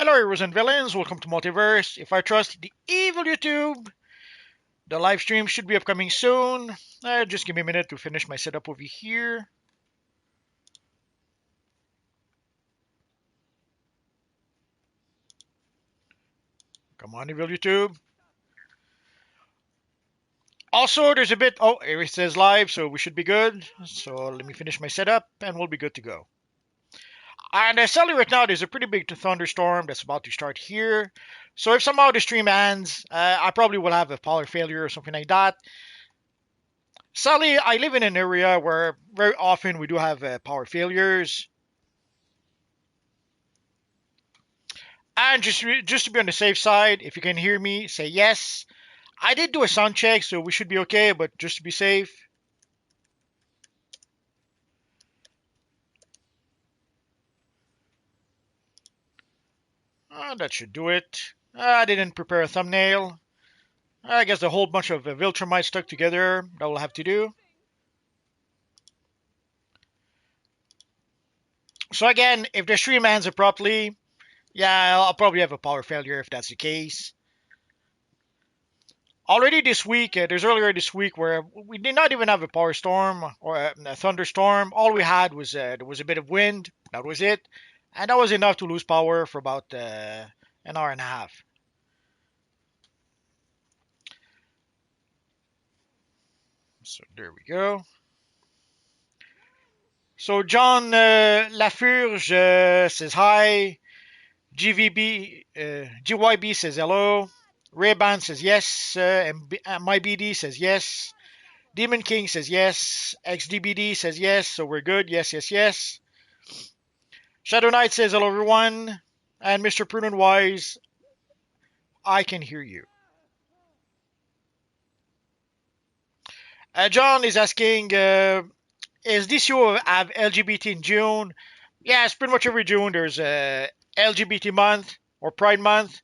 Hello, heroes and villains. Welcome to Multiverse. If I trust the evil YouTube, the live stream should be upcoming soon. Just give me a minute to finish my setup over here. Come on, evil YouTube. Also, there's a bit. Oh, here it says live, so we should be good. So let me finish my setup, and we'll be good to go. And sadly, right now, there's a pretty big thunderstorm that's about to start here. So if somehow the stream ends, I probably will have a power failure or something like that. Sadly, I live in an area where very often we do have power failures. And just to be on the safe side, if you can hear me, say yes. I did do a sound check, so we should be okay, but just to be safe. That should do it. I didn't prepare a thumbnail. I guess a whole bunch of Vitrumite stuck together. That will have to do. So again, if the stream ends abruptly, yeah, I'll probably have a power failure if that's the case. Already this week, there's earlier this week where we did not even have a power storm or a thunderstorm. All we had was there was a bit of wind. That was it, and that was enough to lose power for about an hour and a half. So there we go. So John Lafurge says hi. GYB says hello. Ray-Ban says yes. My BD says yes. Demon King says yes. XDBD says yes. So we're good. Yes, yes, yes. Shadow Knight says hello, everyone. And Mr. Prudent Wise, I can hear you. John is asking, is DCUO have LGBT in June? Yes, pretty much every June there's a LGBT month or Pride month.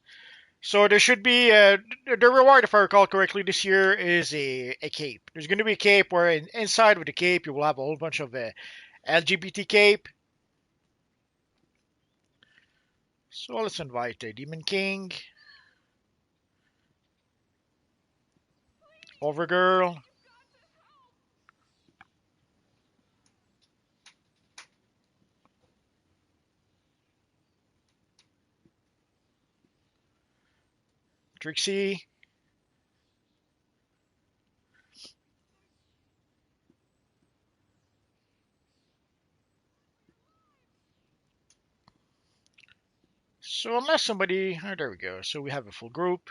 So there should be the reward, if I recall correctly, this year is a cape. There's going to be a cape where inside of the cape you will have a whole bunch of LGBT cape. So let's invite Demon King, Overgirl, Trixie. So unless somebody, oh, there we go. So we have a full group.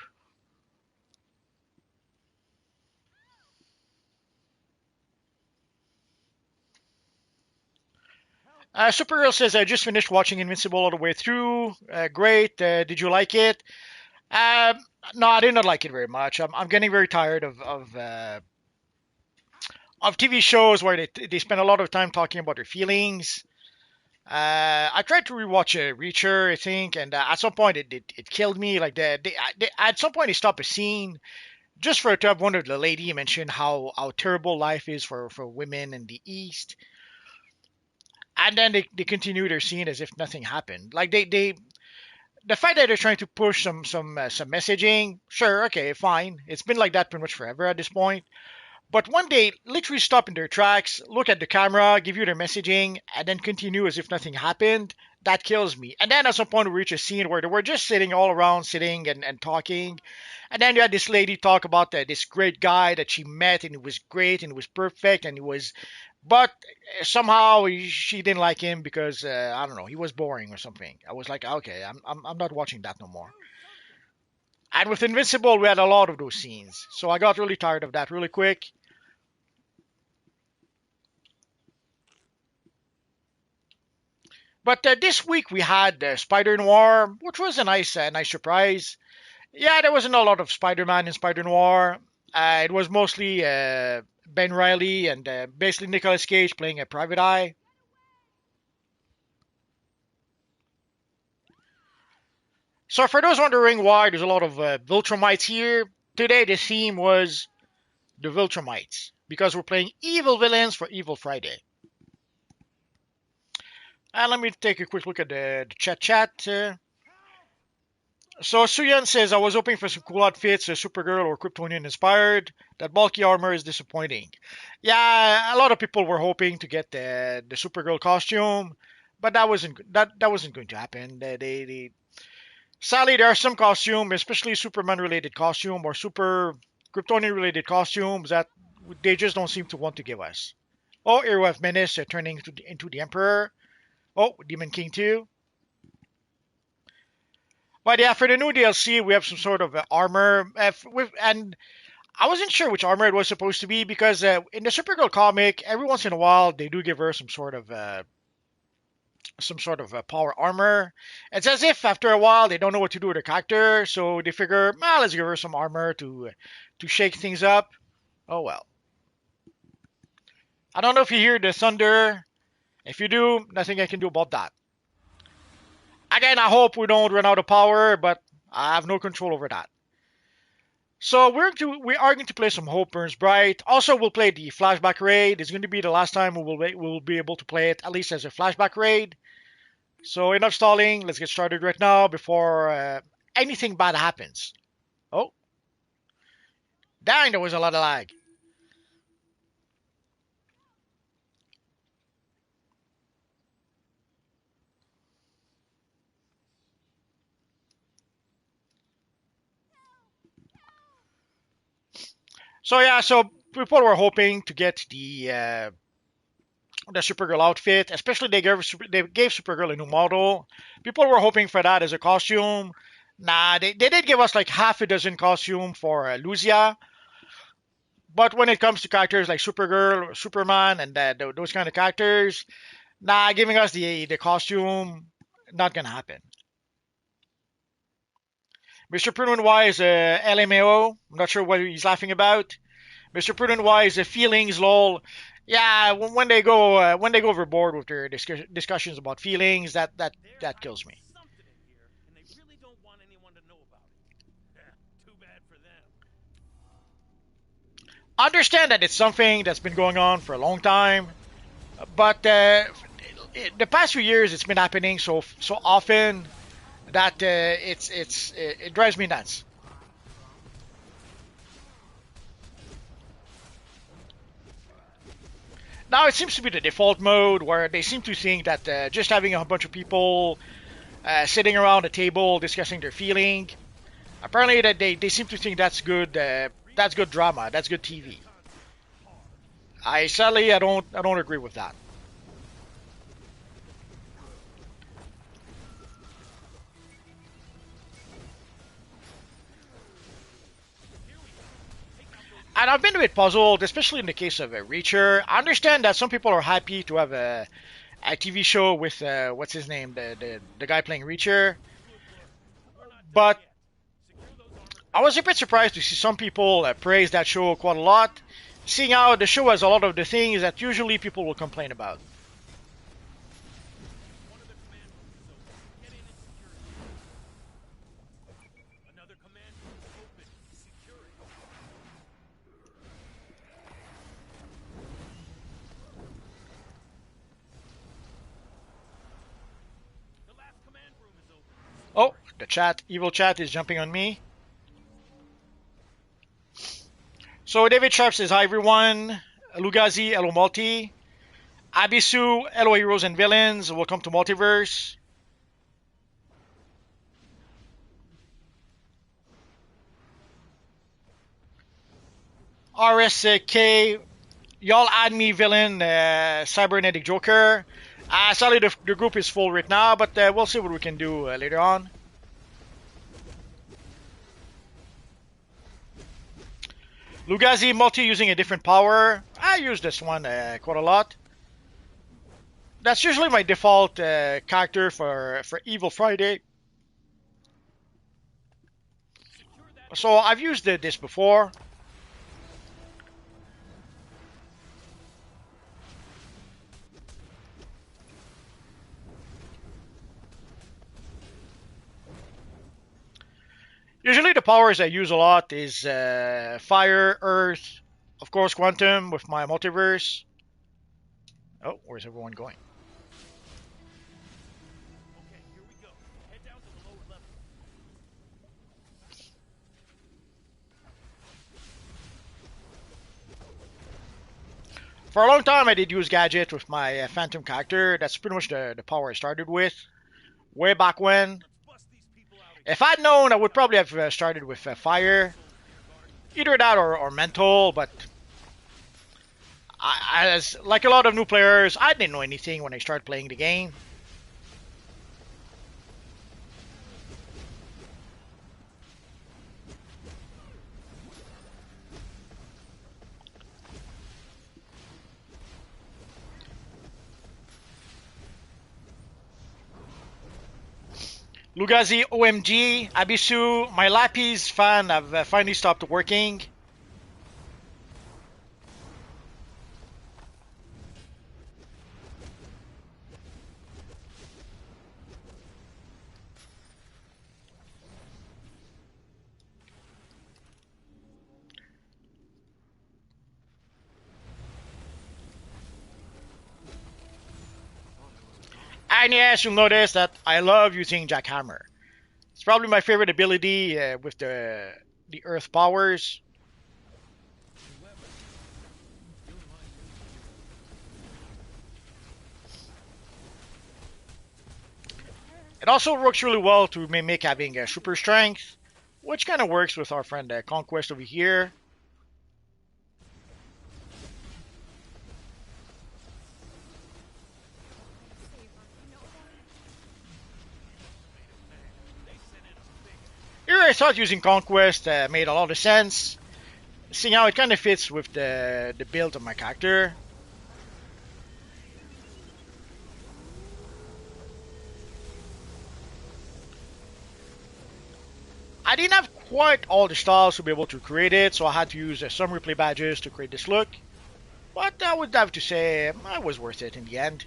Supergirl says, I just finished watching Invincible all the way through. Great. Did you like it? Uh, no, I did not like it very much. I'm getting very tired of TV shows where they spend a lot of time talking about their feelings. I tried to rewatch Reacher, I think, and at some point it killed me. Like at some point they stopped a scene just for to have one of the lady mention how terrible life is for women in the East, and then they continue their scene as if nothing happened. Like they the fact that they're trying to push some messaging, sure, okay, fine. It's been like that pretty much forever at this point. But when they literally stop in their tracks, look at the camera, give you their messaging, and then continue as if nothing happened, that kills me. And then at some point we reach a scene where they were just sitting all around, sitting and talking. And then you had this lady talk about this great guy that she met, and it was great, and it was perfect, and it was. But somehow she didn't like him because I don't know, he was boring or something. I was like, okay, I'm not watching that no more. And with Invincible, we had a lot of those scenes, so I got really tired of that really quick. But this week we had Spider Noir, which was a nice surprise. Yeah, there wasn't a lot of Spider-Man in Spider Noir. It was mostly Ben Riley and basically Nicolas Cage playing a private eye. So for those wondering why there's a lot of Viltrumites here, today the theme was the Viltrumites because we're playing evil villains for Evil Friday. And let me take a quick look at the chat. So Suyan says, I was hoping for some cool outfits, Supergirl or Kryptonian inspired. That bulky armor is disappointing. Yeah, a lot of people were hoping to get the Supergirl costume, but that wasn't going to happen. Sadly, there are some costume, especially Superman related costume or Super Kryptonian related costumes that they just don't seem to want to give us. Oh, Hero of Menace turning into the Emperor. Oh, Demon King 2. But yeah, for the new DLC, we have some sort of armor. And I wasn't sure which armor it was supposed to be because in the Supergirl comic, every once in a while they do give her some sort of power armor. It's as if after a while they don't know what to do with her character, so they figure, let's give her some armor to shake things up. Oh well. I don't know if you hear the thunder. If you do, nothing I can do about that. Again, I hope we don't run out of power, but I have no control over that. So we are going to play some Hope Burns Bright. Also, we'll play the flashback raid. It's going to be the last time we will be able to play it, at least as a flashback raid. So enough stalling. Let's get started right now before anything bad happens. Oh, dang! There was a lot of lag. So yeah, so people were hoping to get the Supergirl outfit, especially they gave Supergirl a new model. People were hoping for that as a costume. Nah, they did give us like half a dozen costume for Luzia, but when it comes to characters like Supergirl, or Superman, and those kind of characters, nah, giving us the costume, not gonna happen. Mr. Prudent Y is a LMAO. I'm not sure what he's laughing about. Mr. Prudent Y is a feelings lol. Yeah, when they go overboard with their discussions about feelings, that kills me. I understand that it's something that's been going on for a long time, but the past few years it's been happening so often that it drives me nuts. Now it seems to be the default mode where they seem to think that just having a bunch of people sitting around a table discussing their feeling, apparently that they seem to think that's good drama, that's good TV. I don't agree with that. And I've been a bit puzzled, especially in the case of a Reacher. I understand that some people are happy to have a TV show with what's his name, the guy playing Reacher, but I was a bit surprised to see some people praise that show quite a lot, seeing how the show has a lot of the things that usually people will complain about. Oh, the chat, evil chat is jumping on me. So David Sharp says, hi everyone. Lugazi, hello multi. Abisu, hello heroes and villains. Welcome to Multiverse. RSK, y'all add me villain, cybernetic Joker. Sadly, the group is full right now, but we'll see what we can do later on. Lugazi multi using a different power. I use this one quite a lot. That's usually my default character for Evil Friday. So I've used this before. Usually the powers I use a lot is Fire, Earth, of course Quantum with my multiverse. Oh, where's everyone going? For a long time, I did use gadget with my Phantom character. That's pretty much the power I started with way back when. If I'd known, I would probably have started with fire, either that or mental. But as like a lot of new players, I didn't know anything when I started playing the game. Lugazi OMG, Abisu, my Lapis fan have finally stopped working. And yes, you'll notice that I love using Jackhammer. It's probably my favorite ability with the Earth powers. It also works really well to mimic having super strength, which kind of works with our friend Conquest over here. Here I thought using Conquest made a lot of sense, seeing how it kind of fits with the build of my character. I didn't have quite all the styles to be able to create it, so I had to use some replay badges to create this look. But I would have to say it was worth it in the end.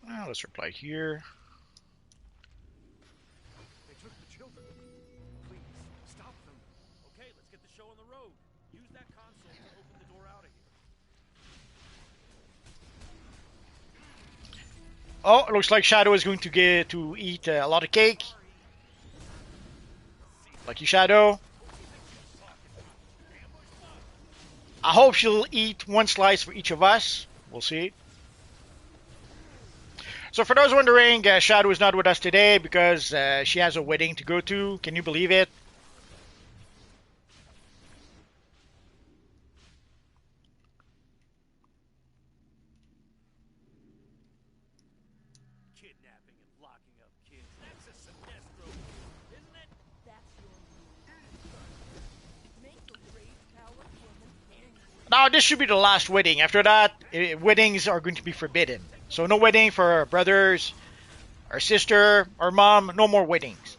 Now let's reply here. They took the children. Please, stop them. Okay, let's get the show on the road. Use that console to open the door out of here. Oh, it looks like Shadow is going to get to eat a lot of cake. Lucky Shadow. I hope she'll eat one slice for each of us. We'll see. So for those wondering, Shadow is not with us today because she has a wedding to go to. Can you believe it? Kidnapping and locking up kids. That's a Sinestro, isn't it? That's your move. Make the rage power woman angry. Now this should be the last wedding. After that, weddings are going to be forbidden. So no wedding for our brothers, our sister, our mom. No more weddings.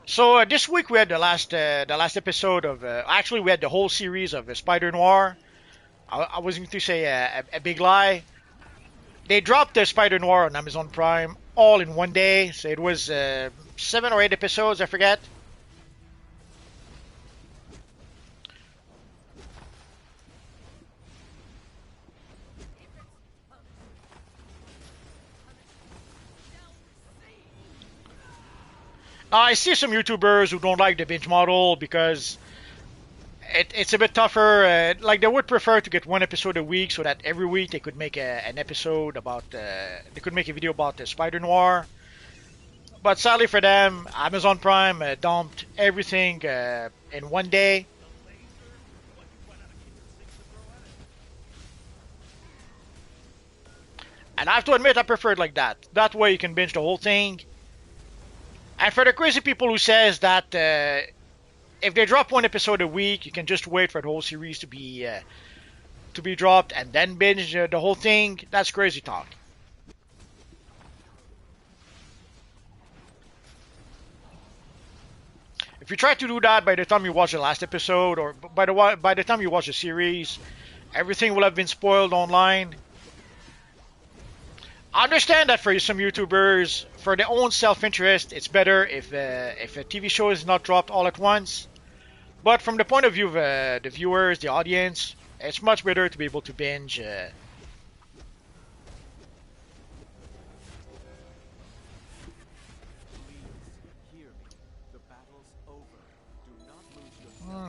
So this week we had the last episode of actually we had the whole series of Spider Noir. I was going to say a big lie. They dropped the Spider Noir on Amazon Prime all in one day, so it was 7 or 8 episodes, I forget. I see some YouTubers who don't like the binge model because it's a bit tougher. Like they would prefer to get one episode a week, so that every week they could make an episode about. They could make a video about the Spider Noir. But sadly for them, Amazon Prime dumped everything in one day. And I have to admit, I prefer it like that. That way you can binge the whole thing. And for the crazy people who says that if they drop one episode a week, you can just wait for the whole series to be dropped and then binge the whole thing, that's crazy talk. If you try to do that by the time you watch the last episode, or by the time you watch the series, everything will have been spoiled online. I understand that for some YouTubers, for their own self-interest, it's better if a TV show is not dropped all at once. But from the point of view of the viewers, the audience, it's much better to be able to binge.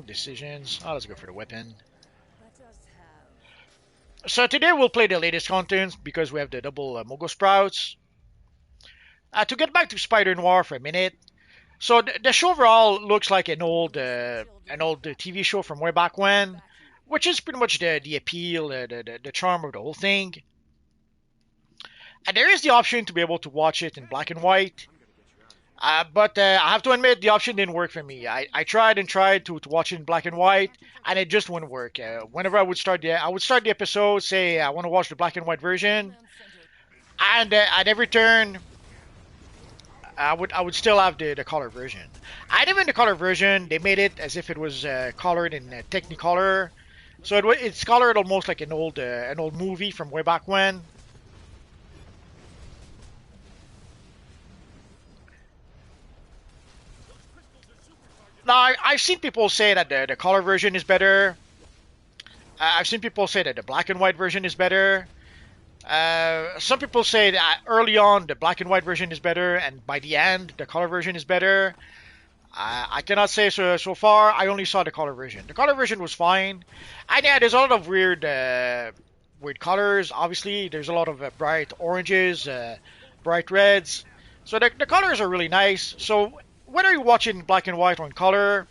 Decisions. Oh, let's go for the weapon. So today we'll play the latest content because we have the double Mogo Sprouts. To get back to Spider Noir for a minute, so the show overall looks like an old TV show from way back when, which is pretty much the appeal, the charm of the whole thing. And there is the option to be able to watch it in black and white. But I have to admit, the option didn't work for me. I tried and tried to watch it in black and white, and it just wouldn't work. Whenever I would start the episode, say I want to watch the black and white version, and at every turn, I would still have the color version. And even the color version, they made it as if it was colored in Technicolor, so it's colored almost like an old movie from way back when. Now, I've seen people say that the color version is better. I've seen people say that the black and white version is better. Some people say that early on the black and white version is better, and by the end the color version is better. I cannot say so far. I only saw the color version. The color version was fine. And yeah, there's a lot of weird colors. Obviously, there's a lot of bright oranges, bright reds. So the colors are really nice. So whether you watch it in black and white or in color,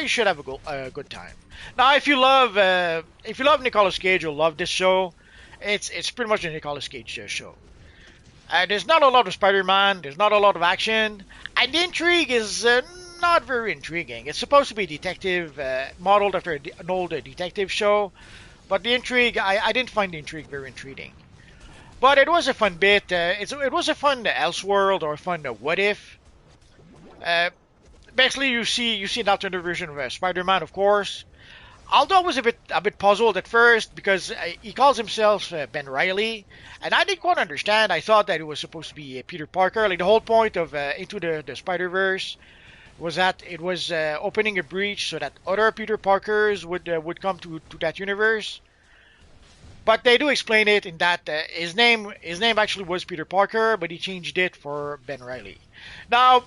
you should have a good time. Now, if you love Nicolas Cage, you'll love this show. It's pretty much a Nicolas Cage show. There's not a lot of Spider-Man. There's not a lot of action, and the intrigue is not very intriguing. It's supposed to be detective, modeled after an old detective show, but the intrigue, I didn't find the intrigue very intriguing. But it was a fun bit. It was a fun Elseworld or a fun What If. Basically, you see an alternate version of Spider-Man, of course. Although I was a bit puzzled at first because he calls himself Ben Reilly, and I didn't quite understand. I thought that it was supposed to be Peter Parker. Like the whole point of Into the Spider-Verse was that it was opening a breach so that other Peter Parkers would come to that universe. But they do explain it in that his name actually was Peter Parker, but he changed it for Ben Reilly. Now,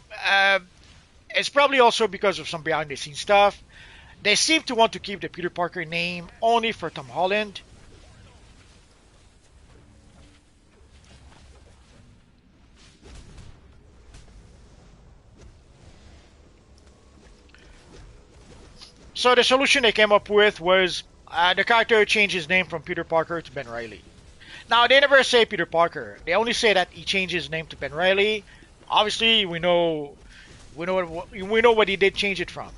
it's probably also because of some behind the scenes stuff. They seem to want to keep the Peter Parker name only for Tom Holland. So the solution they came up with was the character changed his name from Peter Parker to Ben Reilly. Now, they never say Peter Parker. They only say that he changed his name to Ben Reilly. Obviously, we know what he did change it from.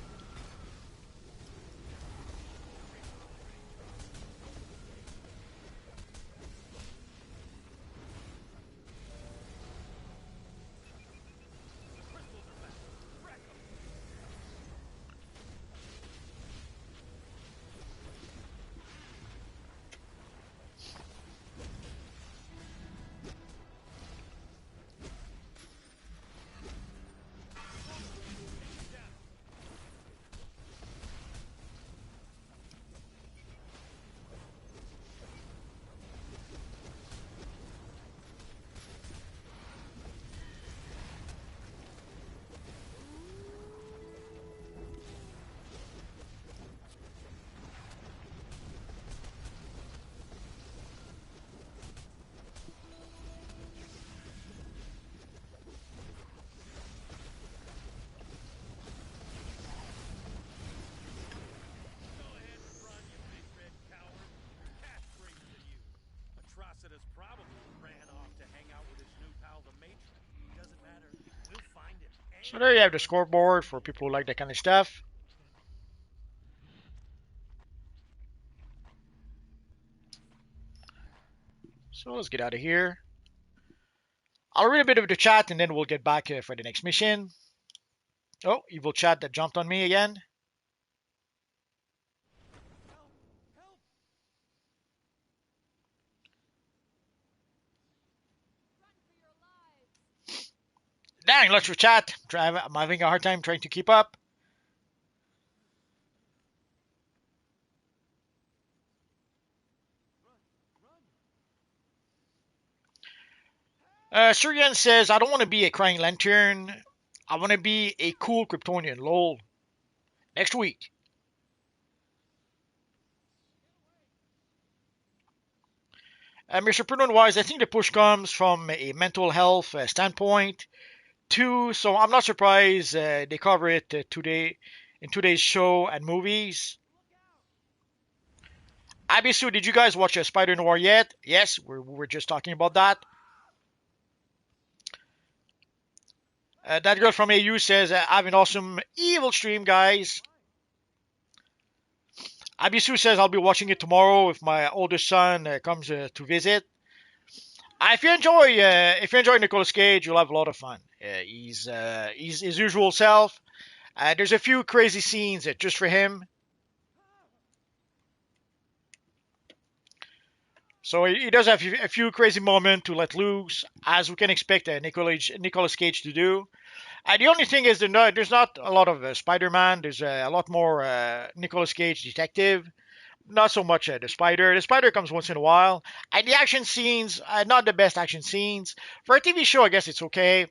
So there you have the scoreboard for people who like that kind of stuff. So let's get out of here. I'll read a bit of the chat and then we'll get back for the next mission. Oh, evil chat that jumped on me again. Help! Help! Dang, lots of chat. I'm having a hard time trying to keep up. Suryan says, I don't want to be a crying lantern. I want to be a cool Kryptonian. Lol. Next week. Mr. Prudent Wise, I think the push comes from a mental health standpoint too, so I'm not surprised they cover it today in today's show and movies. Abisu, did you guys watch Spider Noir yet? Yes, we're just talking about that. That girl from AU says, have an awesome evil stream, guys. Abisu says, I'll be watching it tomorrow if my oldest son comes to visit. If you enjoy Nicolas Cage, you'll have a lot of fun. He's his usual self. There's a few crazy scenes just for him. So he does have a few crazy moments to let loose, as we can expect Nicolas Cage to do. The only thing is there's not a lot of Spider-Man. There's a lot more Nicolas Cage detective. Not so much the Spider. The Spider comes once in a while. And the action scenes, not the best action scenes. For a TV show, I guess it's okay.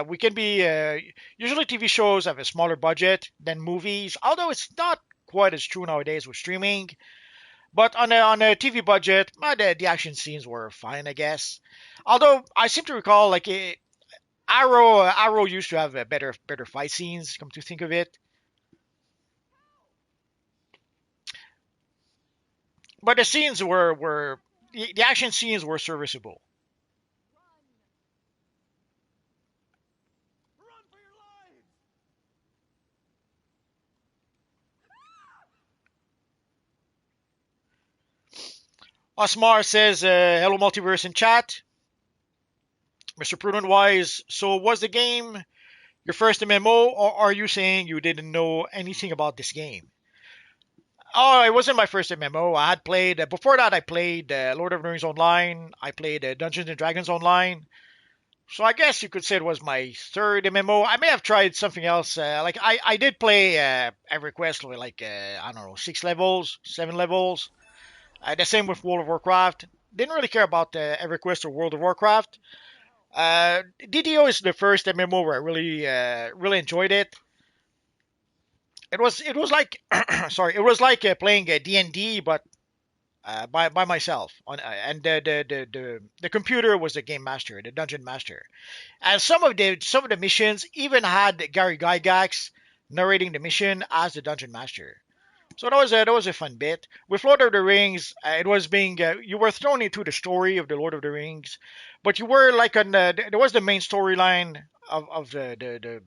We can be usually TV shows have a smaller budget than movies, although it's not quite as true nowadays with streaming. But on a TV budget, the action scenes were fine, I guess. Although I seem to recall like Arrow used to have better fight scenes. Come to think of it, but the scenes were the action scenes were serviceable. Run for your lives! Osmar says, hello multiverse in chat. Mr. Prudent Wise, so was the game your first MMO, or are you saying you didn't know anything about this game? Oh, it wasn't my first MMO. I had played, before that, I played Lord of the Rings Online. I played Dungeons and Dragons Online. So I guess you could say it was my third MMO. I may have tried something else. Like I did play EverQuest with like I don't know 6 levels, 7 levels. The same with World of Warcraft. Didn't really care about EverQuest or World of Warcraft. DDO is the first MMO where I really enjoyed it. It was like sorry, it was like playing D&D but by myself on and the computer was the game master, the dungeon master. And some of the missions even had Gary Gygax narrating the mission as the dungeon master. So that was a fun bit. With Lord of the Rings, it was being you were thrown into the story of the Lord of the Rings, but you were like on there was the main storyline of the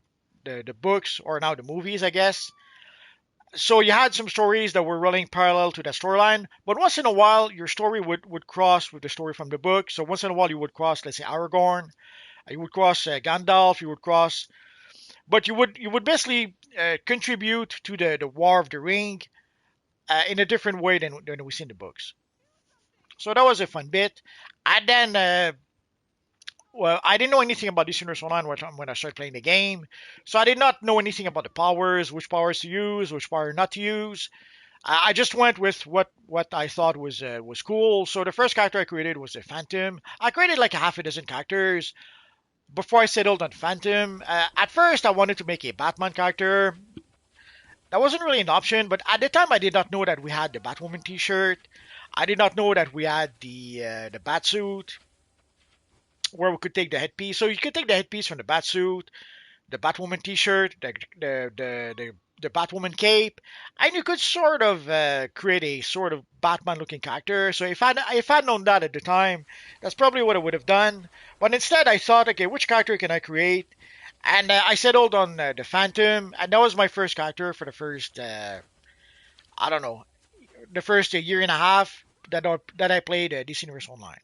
books or now the movies, I guess. So you had some stories that were running parallel to that storyline, but once in a while your story would cross with the story from the book. So once in a while you would cross, let's say Aragorn, you would cross Gandalf, you would cross, but you would basically contribute to the War of the Ring in a different way than we see in the books. So that was a fun bit. And then, well, I didn't know anything about this Universe Online when I started playing the game. So I did not know anything about the powers, which powers to use, which power not to use. I just went with what I thought was cool. So the first character I created was a Phantom. I created like a half a dozen characters before I settled on Phantom. At first, I wanted to make a Batman character. That wasn't really an option, but at the time, I did not know that we had the Batwoman T-shirt. I did not know that we had the Batsuit, where we could take the headpiece. So you could take the headpiece from the Batsuit, the Batwoman T-shirt, the Batwoman cape, and you could sort of create a sort of Batman-looking character. So if I'd known that at the time, that's probably what I would have done. But instead, I thought, okay, which character can I create? And I settled on the Phantom, and that was my first character for the first I don't know, the first year and a half that I played DC Universe Online.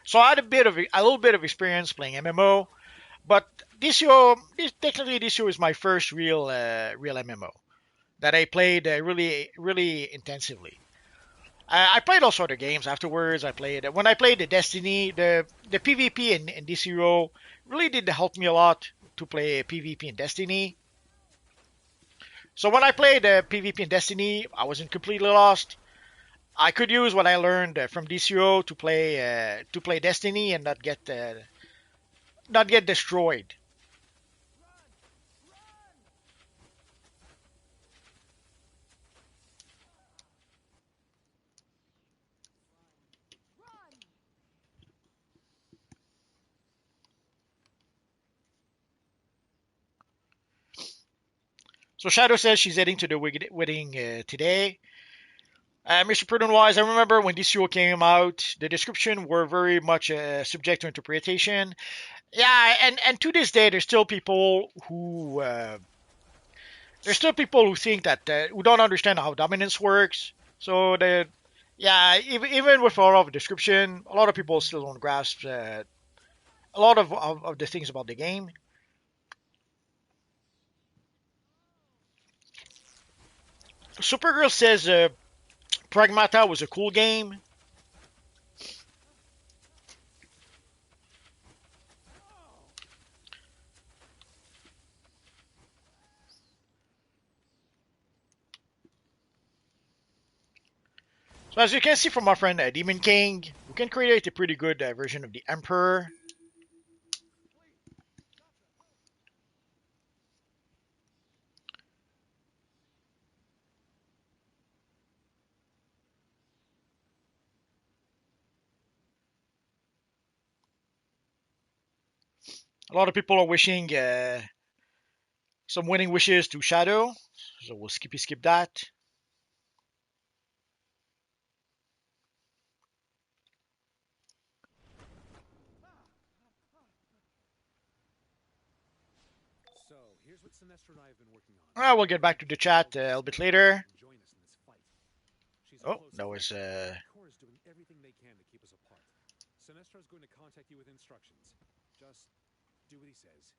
So I had a little bit of experience playing MMO, but technically DCUO is my first real MMO that I played really intensively. I played also other games afterwards. I played when I played the Destiny, the PvP in DCUO really did help me a lot to play PvP in Destiny. So when I played PvP in Destiny, I wasn't completely lost. I could use what I learned from DCO to play Destiny and not get destroyed. So Shadow says she's heading to the wedding today. Mr. Prudent Wise, I remember when DCO came out, the description were very much subject to interpretation. Yeah, and to this day, there's still people who think that who don't understand how dominance works. So yeah, even with a lot of description, a lot of people still don't grasp a lot of the things about the game. Supergirl says Pragmata was a cool game. So as you can see from our friend Demon King, we can create a pretty good version of the Emperor. A lot of people are wishing some winning wishes to Shadow, so we'll skip that. So, here's what Sinestro and I have been working on. We'll get back to the chat a little bit later. Join us in this fight. She's a Oh, close that was friend. Core is doing everything they can to keep us apart. Sinestro's going to contact you with instructions. Just do what he says.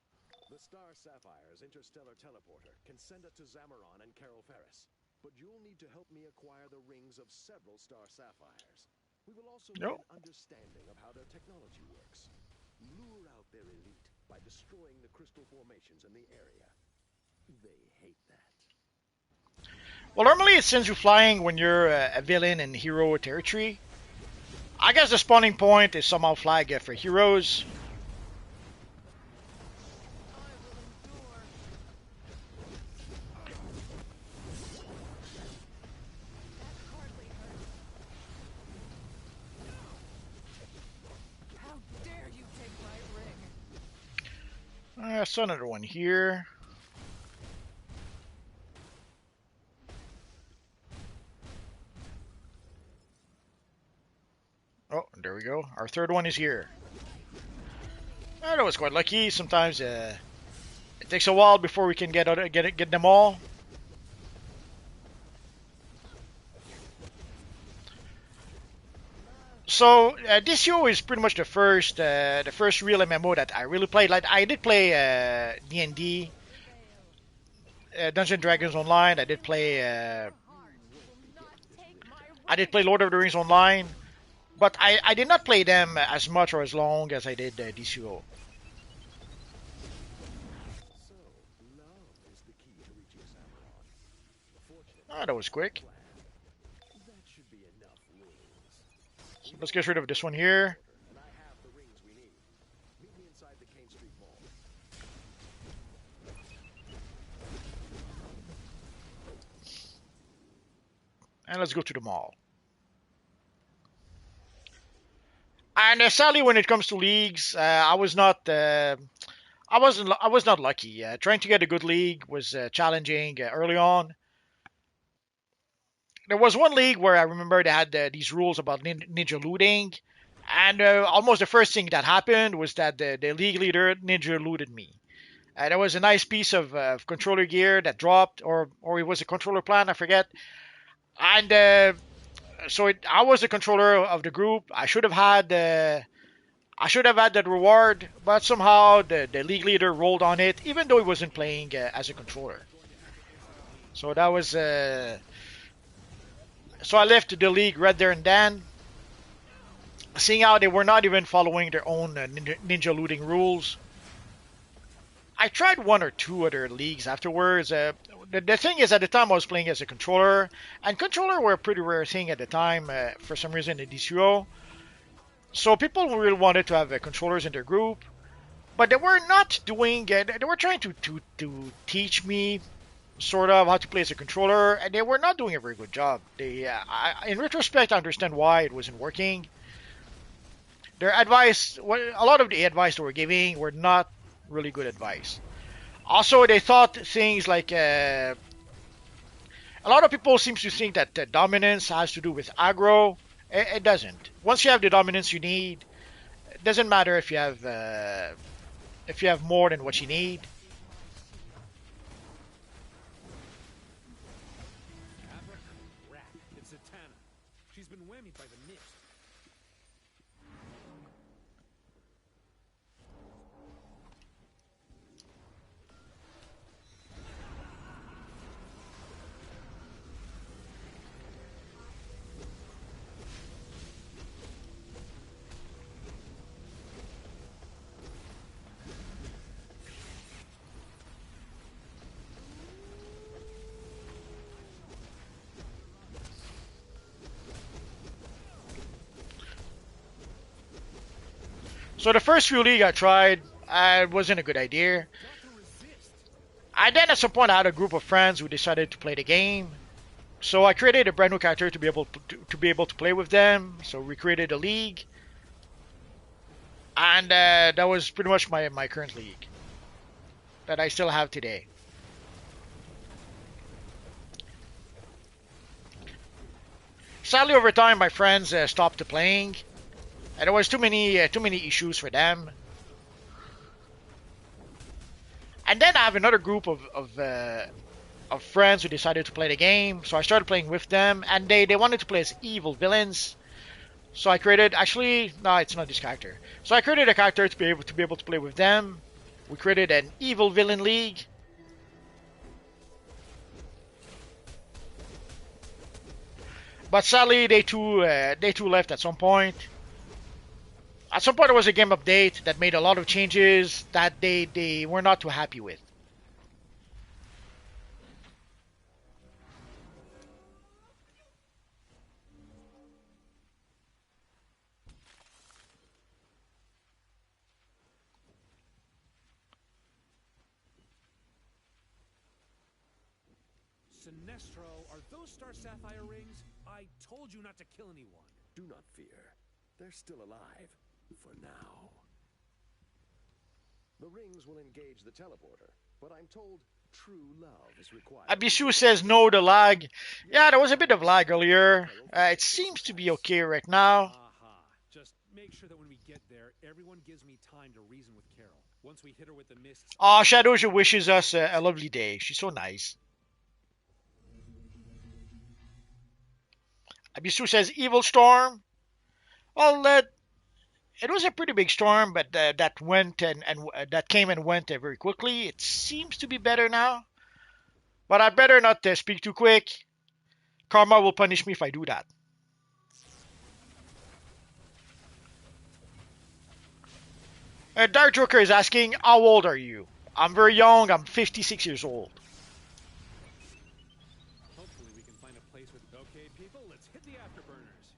The Star Sapphire's interstellar teleporter can send it to Zamaron and Carol Ferris. But you'll need to help me acquire the rings of several Star Sapphires. We will also need no. an understanding of how their technology works. Lure out their elite by destroying the crystal formations in the area. They hate that. Well, normally it sends you flying when you're a villain in hero territory. I guess the spawning point is somehow flag for heroes. How dare you take my ring? So another one here. Oh, there we go. Our third one is here. I was quite lucky. Sometimes it takes a while before we can get them all. So this show is pretty much the first real MMO that I really played. Like I did play D&D, Dungeons and Dragons Online. I did play Lord of the Rings Online, but I did not play them as much or as long as I did DCUO. So, love is the key to reaching Zamaron. Fortunately, Oh, that was quick. that should be enough rings. So let's get rid of this one here. And I have the rings we need. Meet me inside the Kane Street Mall. And let's go to the mall. And sadly, when it comes to leagues, I was not. I was not lucky. Trying to get a good league was challenging early on. there was one league where I remember they had these rules about ninja looting, and almost the first thing that happened was that the league leader ninja looted me. There was a nice piece of controller gear that dropped, or it was a controller plan, I forget. And I was the controller of the group. I should have had that reward, but somehow the league leader rolled on it, even though he wasn't playing as a controller. So that was so I left the league right there and then, seeing how they were not even following their own ninja looting rules. I tried one or two other leagues afterwards. The thing is, at the time I was playing as a controller, and controller were a pretty rare thing at the time for some reason in DCUO. So people really wanted to have controllers in their group, but they were not doing. They were trying to teach me sort of how to play as a controller, and they were not doing a very good job. In retrospect, I understand why it wasn't working. Their advice, a lot of the advice they were giving, were not really good advice. Also, they thought things like a lot of people seem to think that dominance has to do with aggro. It doesn't. Once you have the dominance you need, it doesn't matter if you have more than what you need. Crap. It's Zatanna. She's been whammied by the mist. So the first few league I tried, it wasn't a good idea. And then at some point I had a group of friends who decided to play the game. So I created a brand new character to be able to play with them. So we created a league, and that was pretty much my current league that I still have today. Sadly, over time, my friends stopped playing, and there was too many issues for them. And then I have another group of friends who decided to play the game, so I started playing with them, and they wanted to play as evil villains. So I created, actually, no, it's not this character. So I created a character to be able to play with them. We created an evil villain league. But sadly, they too left at some point. At some point, there was a game update that made a lot of changes that they were not too happy with. Sinestro, are those Star Sapphire rings? I told you not to kill anyone. Do not fear. They're still alive. For now. The rings will engage the teleporter, but I'm told true love is required. Abishu says no to lag. Yeah, there was a bit of lag earlier. It seems to be okay right now. Aha. Just make sure that when we get there, everyone gives me time to reason with Carol. Once we hit her with the mists... Aw, Shadowja wishes us a lovely day. She's so nice. Abishu says evil storm. Well, it was a pretty big storm, but that went and that came and went very quickly. It seems to be better now, but I'd better not speak too quick. Karma will punish me if I do that. Dark Joker is asking, how old are you? I'm very young. I'm 56 years old. Hopefully we can find a place with... Okay, people, let's hit the afterburners.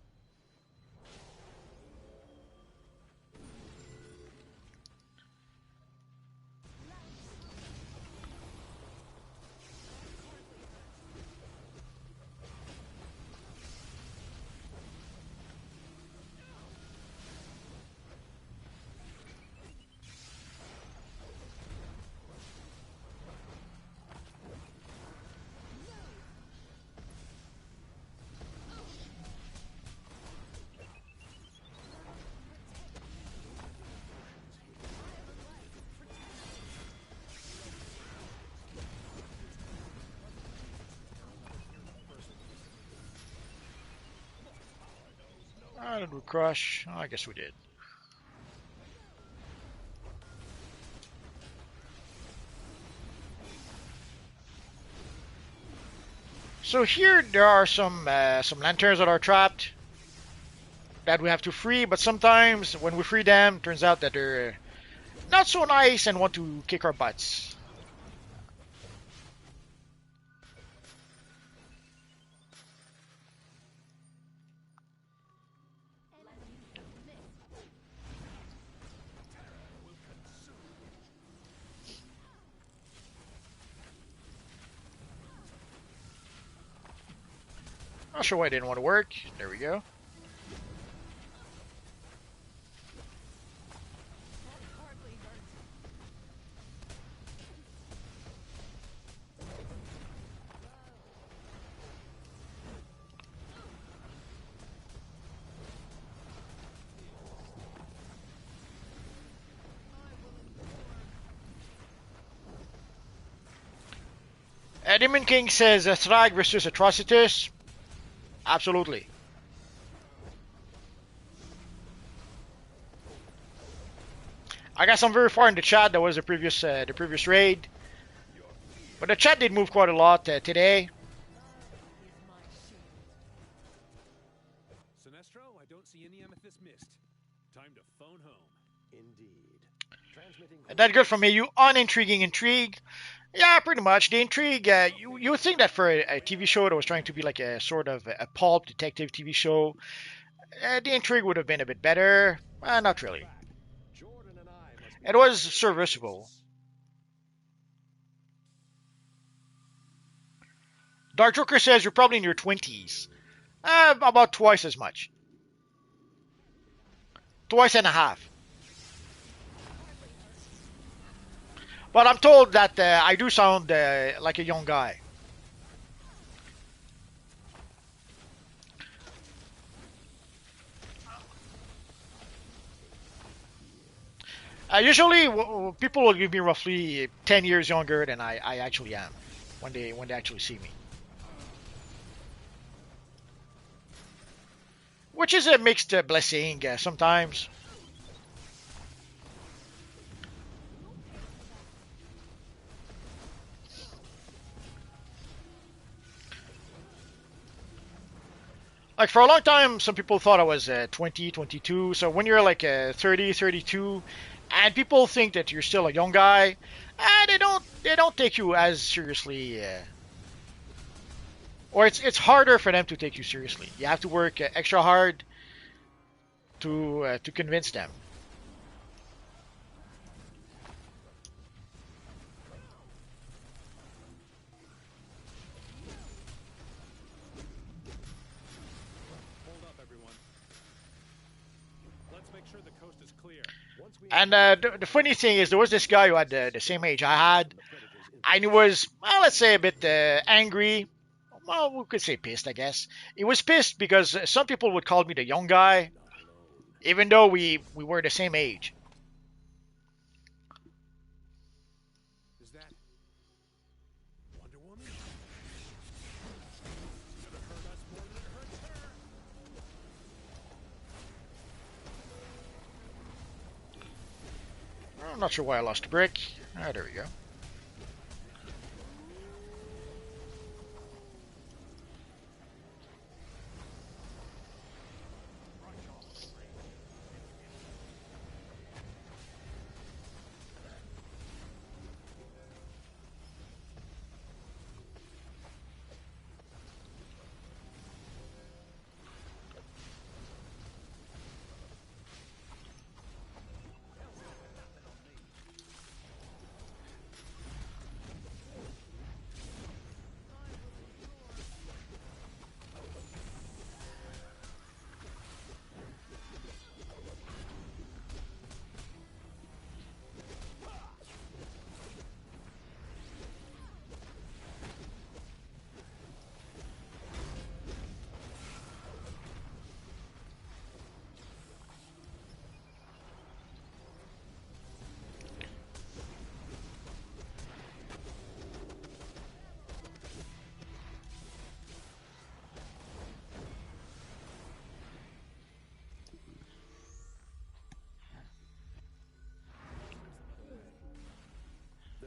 Did we crush? Oh, I guess we did. So here there are some lanterns that are trapped that we have to free, but sometimes when we free them, turns out that they're not so nice and want to kick our butts. Not sure why it didn't want to work. There we go. Demon King says Thrag versus Atrocitus. Absolutely. I got some very far in the chat. That was the previous raid, but the chat did move quite a lot today. Sinestro, I don't see any amethyst mist. Time to phone home. Indeed. Transmitting. That good from you. Unintriguing intrigue. Yeah, pretty much. The intrigue, you would think that for a TV show that was trying to be like a sort of a pulp detective TV show, the intrigue would have been a bit better. Not really. Jordan and I must be It was serviceable. Dark Joker says you're probably in your 20s. About twice as much. Twice and a half. But I'm told that I do sound like a young guy. Usually, people will give me roughly 10 years younger than I actually am when they actually see me. Which is a mixed blessing sometimes. Like for a long time, some people thought I was 20, 22. So when you're like 30, 32, and people think that you're still a young guy, they don't take you as seriously. Or it's harder for them to take you seriously. You have to work extra hard to convince them. Hold up, everyone. Let's make sure the coast is clear. once we And the funny thing is, there was this guy who had the same age I had, the predators in and he was, well, let's say a bit angry. Well, we could say pissed, I guess. He was pissed because some people would call me the young guy, not alone. even though we were the same age. Is that Wonder Woman? It's gonna hurt us more than it hurts her. I'm not sure why I lost a brick. Ah, there we go.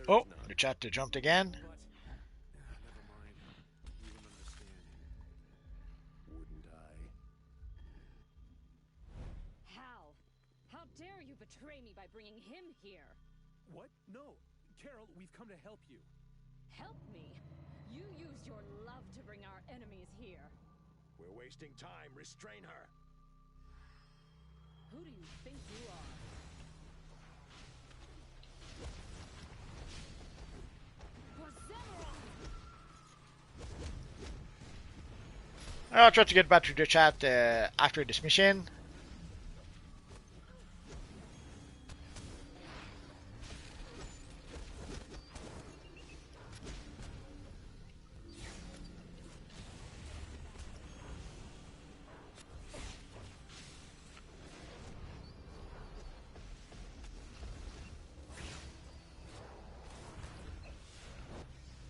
Oh, the chat jumped again. But never mind. You wouldn't understand. Wouldn't I? Hal, how dare you betray me by bringing him here? What? No. Carol, we've come to help you. Help me? You used your love to bring our enemies here. We're wasting time. Restrain her. Who do you think you are? I'll try to get back to the chat after this mission.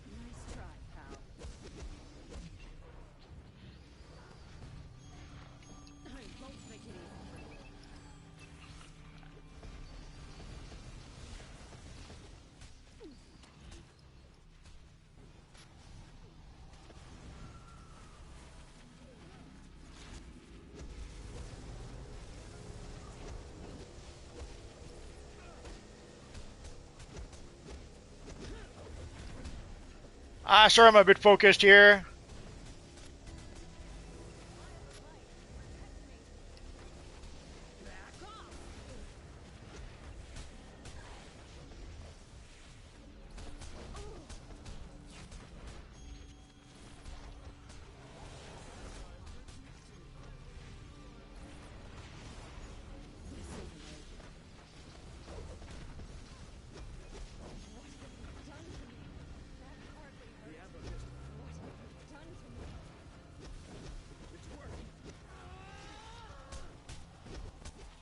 Nice try, pal. I won't make it easy for you. Sorry, I'm a bit focused here. Back off!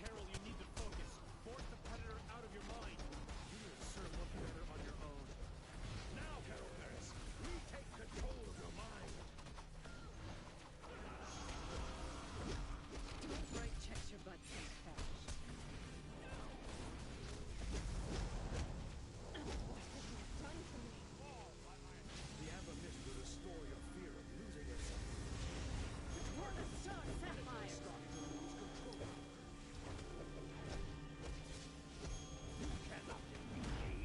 Carol, you need to focus. Force the predator out of your mind. You need to start looking at her on your own. Now, Carol Ferris, retake control of your mind. Don't write checks your butt can't cash. What have you done to me? The amber mist will restore your fear of losing yourself. You're the star sapphire! Cannot defeat me.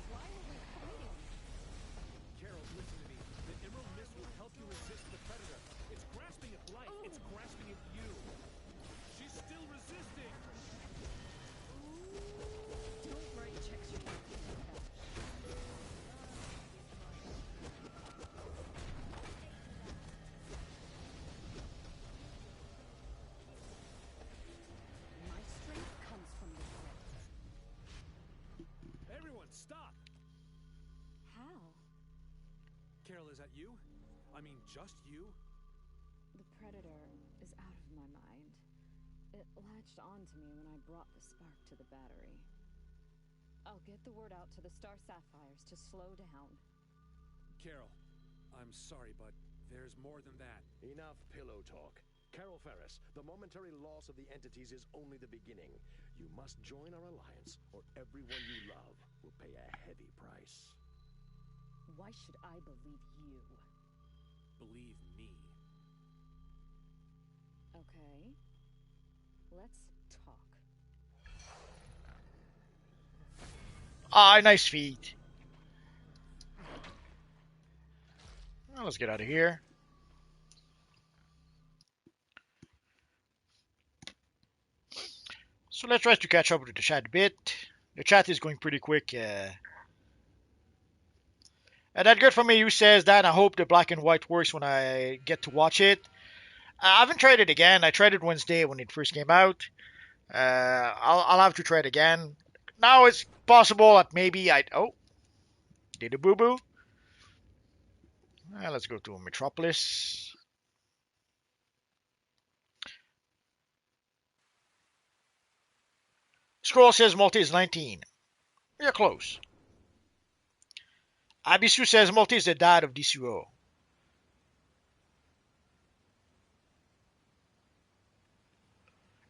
Why are we fighting? Carol, listen to me. The Emerald Mist will help you resist the predator. It's grasping at life. It's grasping at you. She's still resisting. Don't write checks your butt can't cash. My strength comes from the pit. Everyone, stop. How? Carol, is that you? I mean, just you? The predator is out of my mind. It latched onto me when I brought the spark to the battery. I'll get the word out to the Star Sapphires to slow down. Carol, I'm sorry, but there's more than that. Enough pillow talk. Carol Ferris, the momentary loss of the entities is only the beginning. You must join our alliance, or everyone you love will pay a heavy price. Why should I believe you? Believe me. Okay. Let's talk. Nice feet. Well, let's get out of here. So let's try to catch up with the chat a bit. The chat is going pretty quick. And that good for me who says that. I hope the black and white works when I get to watch it. I haven't tried it again. I tried it Wednesday when it first came out. I'll have to try it again. Now it's possible that maybe I did a boo boo. Let's go to Metropolis. Scroll says Multi is 19. You're close. Abisu says Multi is the dad of DCUO.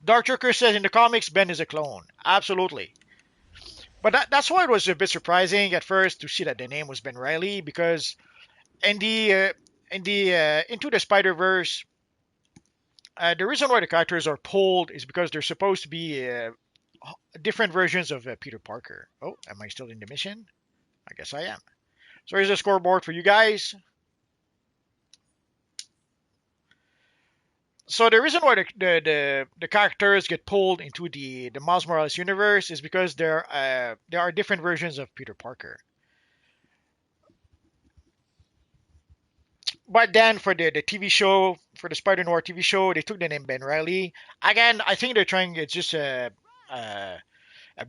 Dark Joker says in the comics Ben is a clone. Absolutely. But that's why it was a bit surprising at first to see that the name was Ben Riley, because in the Into the Spider Verse, the reason why the characters are pulled is because they're supposed to be different versions of Peter Parker. Oh, am I still in the mission? I guess I am. So here's the scoreboard for you guys. So the reason why the characters get pulled into the Miles Morales universe is because there are different versions of Peter Parker. But then for the TV show, for the Spider Noir TV show, they took the name Ben Riley. Again, I think they're trying. It's just a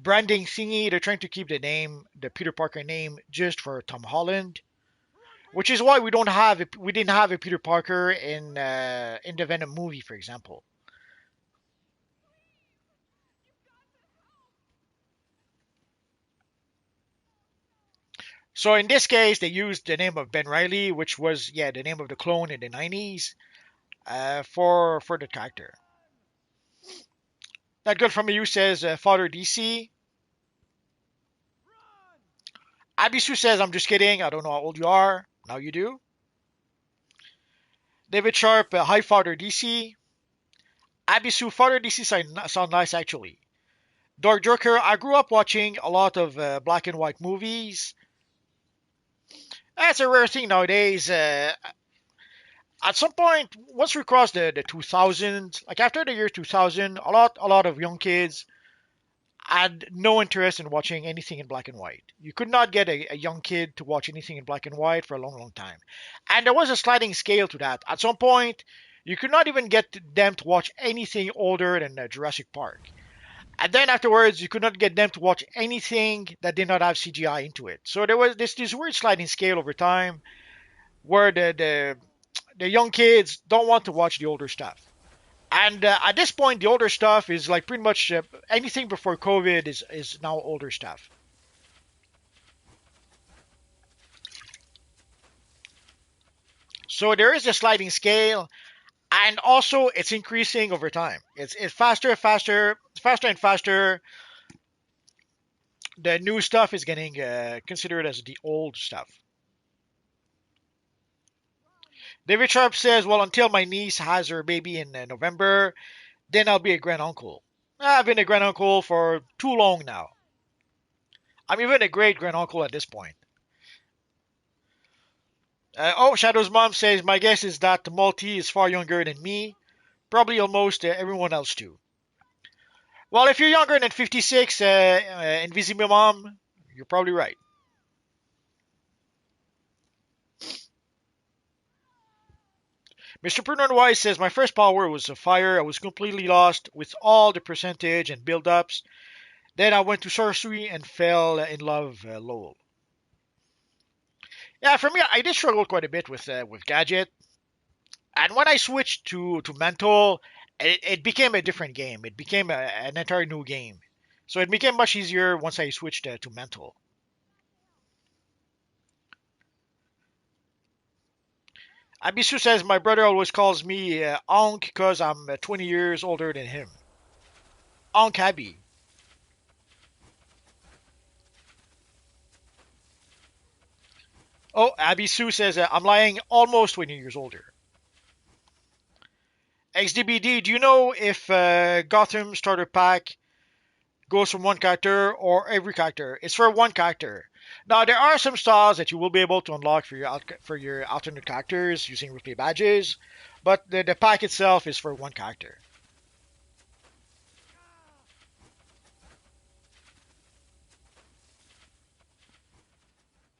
branding thingy. They're trying to keep the Peter Parker name, just for Tom Holland, which is why we didn't have a Peter Parker in the Venom movie, for example. So in this case, they used the name of Ben Riley, which was the name of the clone in the 90s, for the character. That good from you says Father DC. Abisu says I'm just kidding. I don't know how old you are. Now you do. David Sharp, hi Father DC. Abisu, Father DC sound nice actually. Dark Joker, I grew up watching a lot of black and white movies. That's a rare thing nowadays. At some point, once we cross the 2000s, like after the year 2000, a lot of young kids had no interest in watching anything in black and white. You could not get a young kid to watch anything in black and white for a long, long time. And there was a sliding scale to that. At some point, you could not even get them to watch anything older than Jurassic Park. And then afterwards, you could not get them to watch anything that did not have CGI into it. So there was this weird sliding scale over time where the young kids don't want to watch the older stuff. And at this point, the older stuff is like pretty much anything before COVID is now older stuff. So there is a sliding scale, and also it's increasing over time. It's faster, faster, faster and faster. The new stuff is getting considered as the old stuff. David Sharp says, "Well, until my niece has her baby in November, then I'll be a granduncle. I've been a granduncle for too long now. I'm even a great granduncle at this point." Shadow's mom says, "My guess is that the Multi is far younger than me. Probably almost everyone else too." Well, if you're younger than 56, Invisible Mom, you're probably right. Mr. Pruner Wise says, "My first power was a fire. I was completely lost with all the percentage and build-ups. Then I went to sorcery and fell in love, lol." Yeah, for me, I did struggle quite a bit with Gadget. And when I switched to Mental, it became a different game. It became an entire new game. So it became much easier once I switched to Mental. Abisu says, "My brother always calls me Onk because I'm 20 years older than him." Onk Abby. Oh, Abisu says, "I'm lying, almost 20 years older." XDBD, do you know if Gotham starter pack goes from one character or every character? It's for one character. Now there are some styles that you will be able to unlock for your alternate characters using replay badges, but the pack itself is for one character.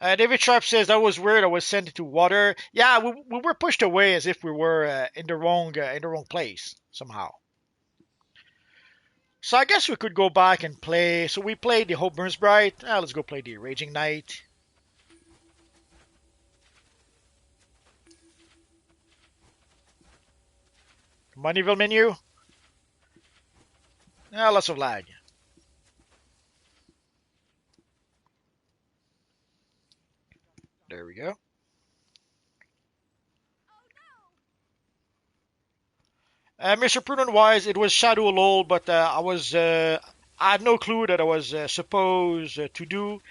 David Sharp says that was weird. I was sent into water. Yeah, we were pushed away as if we were in the wrong place somehow. So I guess we could go back and play. So we played the Hope Burns Bright. Let's go play the Raging Knight. Come on, evil menu. Lots of lag. Mr. Prudent wise, it was Shadow LOL, but I had no clue that I was supposed to do.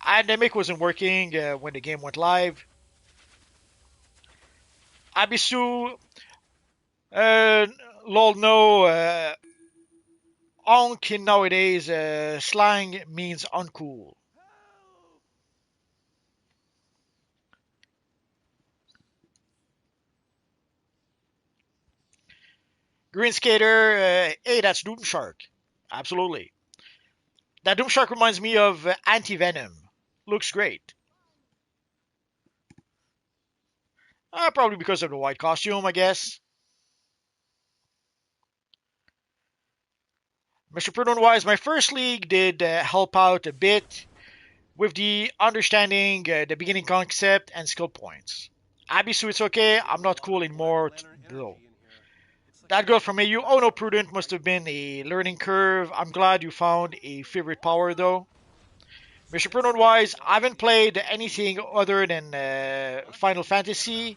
And the mic wasn't working when the game went live. Abisu, uh, lol, no. Onk in nowadays slang means uncool. Green Skater, hey, that's Doom Shark. Absolutely. That Doom Shark reminds me of Anti Venom. Looks great. Probably because of the white costume, I guess. Mr. Prudent Wise, my first league did help out a bit with the understanding the beginning concept and skill points. Abisu, it's okay. I'm not cool anymore, though. That girl from AU, oh no, Prudent must have been a learning curve. I'm glad you found a favorite power, though. Mr. Prudent Wise, I haven't played anything other than Final Fantasy,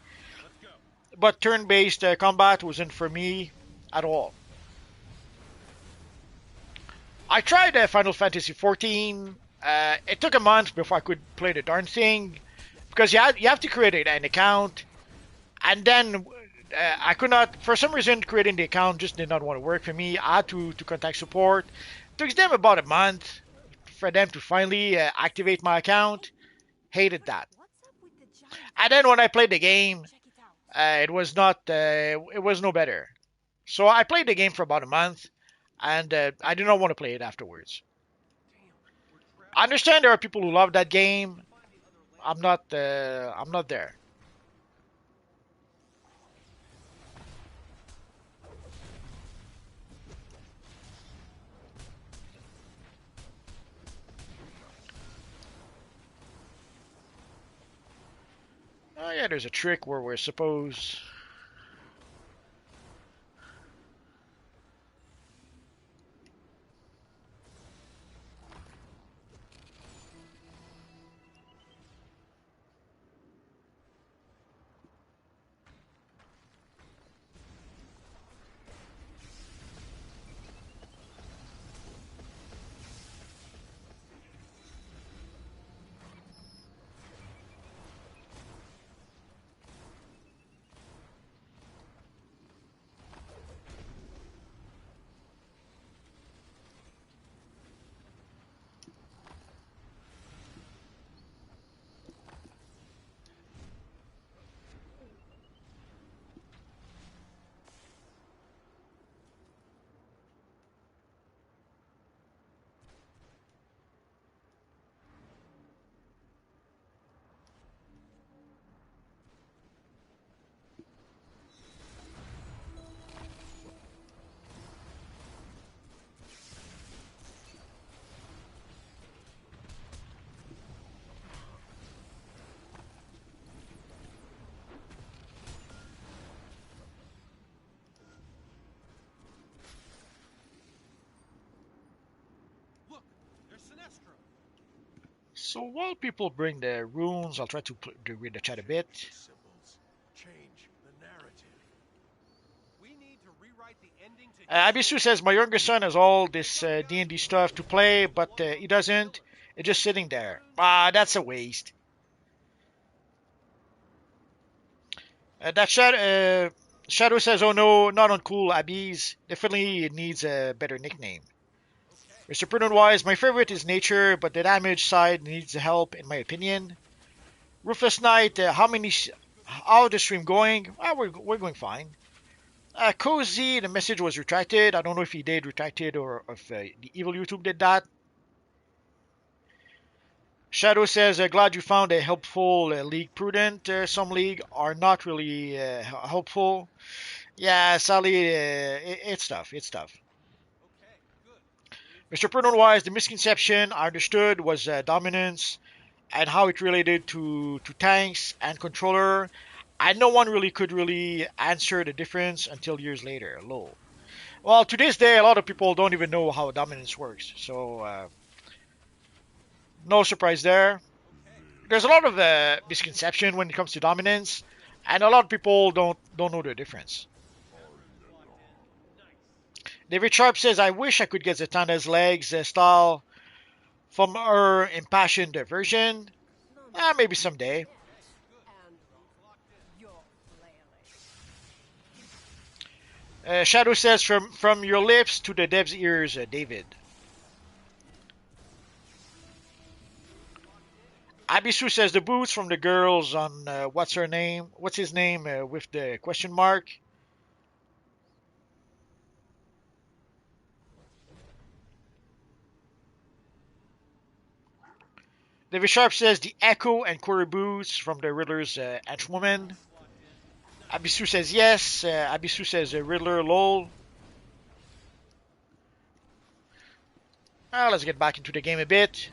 but turn-based combat wasn't for me at all. I tried Final Fantasy 14. It took a month before I could play the darn thing because you have to create an account, and then I could not, for some reason, creating the account just did not want to work for me. I had to contact support. It took them about a month for them to finally activate my account. Hated that. And then when I played the game, it was not. It was no better. So I played the game for about a month, and I did not want to play it afterwards. I understand there are people who love that game. I'm not. I'm not there. Oh yeah, there's a trick where we're supposed. Look, there's Sinestro. So while people bring their runes, I'll try to read the chat a bit. Symbols. Change the narrative. We need to rewrite the ending to Abisu says my younger son has all this D&D stuff to play, but he doesn't. It's just sitting there. That's a waste. Shadow says, oh no, not uncool, Abis. Definitely needs a better nickname. Mr. Prudent Wise, my favorite is nature, but the damage side needs help, in my opinion. Ruthless Knight, how the stream going? We're going fine. Cozy, the message was retracted. I don't know if he did retract it or if the evil YouTube did that. Shadow says, glad you found a helpful league. Prudent, some league are not really helpful. Yeah, sadly, it's tough. It's tough. Mr. Prudent Wise, the misconception I understood was dominance and how it related to tanks and controller. And no one really could really answer the difference until years later. Lol. Well, to this day, a lot of people don't even know how dominance works. So, no surprise there. There's a lot of misconception when it comes to dominance, and a lot of people don't know the difference. David Sharp says, I wish I could get Zatanna's legs style from her impassioned version. Maybe someday. Shadow says, from your lips to the dev's ears, David. Abisu says, the boots from the girls on, what's her name? What's his name with the question mark? David Sharp says, the Echo and Corey boots from the Riddler's henchwoman. Abisu says, yes. Abisu says, Riddler, lol. Let's get back into the game a bit.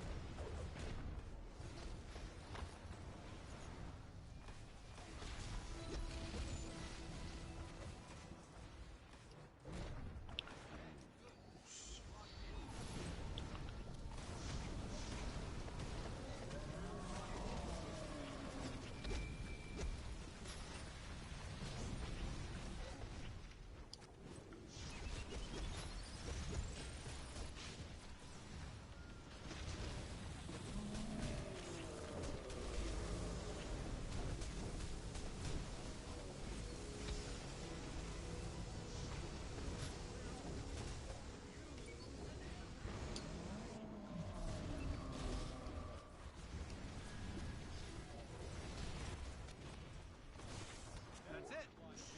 That's it.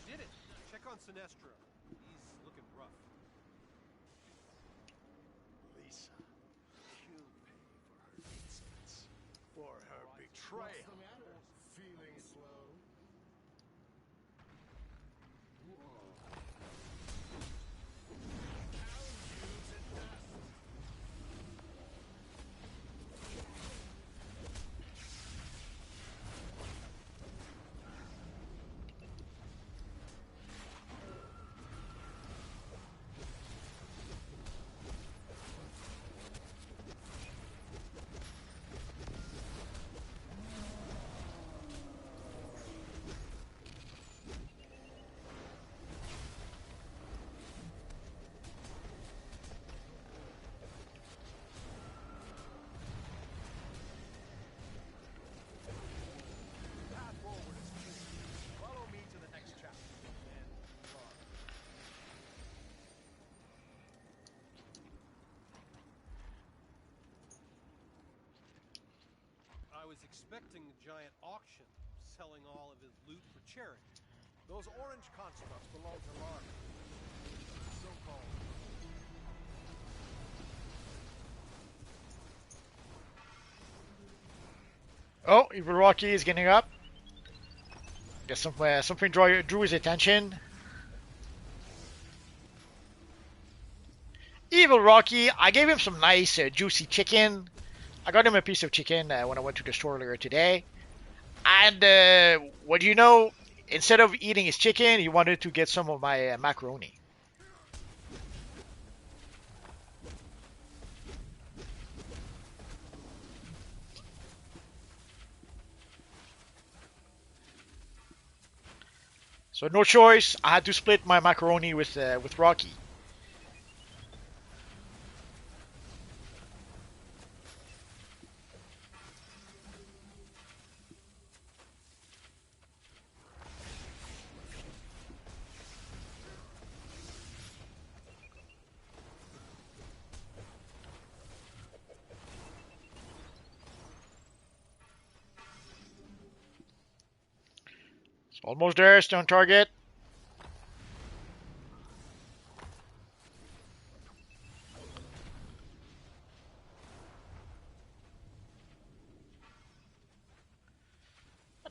You did it. Check on Sinestro. He's looking rough. Lisa, you pay for her insolence, for her betrayal. Feeling slow? Path forward is clear. Follow me to the next chapter. And Laura. I was expecting a giant auction, selling all of his loot for charity. Those orange constructs belong to Lara. So-called. Oh, Evil Rocky is getting up. Guess something drew his attention. Evil Rocky, I gave him some nice juicy chicken. I got him a piece of chicken when I went to the store earlier today. And what do you know? Instead of eating his chicken, he wanted to get some of my macaroni. So no choice. I had to split my macaroni with Rocky. It's almost there. Still on target.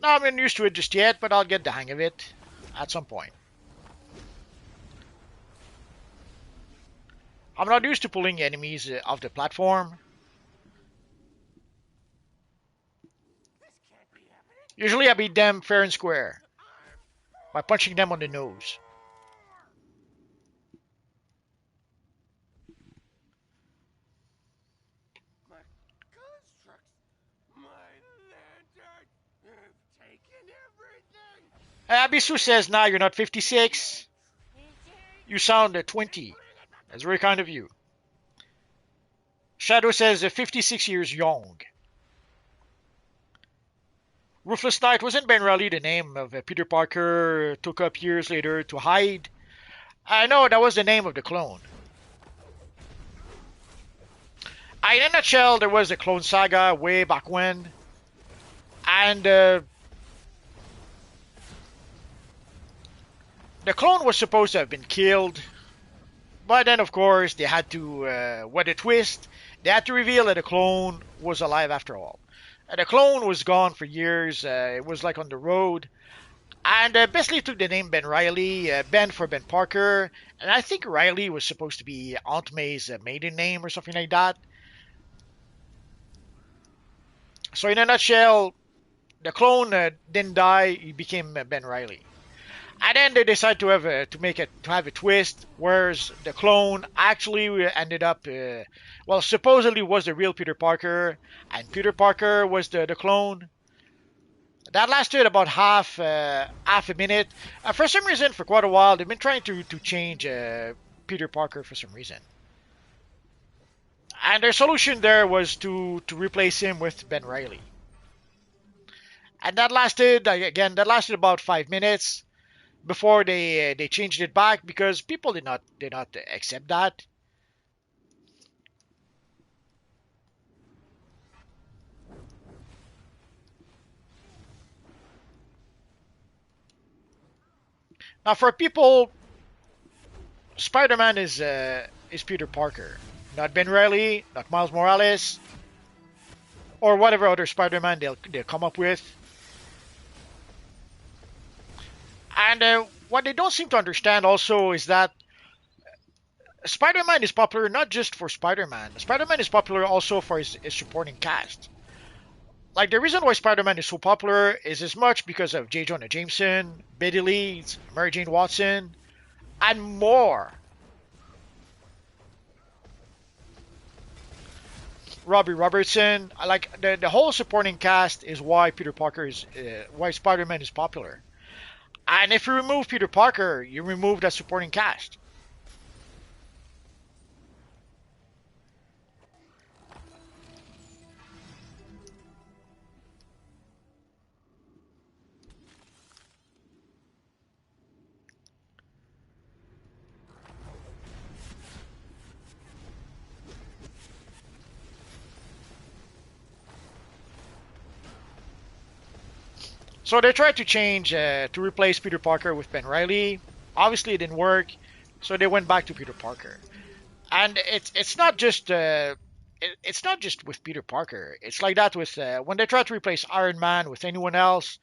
Not been used to it just yet, but I'll get the hang of it at some point. I'm not used to pulling enemies off the platform. Usually I beat them fair and square by punching them on the nose. My constructs, my lantern, have taken everything. Abisu says, nah, you're not 56. You sound 20. That's very kind of you. Shadow says 56 years young. Ruthless Knight, wasn't Ben Reilly the name of Peter Parker took up years later to hide? I know that was the name of the clone. In a nutshell, there was a clone saga way back when, and the clone was supposed to have been killed, but then of course they had to, what a twist, they had to reveal that the clone was alive after all. The clone was gone for years, it was like on the road, and basically took the name Ben Reilly, Ben for Ben Parker, and I think Reilly was supposed to be Aunt May's maiden name or something like that. So in a nutshell, the clone didn't die; he became Ben Reilly. And then they decided to have a twist, whereas the clone actually ended up, well, supposedly was the real Peter Parker, and Peter Parker was the clone. That lasted about half a minute. For some reason, for quite a while, they've been trying to change Peter Parker for some reason. And their solution there was to replace him with Ben Reilly. And that lasted about 5 minutes before they changed it back because people did not accept that. Now, for people, Spider-Man is Peter Parker, not Ben Reilly, not Miles Morales, or whatever other Spider-Man they'll come up with. And what they don't seem to understand also is that Spider-Man is popular not just for Spider-Man. Spider-Man is popular also for his supporting cast. Like, the reason why Spider-Man is so popular is as much because of J. Jonah Jameson, Betty Leeds, Mary Jane Watson, and more. Robbie Robertson, like the whole supporting cast is why why Spider-Man is popular. And if you remove Peter Parker, you remove that supporting cast. So they tried to change to replace Peter Parker with Ben Reilly. Obviously, it didn't work, so they went back to Peter Parker. And it's not just it's not just with Peter Parker. It's like that with when they try to replace Iron Man with anyone else.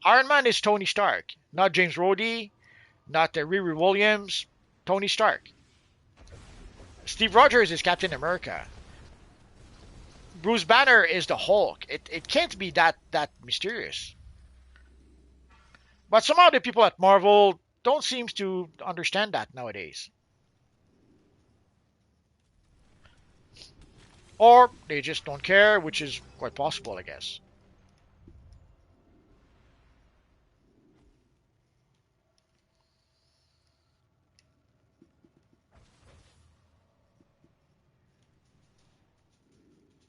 Iron Man is Tony Stark, not James Rhodey, not Riri Williams. Tony Stark. Steve Rogers is Captain America. Bruce Banner is the Hulk. It can't be that mysterious. But somehow the people at Marvel don't seem to understand that nowadays. Or they just don't care, which is quite possible, I guess.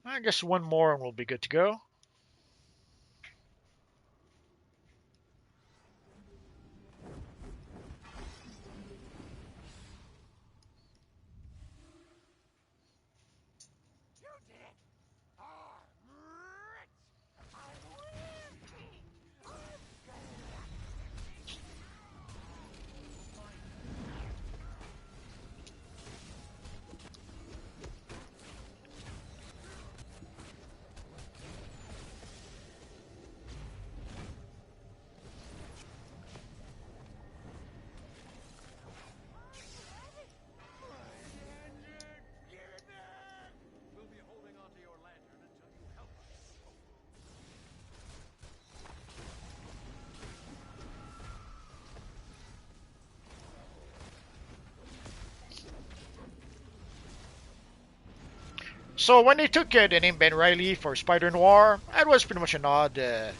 I guess one more and we'll be good to go. We'll be holding onto your lantern until you help us. So when they took the name Ben Reilly for Spider Noir, that was pretty much a nod to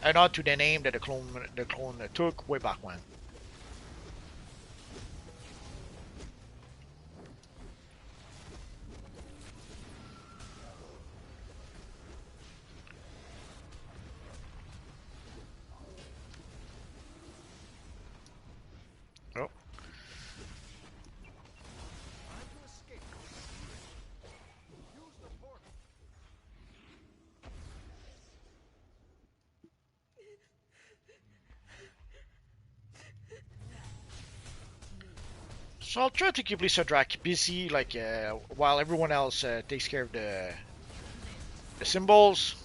the name that the clone took way back when. So I'll try to keep Lisa Drac busy, like while everyone else takes care of the symbols.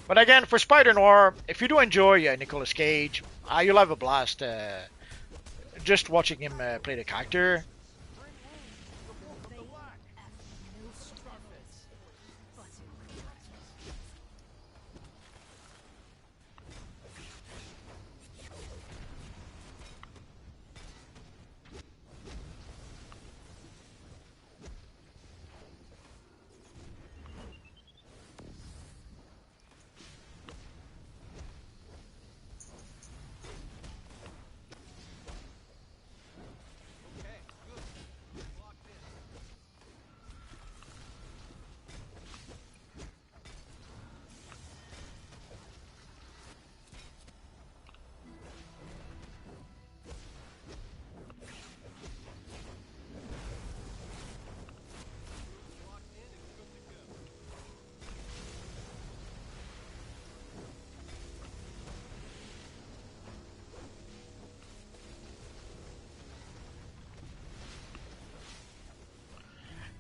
But again, for Spider Noir, if you do enjoy Nicolas Cage, you'll have a blast just watching him play the character.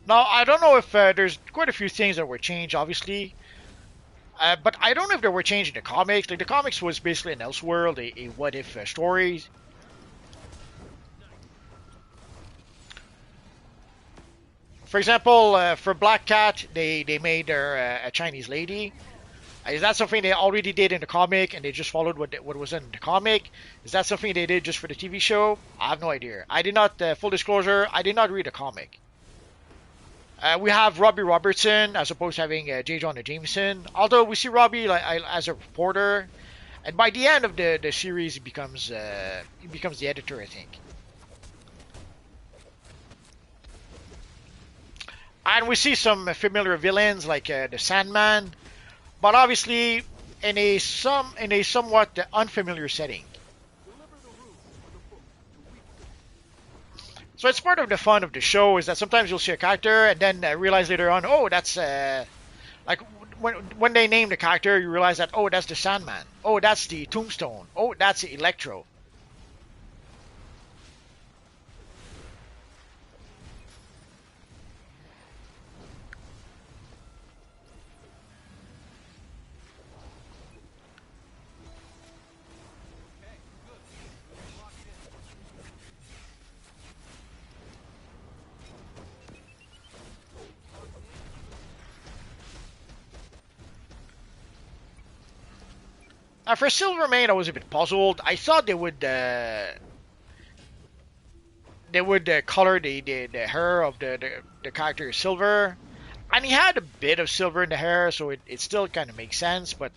Now, I don't know if there's quite a few things that were changed, obviously, but I don't know if they were changed in the comics. Like the comics was basically an Elseworld, a what if story. For example, for Black Cat, they made her a Chinese lady. Is that something they already did in the comic and they just followed what was in the comic? Is that something they did just for the TV show? I have no idea. I did not, full disclosure, I did not read the comic. We have Robbie Robertson as opposed to having J. Jonah Jameson. Although we see Robbie like as a reporter, and by the end of the series, he becomes the editor, I think. And we see some familiar villains like the Sandman, but obviously in a somewhat unfamiliar setting. So it's part of the fun of the show is that sometimes you'll see a character and then realize later on, oh, that's like when they name the character, you realize that oh, that's the Sandman, oh, that's the Tombstone, oh, that's the Electro. For Silvermane, I was a bit puzzled. I thought they would color the hair of the character silver, and he had a bit of silver in the hair, so it still kind of makes sense. But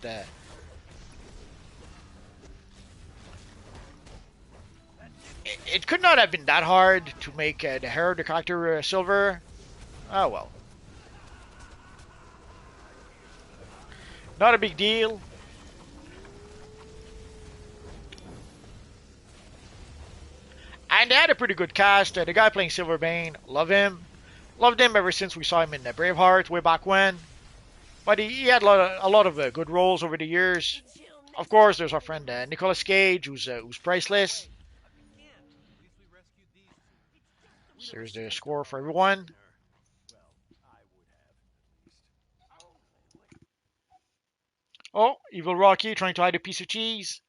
it could not have been that hard to make the hair of the character silver. Oh well, not a big deal. And they had a pretty good cast. The guy playing Silverbane, love him. Loved him ever since we saw him in Braveheart way back when. But he had a lot of good roles over the years. Of course, there's our friend Nicolas Cage, who's priceless. So there's the score for everyone. Oh, Evil Rocky trying to hide a piece of cheese.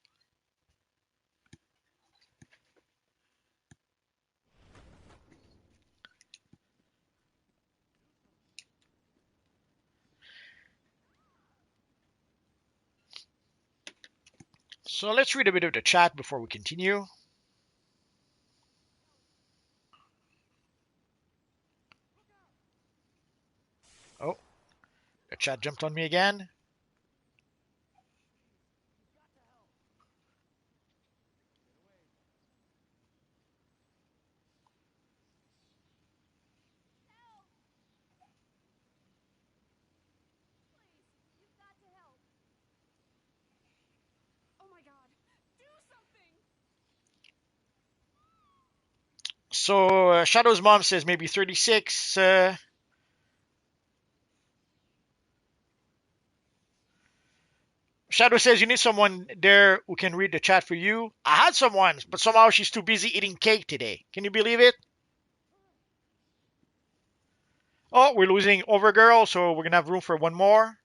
So let's read a bit of the chat before we continue. Oh, the chat jumped on me again. Oh my god. Do something! So Shadow's mom says maybe 36. Shadow says you need someone there who can read the chat for you. I had someone, but somehow she's too busy eating cake today. Can you believe it? Oh, we're losing Overgirl, so we're gonna have room for one more.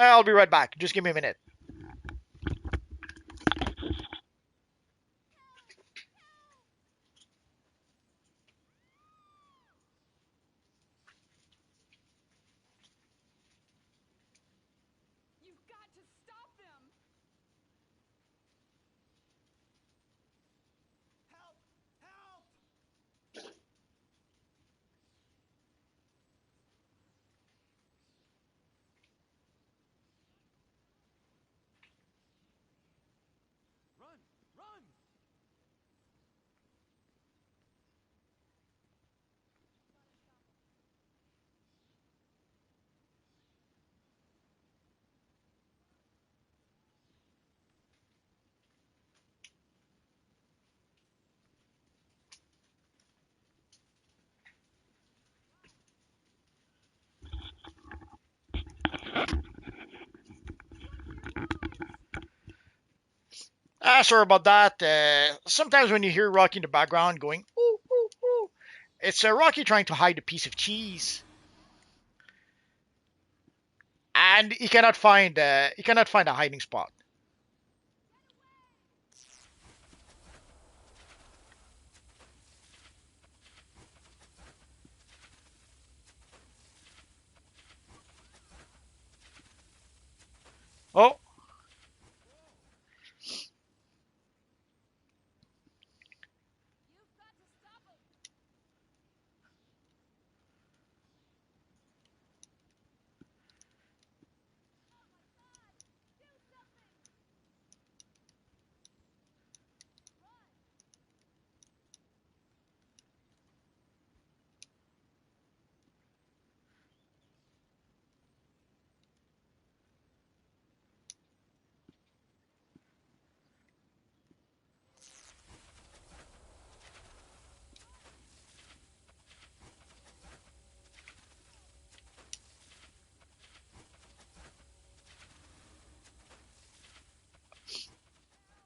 I'll be right back. Just give me a minute. You've got to stop them! Help! Help! Run! Run! Sorry about that. Sometimes when you hear Rocky in the background going, ooh, ooh, ooh, it's Rocky trying to hide a piece of cheese. And he cannot find a hiding spot. Oh, You've got to stop them!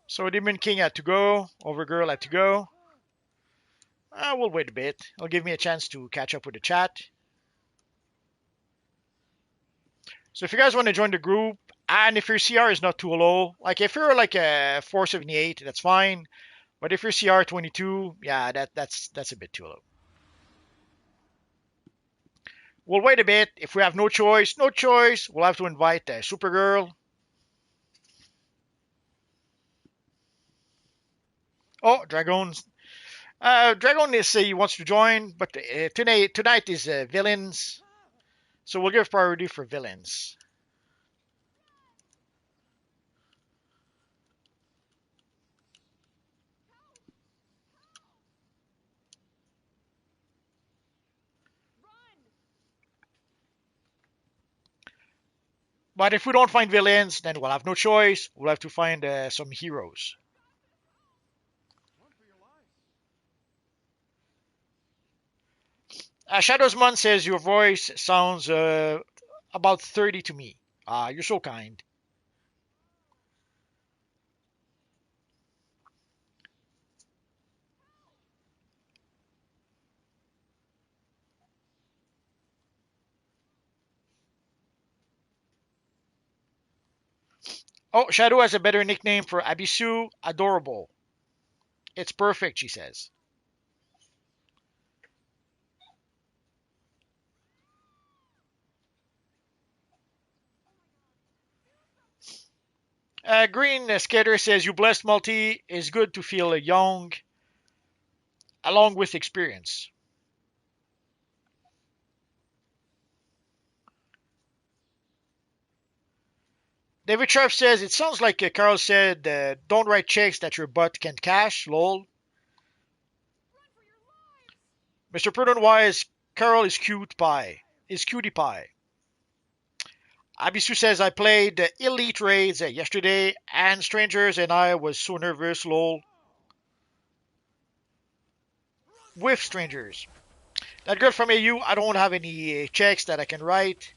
so Demon King had to go. Overgirl had to go. We'll wait a bit. It'll give me a chance to catch up with the chat. So if you guys want to join the group, and if your CR is not too low, like if you're like a 478, that's fine. But if you're CR 22, yeah, that's a bit too low. We'll wait a bit. If we have no choice, no choice. We'll have to invite Supergirl. Oh, Dragon's. Dragon is he wants to join, but tonight is villains, so we'll give priority for villains. Run! But if we don't find villains, then we'll have no choice. We'll have to find some heroes. Run for your lives! Shadow's Mon says your voice sounds about 30 to me. You're so kind. Oh, Shadow has a better nickname for Abisu. Adorable. It's perfect, she says. Green Skater says, "You blessed multi is good to feel young, along with experience." David Sharp says, "It sounds like Carl said, don't write checks that your butt can cash, lol." Mr. Prudent Wise, Carl is cute pie. Is cutie pie. Abisu says, "I played Elite Raids yesterday, and strangers and I was so nervous, lol. With strangers. That girl from AU, I don't have any checks that I can write.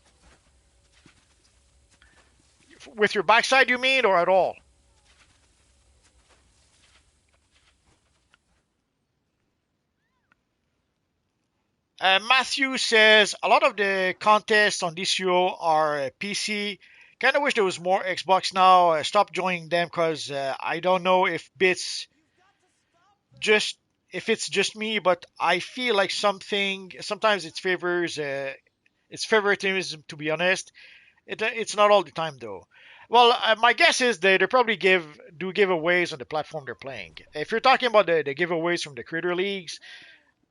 With your backside, you mean, or at all?" Matthew says, "A lot of the contests on DCUO are PC. Kind of wish there was more Xbox now. Stop joining them because I don't know just if it's just me, but I feel like sometimes it favors it's favoritism, to be honest. It's not all the time though." Well, my guess is they probably do giveaways on the platform they're playing. If you're talking about the giveaways from the creator leagues,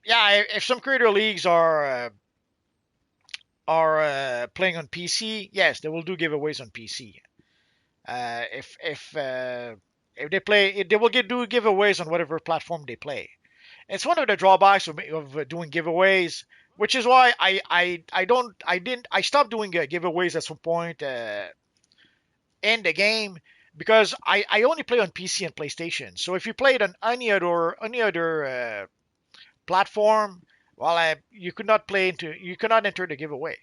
yeah, if some creator leagues are playing on PC, yes, they will do giveaways on PC. If they play, they will do giveaways on whatever platform they play. It's one of the drawbacks of doing giveaways, which is why I stopped doing giveaways at some point in the game, because I only play on PC and PlayStation. So if you played on any other platform, well, you could not enter the giveaway.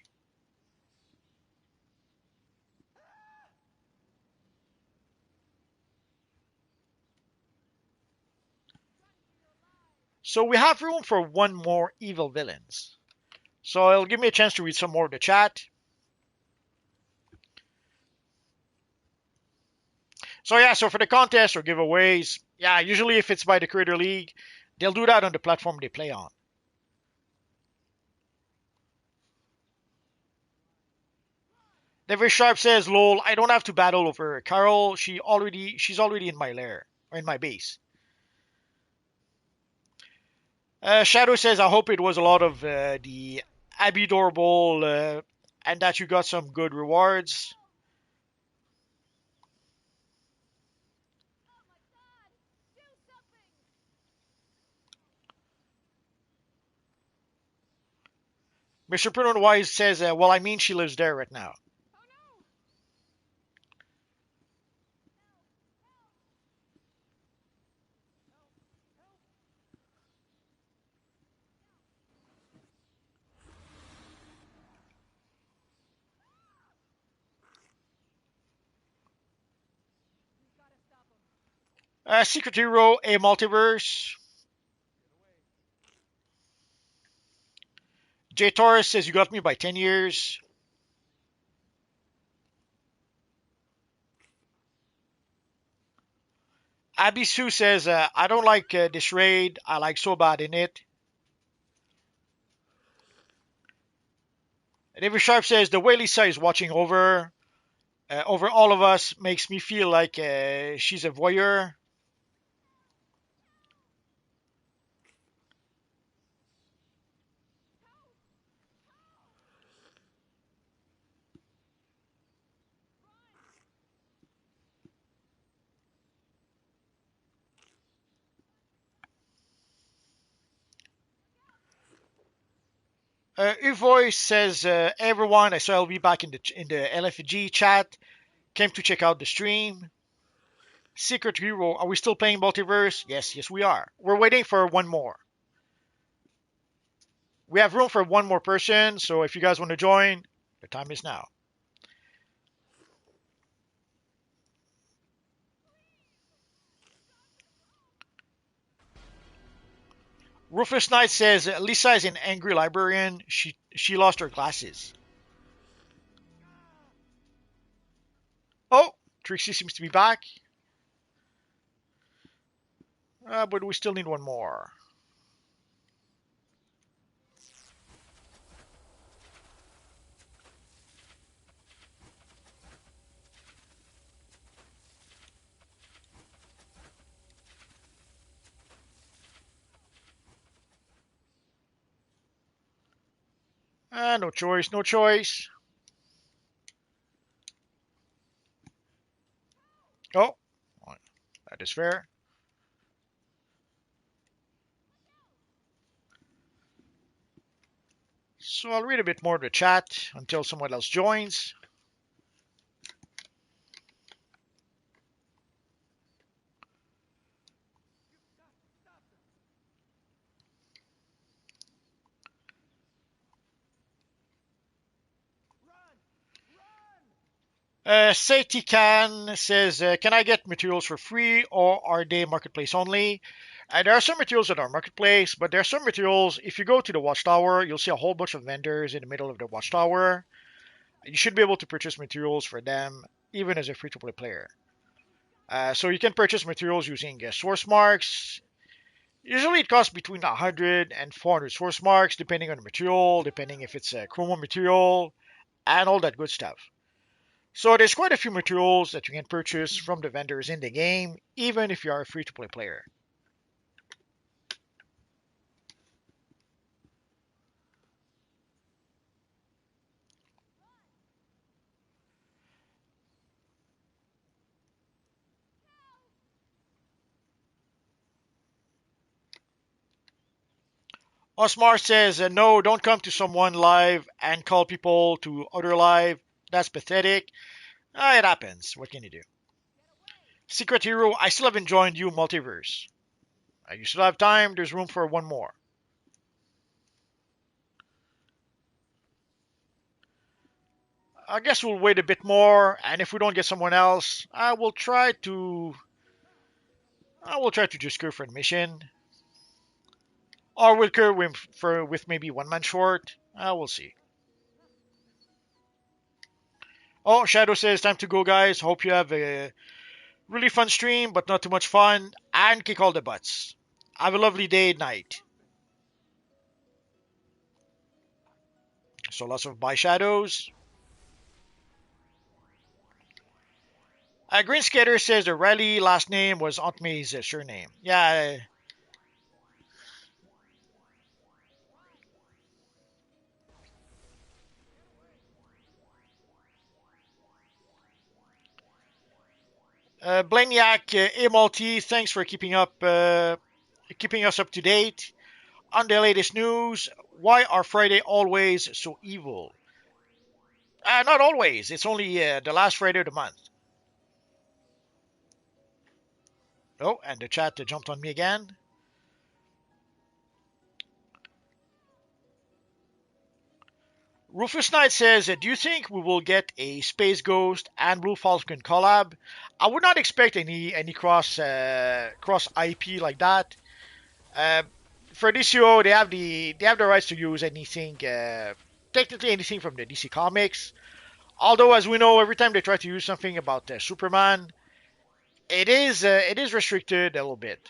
So we have room for one more evil villains. So it'll give me a chance to read some more of the chat. So yeah, so for the contest or giveaways, yeah, usually if it's by the Creator League, they'll do that on the platform they play on. David Sharp says, "Lol, I don't have to battle over Carol. She's already in my lair or in my base." Shadow says, "I hope it was a lot of the Abidorable and that you got some good rewards." Mr. Prudent Wise says, "Well, I mean, she lives there right now." Secret Hero, a multiverse. J Torres says, "You got me by 10 years." Abisu says, "I don't like this raid. I like so bad in it." David Sharp says, "The way Lisa is watching over all of us makes me feel like she's a voyeur." Uvoy says, "Everyone, I saw LV back in the LFG chat. Came to check out the stream." Secret Hero, are we still playing Multiverse? Yes, yes, we are. We're waiting for one more. We have room for one more person, so if you guys want to join, the time is now. Rufus Knight says, "Lisa is an angry librarian. She lost her glasses." Oh, Trixie seems to be back, but we still need one more. No choice, no choice. Oh, that is fair. So I'll read a bit more of the chat until someone else joins. Sati Khan says, can I get materials for free or are they marketplace only? There are some materials that are marketplace, but there are some materials, if you go to the watchtower, you'll see a whole bunch of vendors in the middle of the watchtower. You should be able to purchase materials for them, even as a free-to-play player. So you can purchase materials using source marks. Usually it costs between 100 and 400 source marks, depending on the material, depending if it's a chromo material, and all that good stuff. So there's quite a few materials that you can purchase from the vendors in the game, even if you are a free-to-play player. Osmar says, no, don't come to someone live and call people to other live. That's pathetic. It happens. What can you do? Secret Hero, I still haven't joined you, Multiverse. You still have time. There's room for one more. I guess we'll wait a bit more, and if we don't get someone else, I will try to just go for admission, or we'll go with maybe one man short. We'll see. Oh, Shadow says time to go, guys. Hope you have a really fun stream, but not too much fun, and kick all the butts. Have a lovely day, night. So lots of bye shadows. Green Skater says the Riley last name was Aunt May's surname. Yeah. Blaniac, Multi, thanks for keeping us up to date. On the latest news, why are Friday always so evil? Not always. It's only the last Friday of the month. Oh, and the chat jumped on me again. Rufus Knight says, do you think we will get a Space Ghost and Blue Falcon collab? I would not expect any cross IP like that. Uh, for DCUO, they have the rights to use anything, technically anything from the DC Comics. Although, as we know, every time they try to use something about Superman, it is restricted a little bit.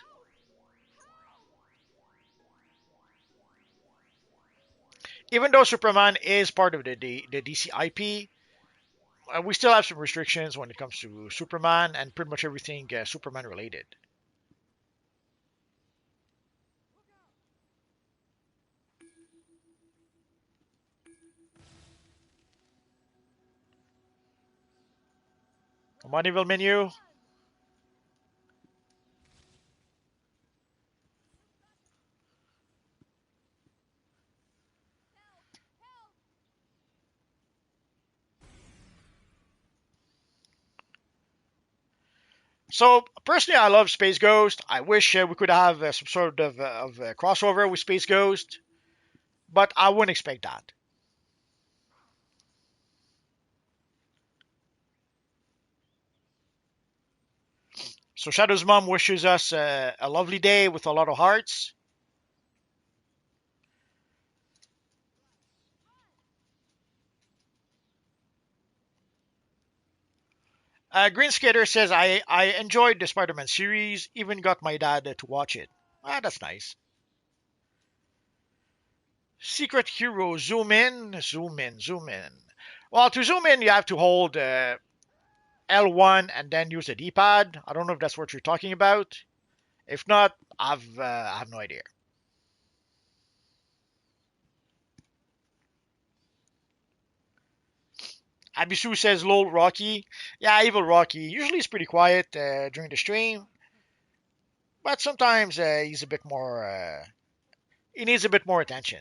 Even though Superman is part of the DC IP, we still have some restrictions when it comes to Superman and pretty much everything Superman related. Come on, evil menu. So personally, I love Space Ghost. I wish we could have some sort of crossover with Space Ghost, but I wouldn't expect that. So Shadow's mom wishes us a lovely day with a lot of hearts. Green Skater says, I enjoyed the Spider-Man series, even got my dad to watch it. That's nice. Secret Hero, zoom in, zoom in, zoom in. Well, to zoom in, you have to hold L1 and then use the D-pad. I don't know if that's what you're talking about. If not, I have no idea. Abisu says lol Rocky. Yeah, evil Rocky. Usually he's pretty quiet during the stream, but sometimes he's a bit more. He needs a bit more attention.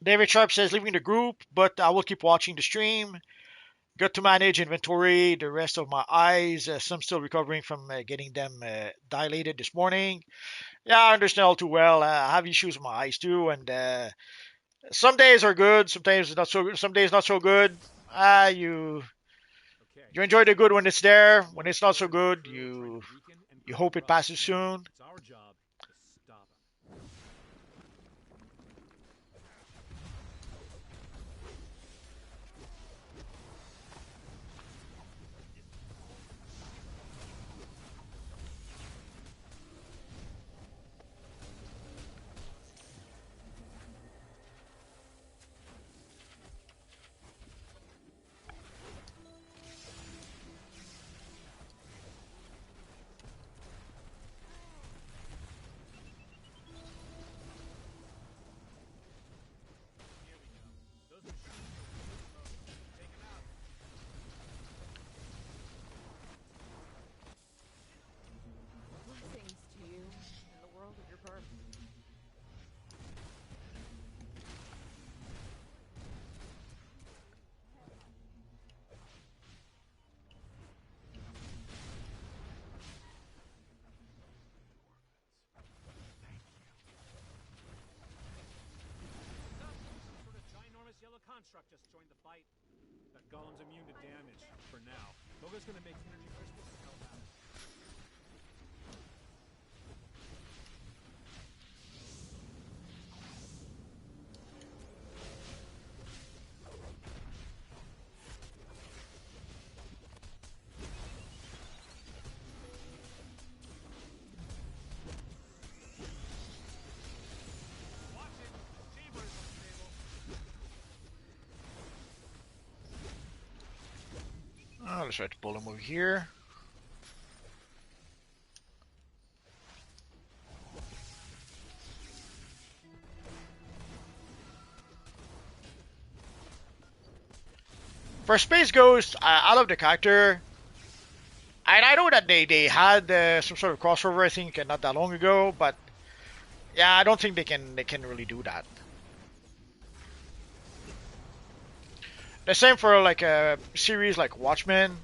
David Sharp says leaving the group, but I will keep watching the stream. Got to manage inventory. The rest of my eyes, some still recovering from getting them dilated this morning. Yeah, I understand all too well. I have issues with my eyes too, and some days are good, sometimes not so good. Some days not so good. You Okay. you enjoy the good when it's there. When it's not so good, Crew tried to weaken and you cover hope it up. passes soon. It's our job to stop him. Those machines, take him out. Blessings to you and the world of your birth. Some sort of ginormous yellow construct just joined the fight. That golem's immune to damage, for now. Moga's gonna make energy crystals to help out. Watch it! Chamber is unstable. Let's try to pull him over here. For Space Ghost, I love the character. And I know that they had some sort of crossover, I think, not that long ago, but yeah, I don't think they can really do that. The same for like a series like Watchmen.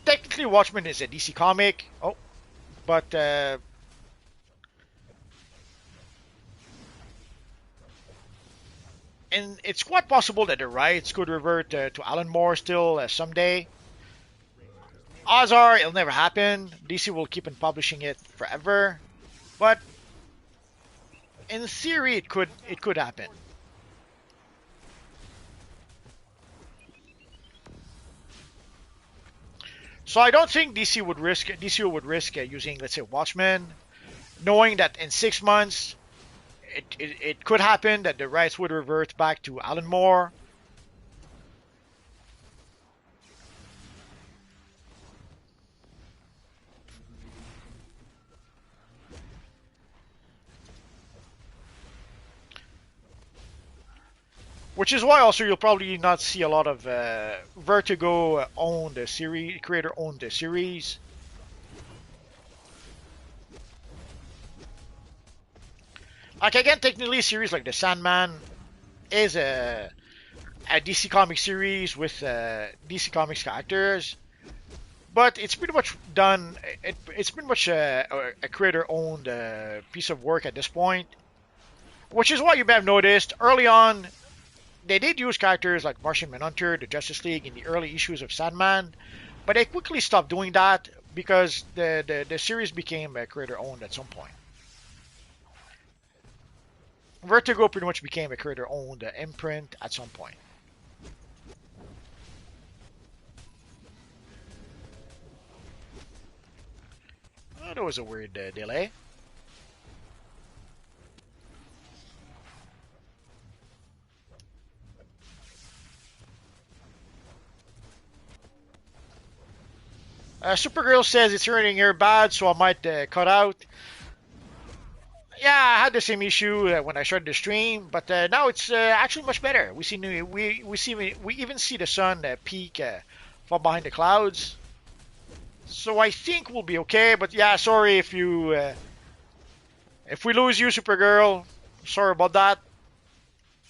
Technically, Watchmen is a DC comic. Oh, but and it's quite possible that the rights could revert to Alan Moore still someday. Odds are it'll never happen. DC will keep on publishing it forever, but in theory, it could happen. So I don't think DCU would risk using, let's say, Watchmen, knowing that in 6 months it could happen that the rights would revert back to Alan Moore. Which is why also you'll probably not see a lot of Vertigo owned series, creator owned series. Like again, technically, series like the Sandman is a DC Comics series with DC Comics characters, but it's pretty much done. It's pretty much a creator owned piece of work at this point. Which is why you may have noticed early on they did use characters like Martian Manhunter, the Justice League in the early issues of Sandman, but they quickly stopped doing that because the series became creator owned at some point. Vertigo pretty much became a creator owned imprint at some point. Oh, that was a weird delay. Supergirl says it's hurting her bad, so I might cut out. Yeah, I had the same issue when I started the stream, but now it's actually much better. We even see the sun peak from behind the clouds, so I think we'll be okay. But yeah, sorry if we lose you, Supergirl. Sorry about that.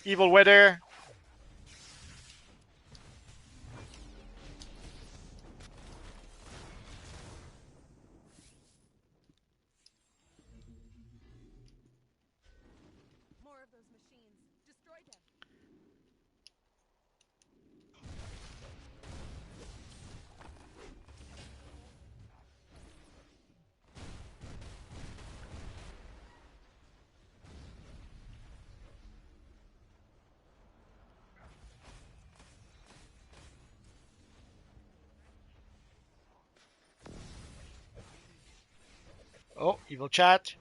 Evil weather. More of those machines. Destroy them. Oh, evil chat.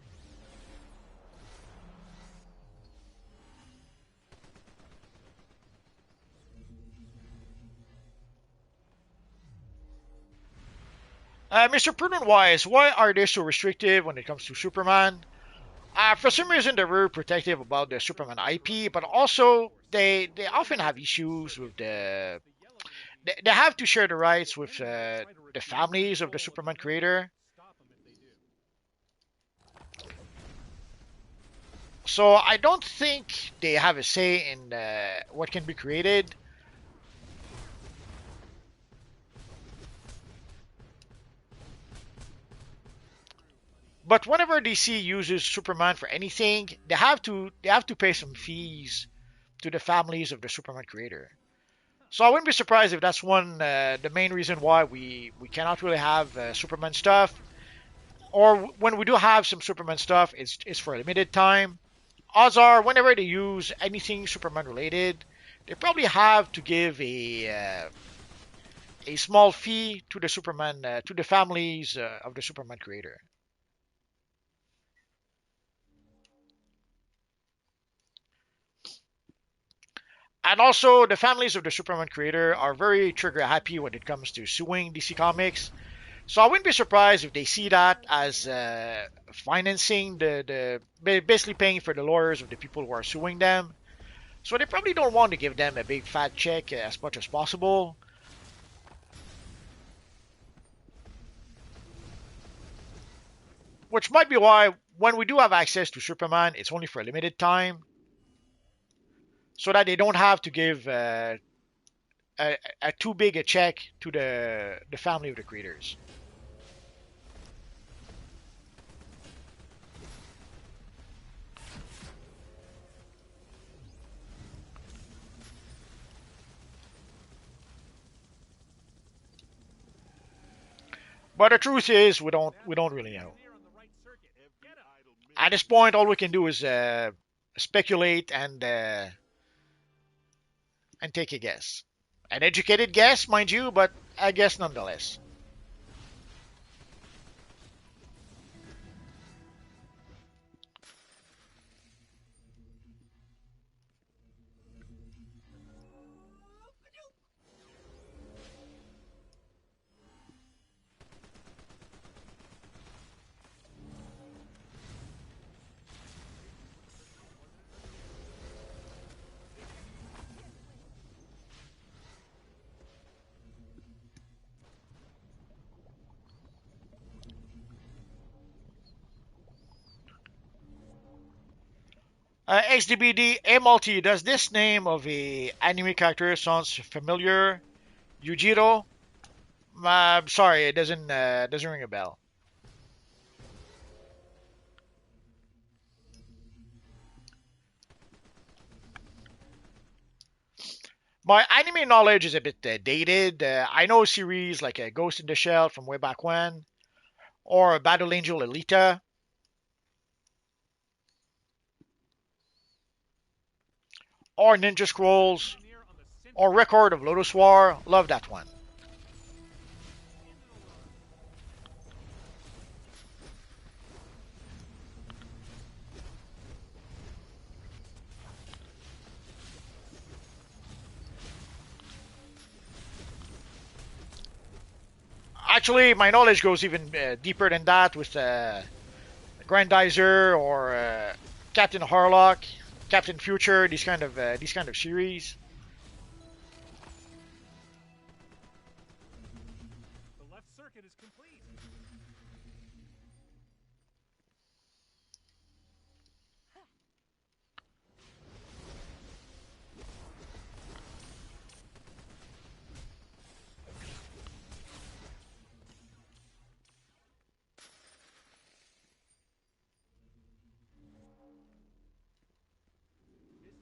Mr. Prudent Wise, why are they so restrictive when it comes to Superman? For some reason, they're very protective about the Superman IP, but also they often have issues with they have to share the rights with the families of the Superman creator. So I don't think they have a say in what can be created. But whenever DC uses Superman for anything, they have to pay some fees to the families of the Superman creator. So I wouldn't be surprised if that's the main reason why we cannot really have Superman stuff, or when we do have some Superman stuff, it's for a limited time. Odds are, whenever they use anything Superman related, they probably have to give a small fee to the Superman to the families of the Superman creator. And also, the families of the Superman creator are very trigger happy when it comes to suing DC Comics. So I wouldn't be surprised if they see that as financing basically paying for the lawyers of the people who are suing them. So they probably don't want to give them a big fat check as much as possible. Which might be why when we do have access to Superman, it's only for a limited time, so that they don't have to give a too big a check to the family of the creators. But the truth is, we don't really know. At this point, all we can do is speculate and take a guess. An educated guess, mind you, but a guess nonetheless. XDBD MLT, does this name of a anime character sounds familiar? Yujiro? Sorry, it doesn't ring a bell. My anime knowledge is a bit dated. I know series like Ghost in the Shell from way back when, or Battle Angel Alita, or Ninja Scrolls, or Record of Lotus War. Love that one. Actually, my knowledge goes even deeper than that with Grandizer or Captain Harlock, Captain Future, these kind of series. The left circuit is complete.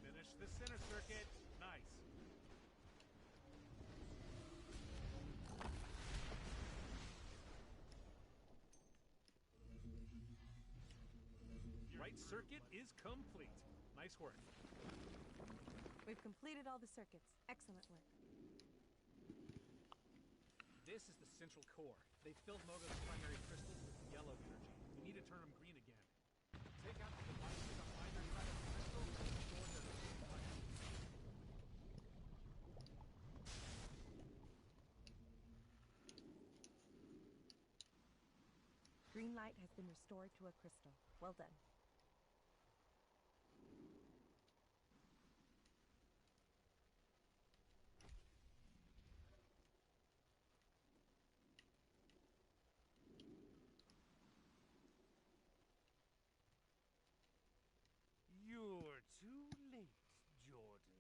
Finish the center circuit. Nice. Right circuit is complete. Nice work. We've completed all the circuits. Excellent work. This is the central core. They filled Mogo's primary crystals with yellow energy. We need to turn them green again. Take out the devices on either side of the crystal and restore their green light. Green light has been restored to a crystal. Well done. You're too late, Jordan.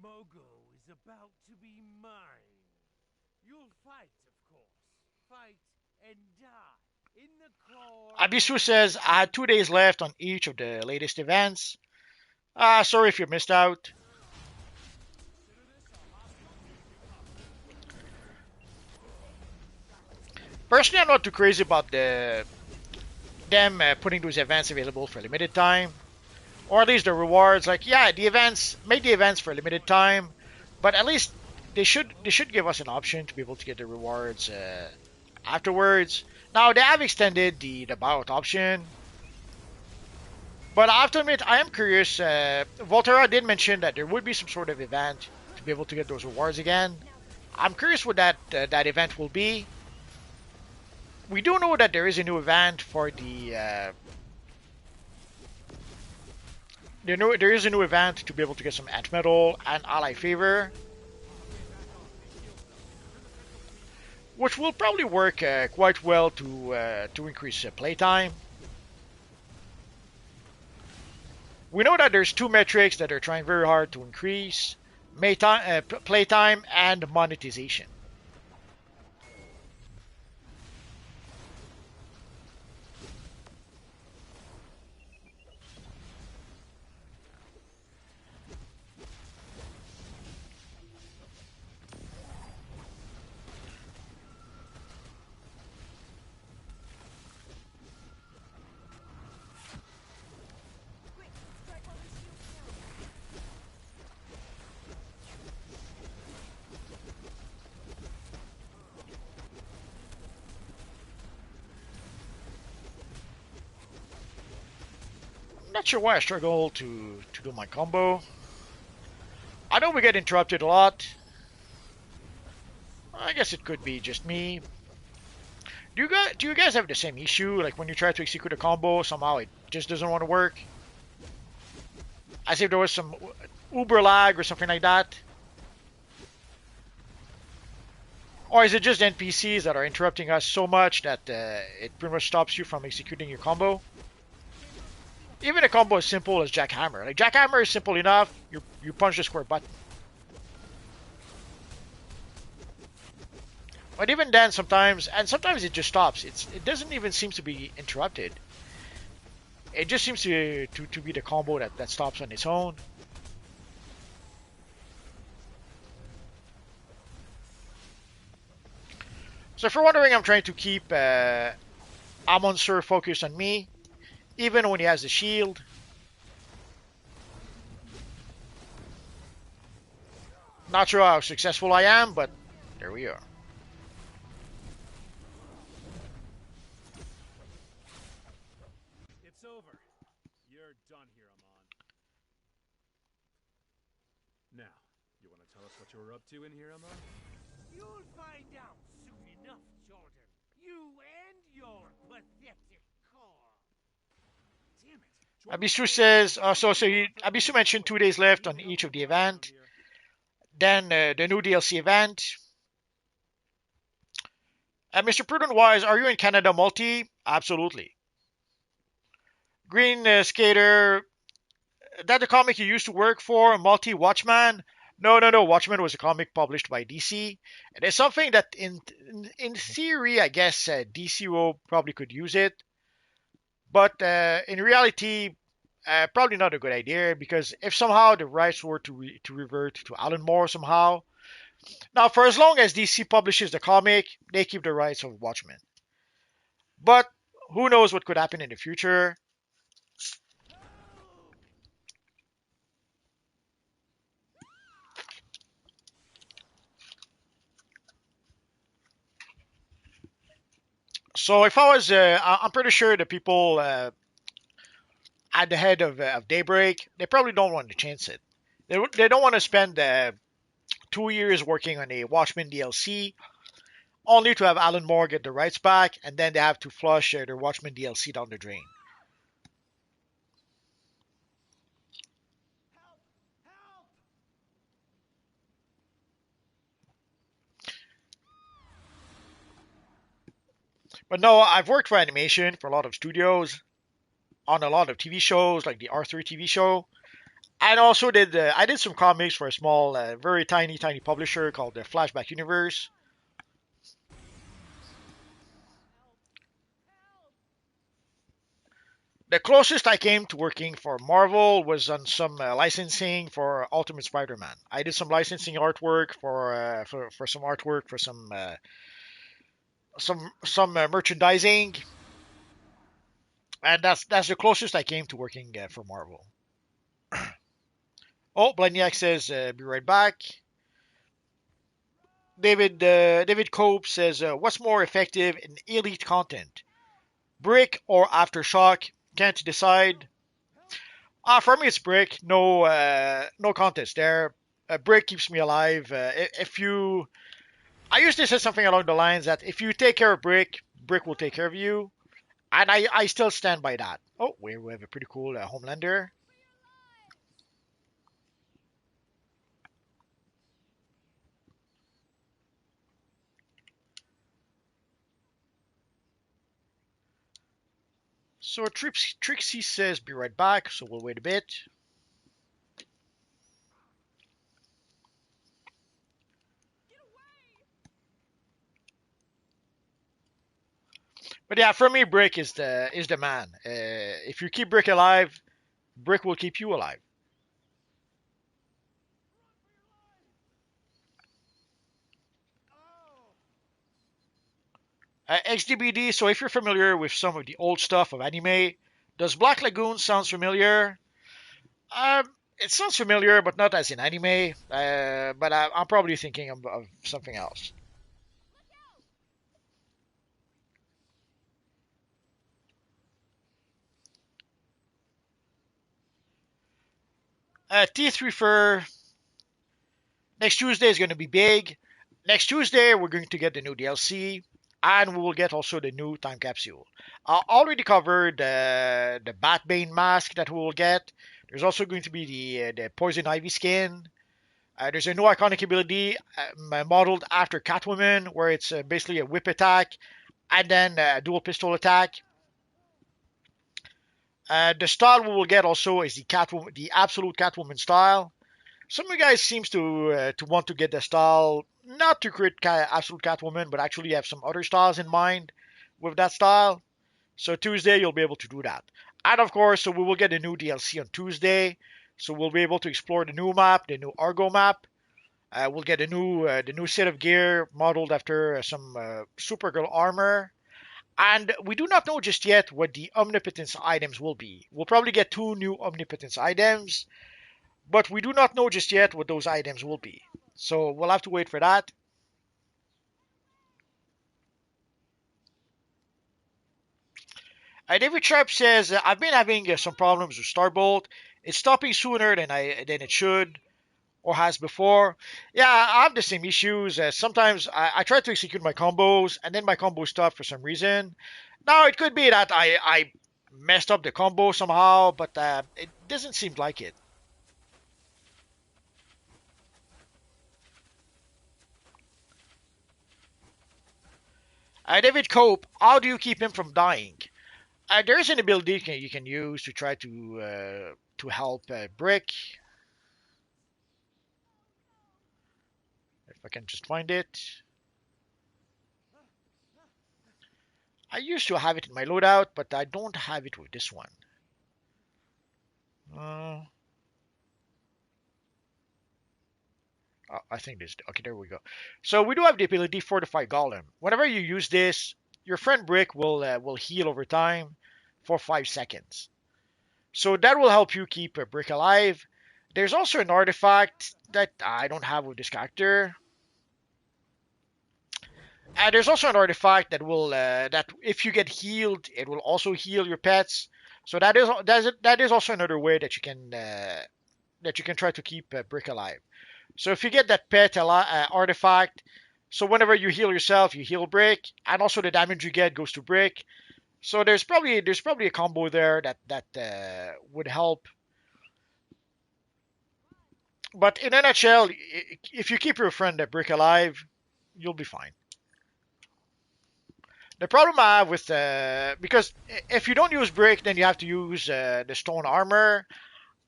Mogo is about to be mine. You'll fight, of course. Fight and die in the core. Abisu says, I had 2 days left on each of the latest events. Sorry if you missed out. Personally, I'm not too crazy about them putting those events available for limited time, or at least the rewards. Like, yeah, the events, make the events for a limited time, but at least they should give us an option to be able to get the rewards afterwards. Now they have extended the buyout option, but I have to admit I am curious. Volterra did mention that there would be some sort of event to be able to get those rewards again. I'm curious what that event will be. We do know that there is a new event for there is a new event to be able to get some Ant Metal and Ally Favor, which will probably work quite well to increase playtime. We know that there's two metrics that are trying very hard to increase: playtime and monetization. Quick, strike while the shield's down. Not sure why I struggle to do my combo. I know we get interrupted a lot. I guess it could be just me. Do you guys have the same issue? Like when you try to execute a combo, somehow it just doesn't want to work? As if there was some uber lag or something like that? Or is it just NPCs that are interrupting us so much that it pretty much stops you from executing your combo? Even a combo as simple as Jackhammer. Like Jackhammer is simple enough. You punch the square button. But even then, sometimes it just stops. It doesn't even seem to be interrupted. It just seems to be the combo that stops on its own. So if you're wondering, I'm trying to keep Amon Sur focused on me, even when he has the shield. Not sure how successful I am, but there we are. It's over. You're done here, Amon. Now, you want to tell us what you were up to in here, Amon? You'll find out soon enough, Jordan. You and your pathetic core. Abisu says, Abisu mentioned 2 days left on each of the event. Then the new DLC event. Mr. Prudent Wise, are you in Canada multi? Absolutely. Green Skater, that the comic you used to work for, Multi Watchman? No, no, no. Watchmen was a comic published by DC. It is something that, in theory, I guess DCUO probably could use it, but in reality, probably not a good idea because if somehow the rights were to revert to Alan Moore somehow, now for as long as DC publishes the comic, they keep the rights of Watchmen. But who knows what could happen in the future? So if I was, I'm pretty sure the people at the head of Daybreak, they probably don't want to chance it. They don't want to spend 2 years working on a Watchmen DLC only to have Alan Moore get the rights back, and then they have to flush their Watchmen DLC down the drain. But no, I've worked for animation for a lot of studios, on a lot of TV shows like the Arthur TV show, and also I did some comics for a small, very tiny publisher called the Flashback Universe. The closest I came to working for Marvel was on some licensing for Ultimate Spider-Man. I did some licensing artwork for some artwork for some merchandising, and that's the closest I came to working for Marvel. Oh, Bleniak says, "Be right back." David Cope says, "What's more effective in elite content, Brick or Aftershock? Can't decide." For me, it's Brick. No contest there. Brick keeps me alive. If you, I used to say something along the lines that if you take care of Brick, Brick will take care of you, and I still stand by that. Oh, we have a pretty cool Homelander. So Trixie says, "Be right back." So we'll wait a bit. But yeah, for me, Brick is the man. If you keep Brick alive, Brick will keep you alive. XDBD. So if you're familiar with some of the old stuff of anime, does Black Lagoon sounds familiar? It sounds familiar, but not as in anime. But I'm probably thinking of something else. Teeth refer. Next Tuesday is going to be big. Next Tuesday, we're going to get the new DLC, and we will get also the new time capsule. I already covered the Batbane mask that we will get. There's also going to be the Poison Ivy skin. There's a new iconic ability modeled after Catwoman, where it's basically a whip attack and then a dual pistol attack. The style we will get also is the absolute Catwoman style. Some of you guys seems to want to get the style not to create absolute Catwoman, but actually have some other styles in mind with that style. So Tuesday you'll be able to do that, and of course, so we will get a new DLC on Tuesday. So we'll be able to explore the new map, the new Argo map. We'll get the new set of gear modeled after some Supergirl armor. And we do not know just yet what the omnipotence items will be. We'll probably get 2 new omnipotence items, but we do not know just yet what those items will be. So we'll have to wait for that. David Sharp says, "I've been having some problems with Starbolt. It's stopping sooner than it should or has before." Yeah, I have the same issues. Sometimes I try to execute my combos and then my combos stop for some reason. Now it could be that I messed up the combo somehow, but it doesn't seem like it. David Cope, how do you keep him from dying? There is an ability you can use to try to help Brick. If I can just find it. I used to have it in my loadout, but I don't have it with this one. I think this. Okay, there we go. So we do have the ability Fortify Golem. Whenever you use this, your friend Brick will heal over time for 5 seconds. So that will help you keep Brick alive. There's also an artifact that I don't have with this character. And there's also an artifact that will that if you get healed, it will also heal your pets. So that is also another way that you can try to keep Brick alive. So if you get that pet artifact, so whenever you heal yourself, you heal Brick, and also the damage you get goes to Brick. So there's probably a combo there that would help. But in a nutshell, if you keep your friend Brick alive, you'll be fine. The problem I have with because if you don't use Brick, then you have to use the stone armor,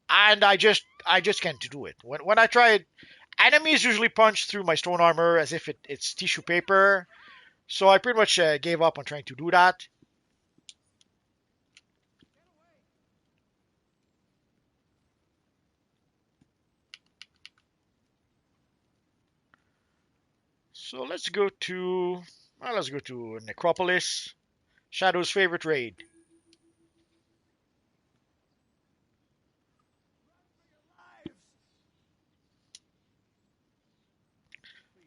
and I just can't do it. When I tried, enemies usually punch through my stone armor as if it's tissue paper, so I pretty much gave up on trying to do that. So let's go to Necropolis, Shadow's favorite raid.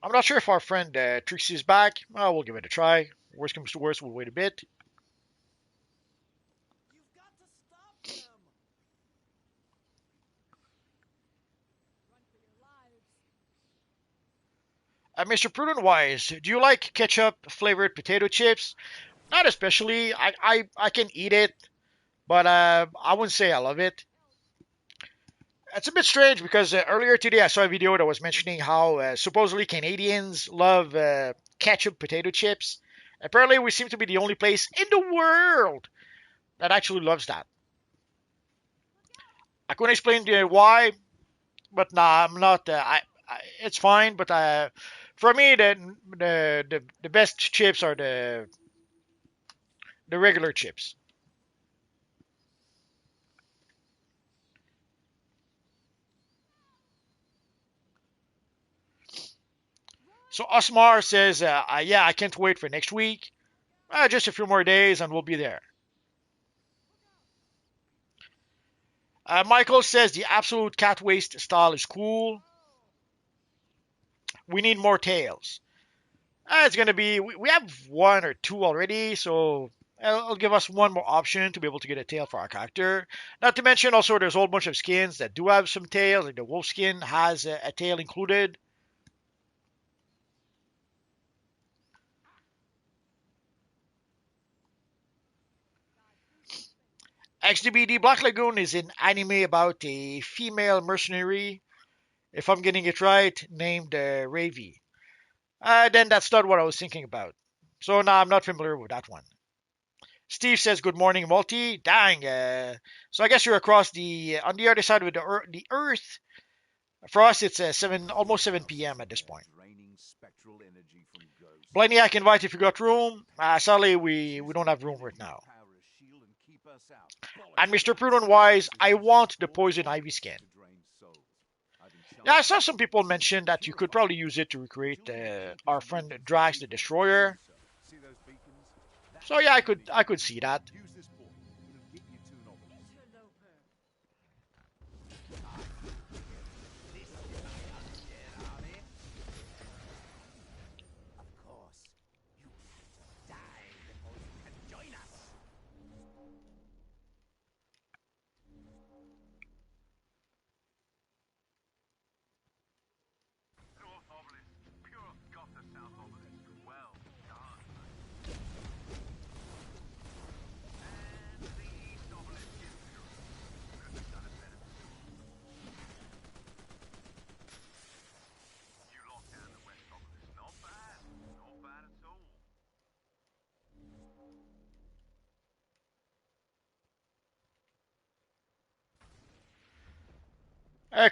I'm not sure if our friend Trixie's back. Well, we'll give it a try. Worst comes to worst, we'll wait a bit. You've got to stop them! Run for your lives! Mr. Prudent Wise, do you like ketchup flavored potato chips? Not especially. I can eat it, but I wouldn't say I love it. It's a bit strange because earlier today I saw a video that was mentioning how supposedly Canadians love ketchup potato chips. Apparently, we seem to be the only place in the world that actually loves that. I couldn't explain why, but nah, I'm not. It's fine, but for me, the best chips are the regular chips. So Osmar says, yeah, I can't wait for next week. Just a few more days and we'll be there. Michael says the absolute cat waste style is cool. We need more tails. It's going to be, we have one or two already, so it'll give us one more option to be able to get a tail for our character. Not to mention also there's a whole bunch of skins that do have some tails, like the wolf skin has a tail included. XDBD Black Lagoon is an anime about a female mercenary, if I'm getting it right, named Ravi. Then that's not what I was thinking about. So no, I'm not familiar with that one. Steve says, "Good morning, Multi." Dang. So I guess you're across on the other side of the Earth. For us, it's almost 7 p.m. at this point. Blaney, I can invite if you got room. Sadly, we don't have room right now. And Mr. Prudent Wise, I want the poison ivy skin. Yeah, I saw some people mention that you could probably use it to recreate our friend Drax the Destroyer. So yeah, I could see that.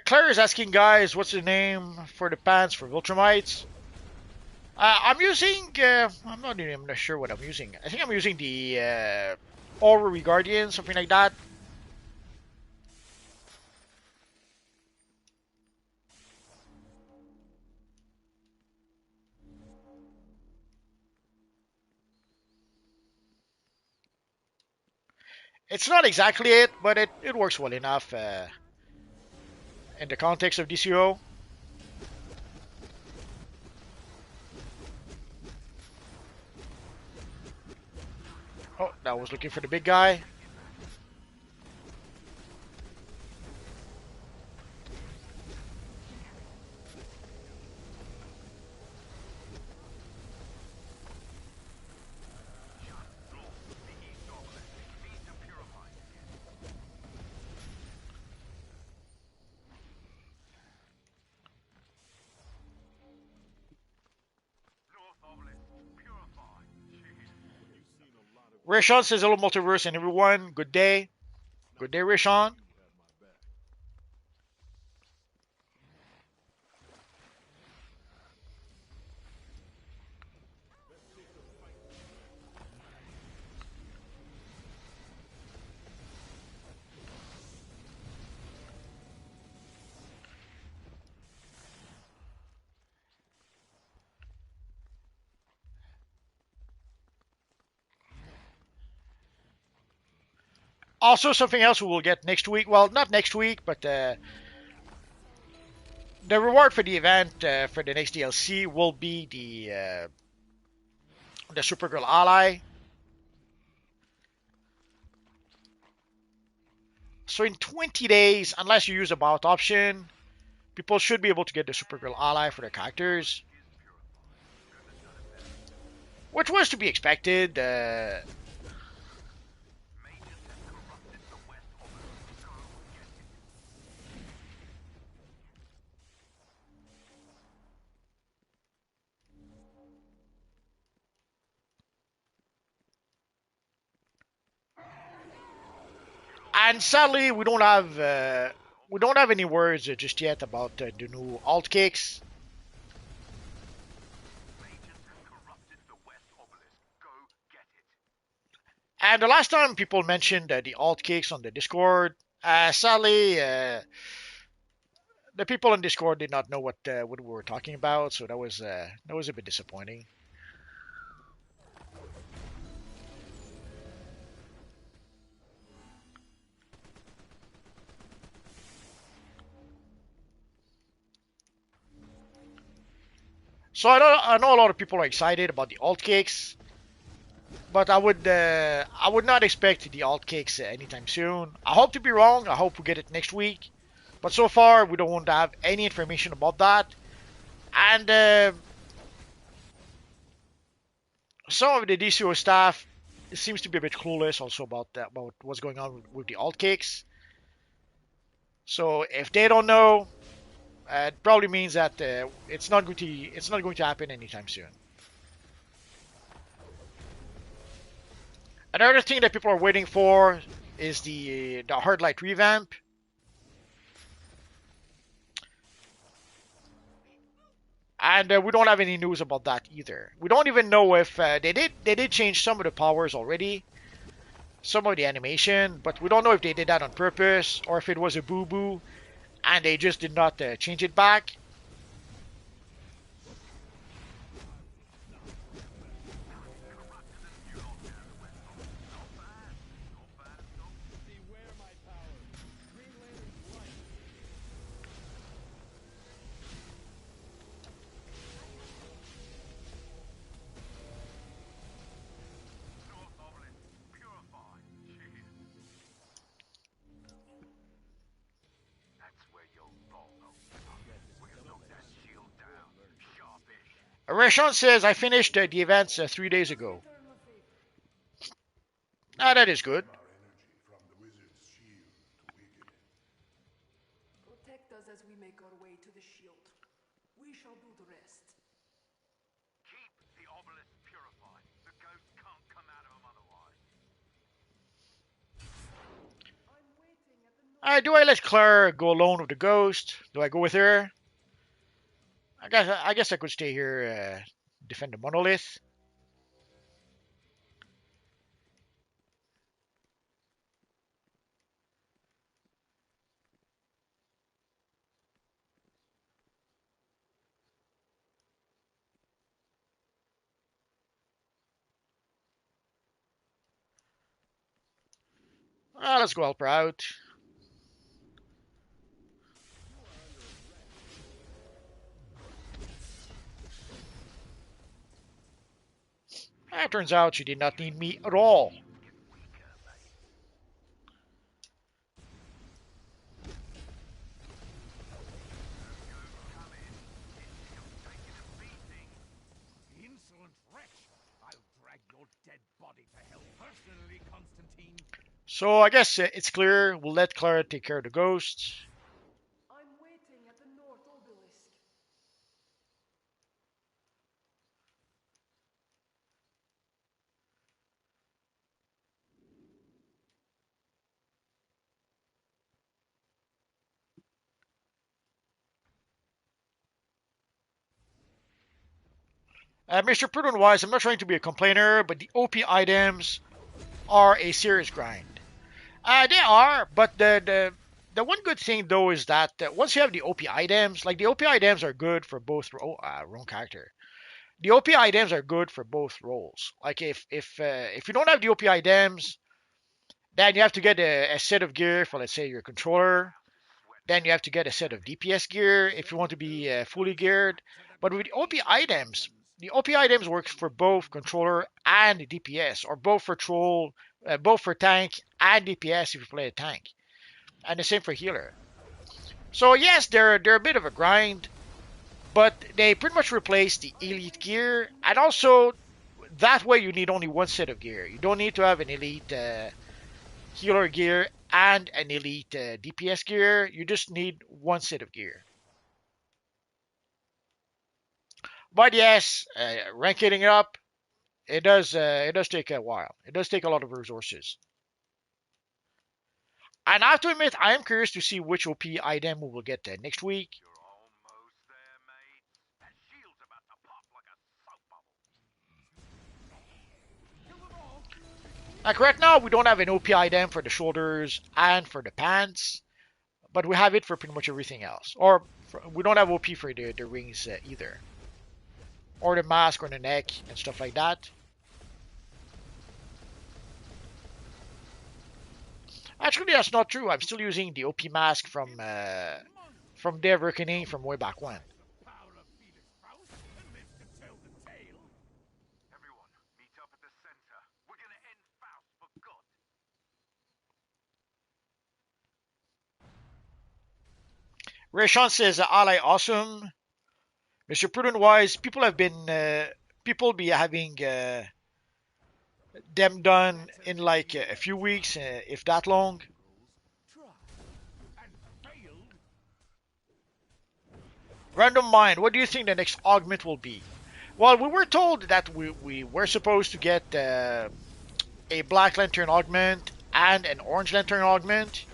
Claire is asking, guys, what's the name for the pants for Vitrumite? I'm using. I'm not even sure what I'm using. I think I'm using the Aura Guardian, something like that. It's not exactly it, but it works well enough in the context of DCUO. Oh, that was looking for the big guy. Rishon says hello, multiverse, and everyone. Good day. Good day, Rishon. Also, something else we will get next week. Well, not next week, but the reward for the event for the next DLC will be the Supergirl ally. So in 20 days, unless you use a bout option, people should be able to get the Supergirl ally for their characters, which was to be expected. And sadly, we don't have any words just yet about the new alt kicks. And the last time people mentioned the alt kicks on the Discord, sadly, the people on Discord did not know what we were talking about, so that was a bit disappointing. So I know a lot of people are excited about the alt kicks, but I would not expect the alt kicks anytime soon. I hope to be wrong. I hope we get it next week, but so far we don't have any information about that. And some of the DCO staff seems to be a bit clueless also about what's going on with the alt kicks. So if they don't know, it probably means that it's not going to happen anytime soon. Another thing that people are waiting for is the hard light revamp. And we don't have any news about that either. We don't even know if they did change some of the powers already, some of the animation, but we don't know if they did that on purpose or if it was a boo boo and they just did not change it back. Rashon says I finished the events 3 days ago. Ah, that is good. Protect us as we make our way to the shield. We shall do the rest. I'm waiting at the Do I let Claire go alone with the ghost? Do I go with her? I guess I could stay here, defend the monolith. Let's go help her out. Turns out she did not need me at all. Insolent wretch! I'll drag your dead body to hell personally, Constantine. So I guess it's clear. We'll let Clara take care of the ghosts. I'm waiting at the North Obelisk. Mr. Prudent Wise, I'm not trying to be a complainer, but the OP items are a serious grind. They are, but the one good thing though is that once you have the OP items, like the OP items are good for both wrong character. The OP items are good for both roles. Like if you don't have the OP items, then you have to get a set of gear for, let's say, your controller. Then you have to get a set of DPS gear if you want to be fully geared. But with the OP items, the OP items work for both controller and DPS, or both for troll, both for tank and DPS if you play a tank, and the same for healer. So yes, they're a bit of a grind, but they pretty much replace the elite gear, and also that way you need only one set of gear. You don't need to have an elite healer gear and an elite DPS gear. You just need one set of gear. But yes, ranking it up, it does take a while. It does take a lot of resources. And I have to admit, I am curious to see which OP item we will get next week. You're almost there, mate. That shield's about to pop like a soap bubble. Like right now, we don't have an OP item for the shoulders and for the pants, but we have it for pretty much everything else. Or we don't have OP for the rings either, or the mask or the neck and stuff like that. Actually, that's not true. I'm still using the OP mask from Dev Reckoning from way back when. Everyone, meet up at the center. We're gonna end Faust for good. Rayshon says, "Ally awesome." Mr. Prudent Wise, people be having them done in like a few weeks, if that long. Random Mind, what do you think the next augment will be? Well, we were told that we were supposed to get a Black Lantern augment and an Orange Lantern augment.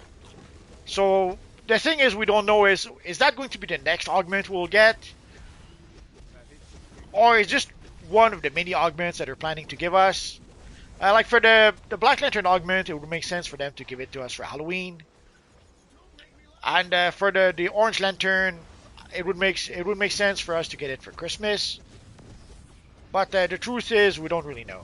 So the thing is, we don't know is that going to be the next augment we'll get? Or is just one of the many augments that they're planning to give us? Like for the Black Lantern augment, it would make sense for them to give it to us for Halloween. And for the Orange Lantern, it would make sense for us to get it for Christmas. But the truth is, we don't really know.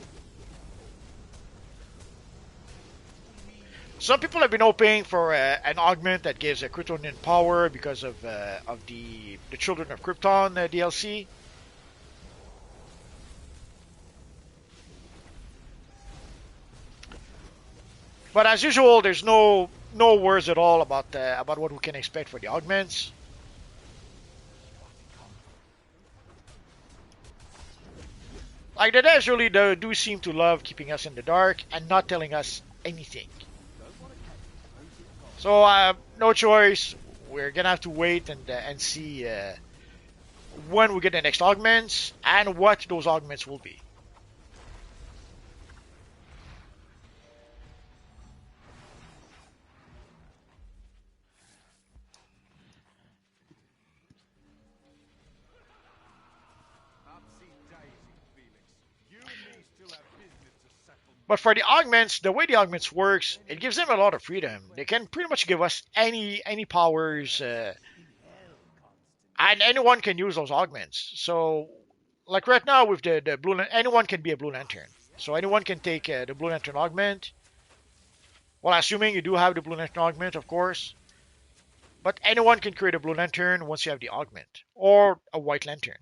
Some people have been hoping for an augment that gives a Kryptonian power because of the Children of Krypton DLC. But as usual, there's no words at all about what we can expect for the augments. Like the devs really do seem to love keeping us in the dark and not telling us anything. So no choice. We're gonna have to wait and see when we get the next augments and what those augments will be. But for the augments, the way the augments works, it gives them a lot of freedom. They can pretty much give us any powers, and anyone can use those augments. So, like right now with the blue, anyone can be a blue lantern. So anyone can take the blue lantern augment. Well, assuming you do have the blue lantern augment, of course. But anyone can create a blue lantern once you have the augment, or a white lantern.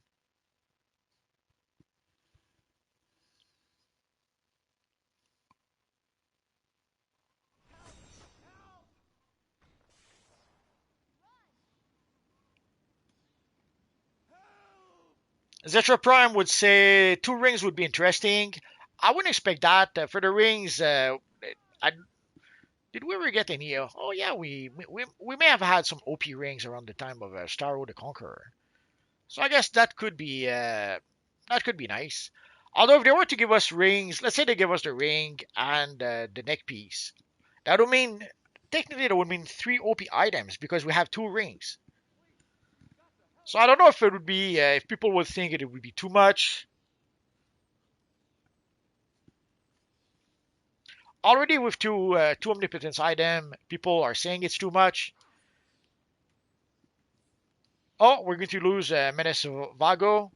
Zetra Prime would say 2 rings would be interesting. I wouldn't expect that. For the rings, I, did we ever get any? Oh yeah, we may have had some OP rings around the time of Starro the Conqueror. So I guess that could be nice. Although if they were to give us rings, let's say they give us the ring and the neck piece, that would mean technically that would mean 3 OP items because we have 2 rings. So I don't know if it would be if people would think it would be too much. Already with two omnipotence item, people are saying it's too much. Oh, we're going to lose Menace of Vago.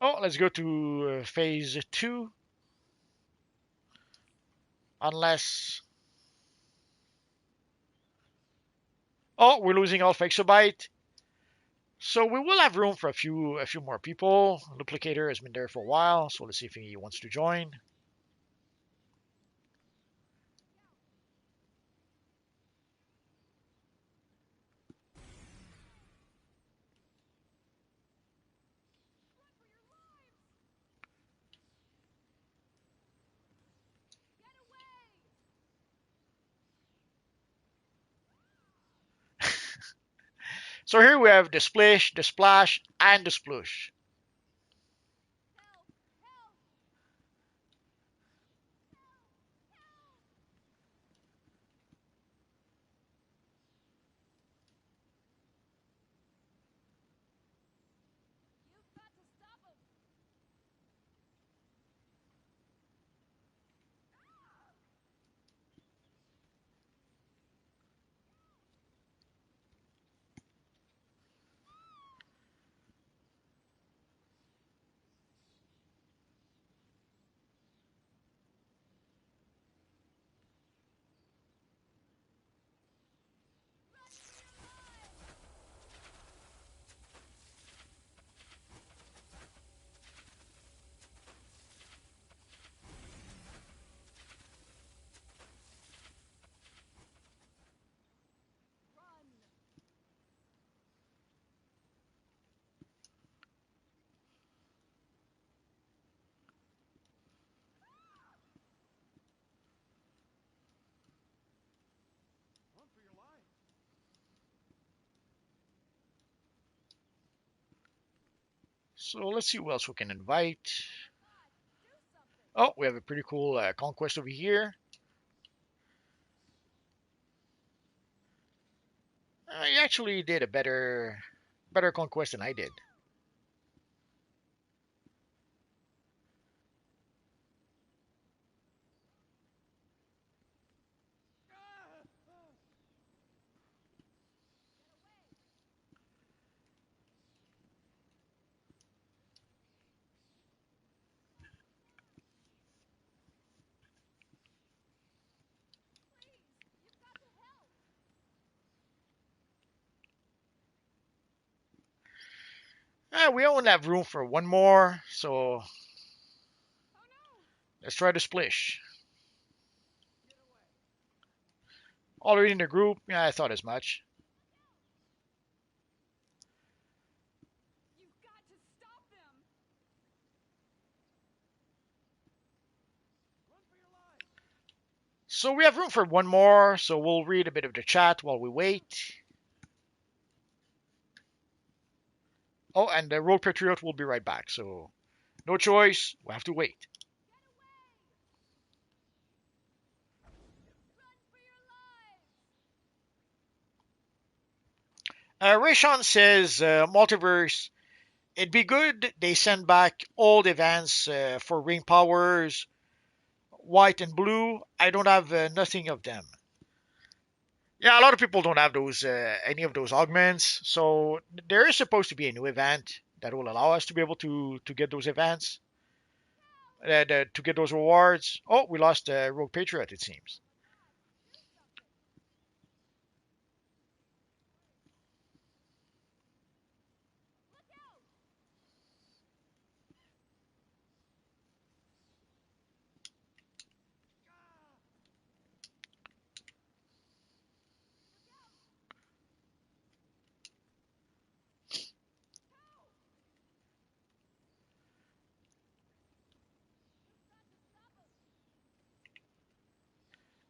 Oh, let's go to phase 2. Unless... Oh, we're losing Alpha Exobyte. So we will have room for a few more people. Duplicator has been there for a while, so let's see if he wants to join. So here we have the splish, the splash, and the splush. So let's see who else we can invite. Oh, we have a pretty cool conquest over here. He actually did a better conquest than I did. We only have room for one more, so let's try to splish. Already in the group, yeah, I thought as much. So we have room for one more, so we'll read a bit of the chat while we wait. Oh, and the Road Patriot will be right back, so No choice. We have to wait. Rayshon says multiverse. It'd be good they send back old events for ring powers, white and blue. I don't have nothing of them. Yeah, a lot of people don't have those any of those augments. So there is supposed to be a new event that will allow us to be able to get those events, to get those rewards. Oh, we lost Rogue Patriot, it seems.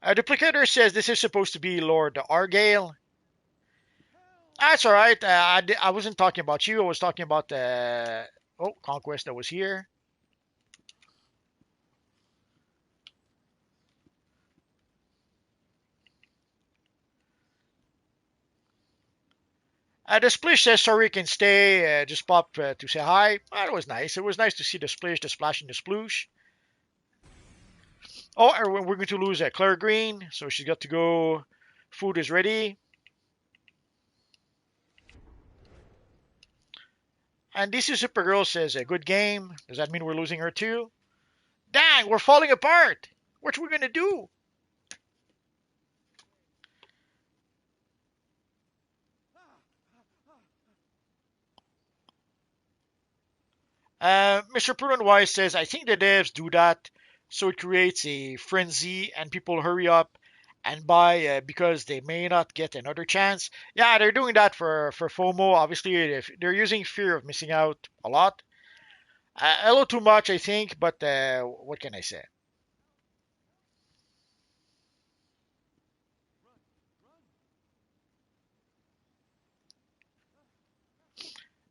Duplicator says this is supposed to be Lord Argale. That's all right. I wasn't talking about you. I was talking about Conquest that was here. The Splish says sorry you can stay. Just pop to say hi. That was nice. It was nice to see the Splish, the Splash, and the Sploosh. Oh, and we're going to lose Claire Green, so she's got to go. Food is ready. And DC Supergirl says a good game. Does that mean we're losing her too? Dang, we're falling apart. What are we going to do? Mr. Prudent Wise says, I think the devs do that so it creates a frenzy and people hurry up and buy because they may not get another chance. Yeah, they're doing that for FOMO. Obviously, if they're using fear of missing out a lot. A little too much, I think, but what can I say?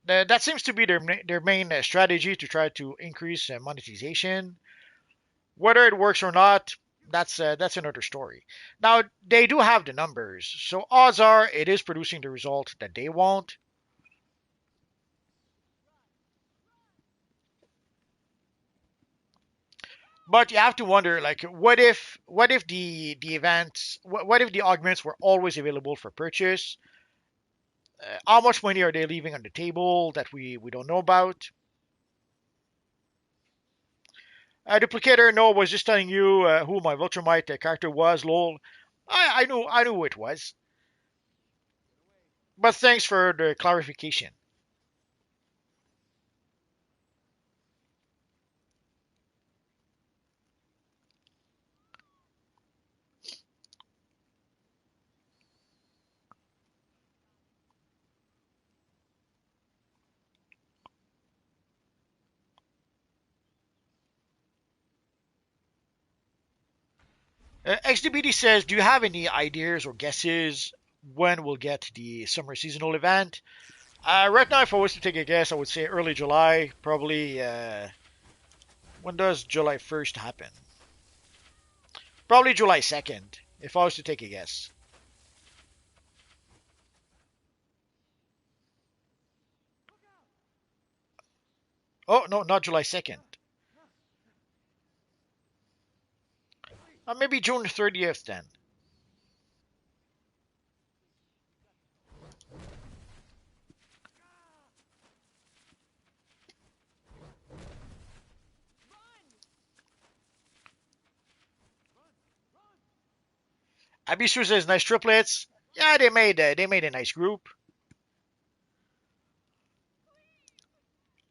That seems to be their main strategy to try to increase monetization. Whether it works or not, that's another story. Now they do have the numbers, so odds are it is producing the result that they want. But you have to wonder, like, what if the events, what if the augments were always available for purchase? How much money are they leaving on the table that we don't know about? Duplicator, no, was just telling you who my Vitrumite character was. Lol, I knew who it was. But thanks for the clarification. XDBD says, do you have any ideas or guesses when we'll get the summer seasonal event? Right now, if I was to take a guess, I would say early July. Probably, when does July 1st happen? Probably July 2nd, if I was to take a guess. Oh, no, not July 2nd. Maybe June 30th then. Abisu says nice triplets. Yeah, they made a nice group.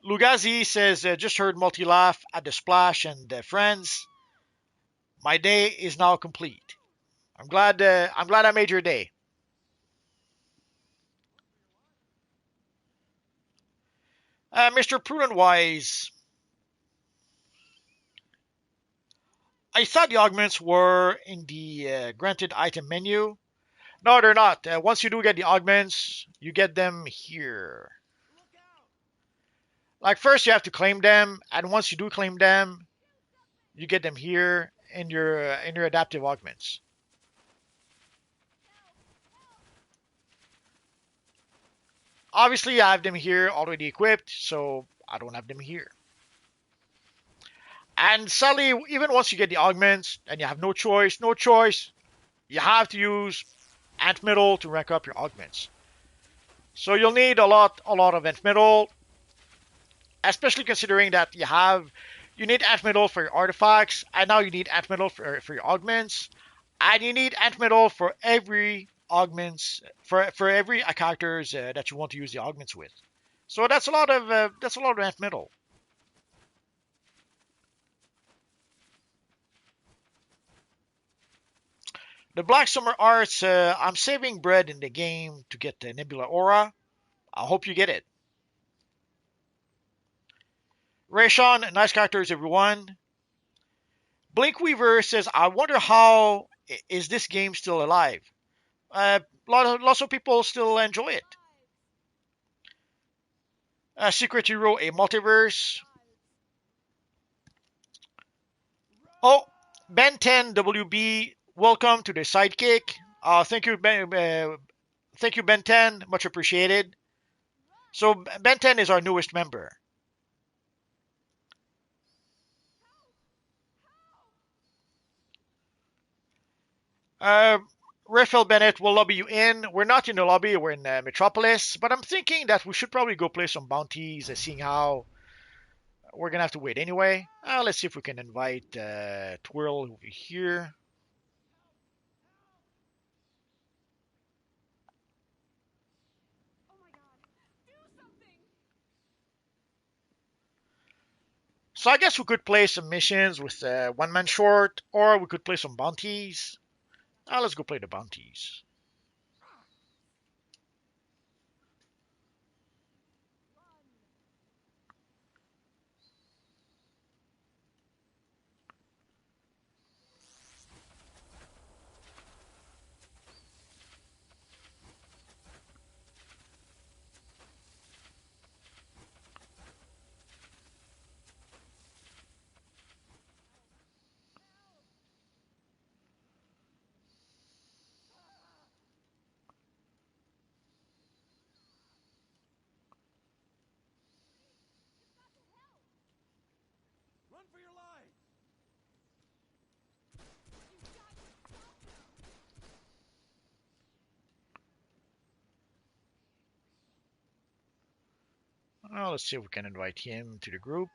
Lugazi says just heard multi laugh at the splash and friends. My day is now complete. I'm glad. I'm glad I made your day. Mr. Prudent Wise, I thought the augments were in the granted item menu. No, they're not. Once you do get the augments, you get them here. Like first you have to claim them, and once you do claim them, you get them here in your adaptive augments. Obviously, I have them here already equipped, so I don't have them here. And sadly, even once you get the augments and you have no choice, you have to use ant metal to rank up your augments. So you'll need a lot of ant metal, especially considering that you need ant metal for your artifacts, and now you need ant metal for your augments, and you need ant metal for every augments for every characters that you want to use the augments with. So that's a lot of ant metal. The Black Summer Arts, I'm saving bread in the game to get the Nebula Aura. I hope you get it. Rayshon, nice characters, everyone. Blink Weaver says, I wonder how is this game still alive? Lots of people still enjoy it. Secret Hero, a multiverse. Oh, Ben 10 WB, welcome to the sidekick. Thank you, Ben 10, much appreciated. So Ben 10 is our newest member. Uh, Raphael Bennett will lobby you in. We're not in the lobby, we're in Metropolis, but I'm thinking that we should probably go play some bounties, seeing how we're gonna have to wait anyway. Let's see if we can invite Twirl over here. So I guess we could play some missions with one man short, or we could play some bounties. Let's go play the bounties. Run for your life! Let's see if we can invite him to the group.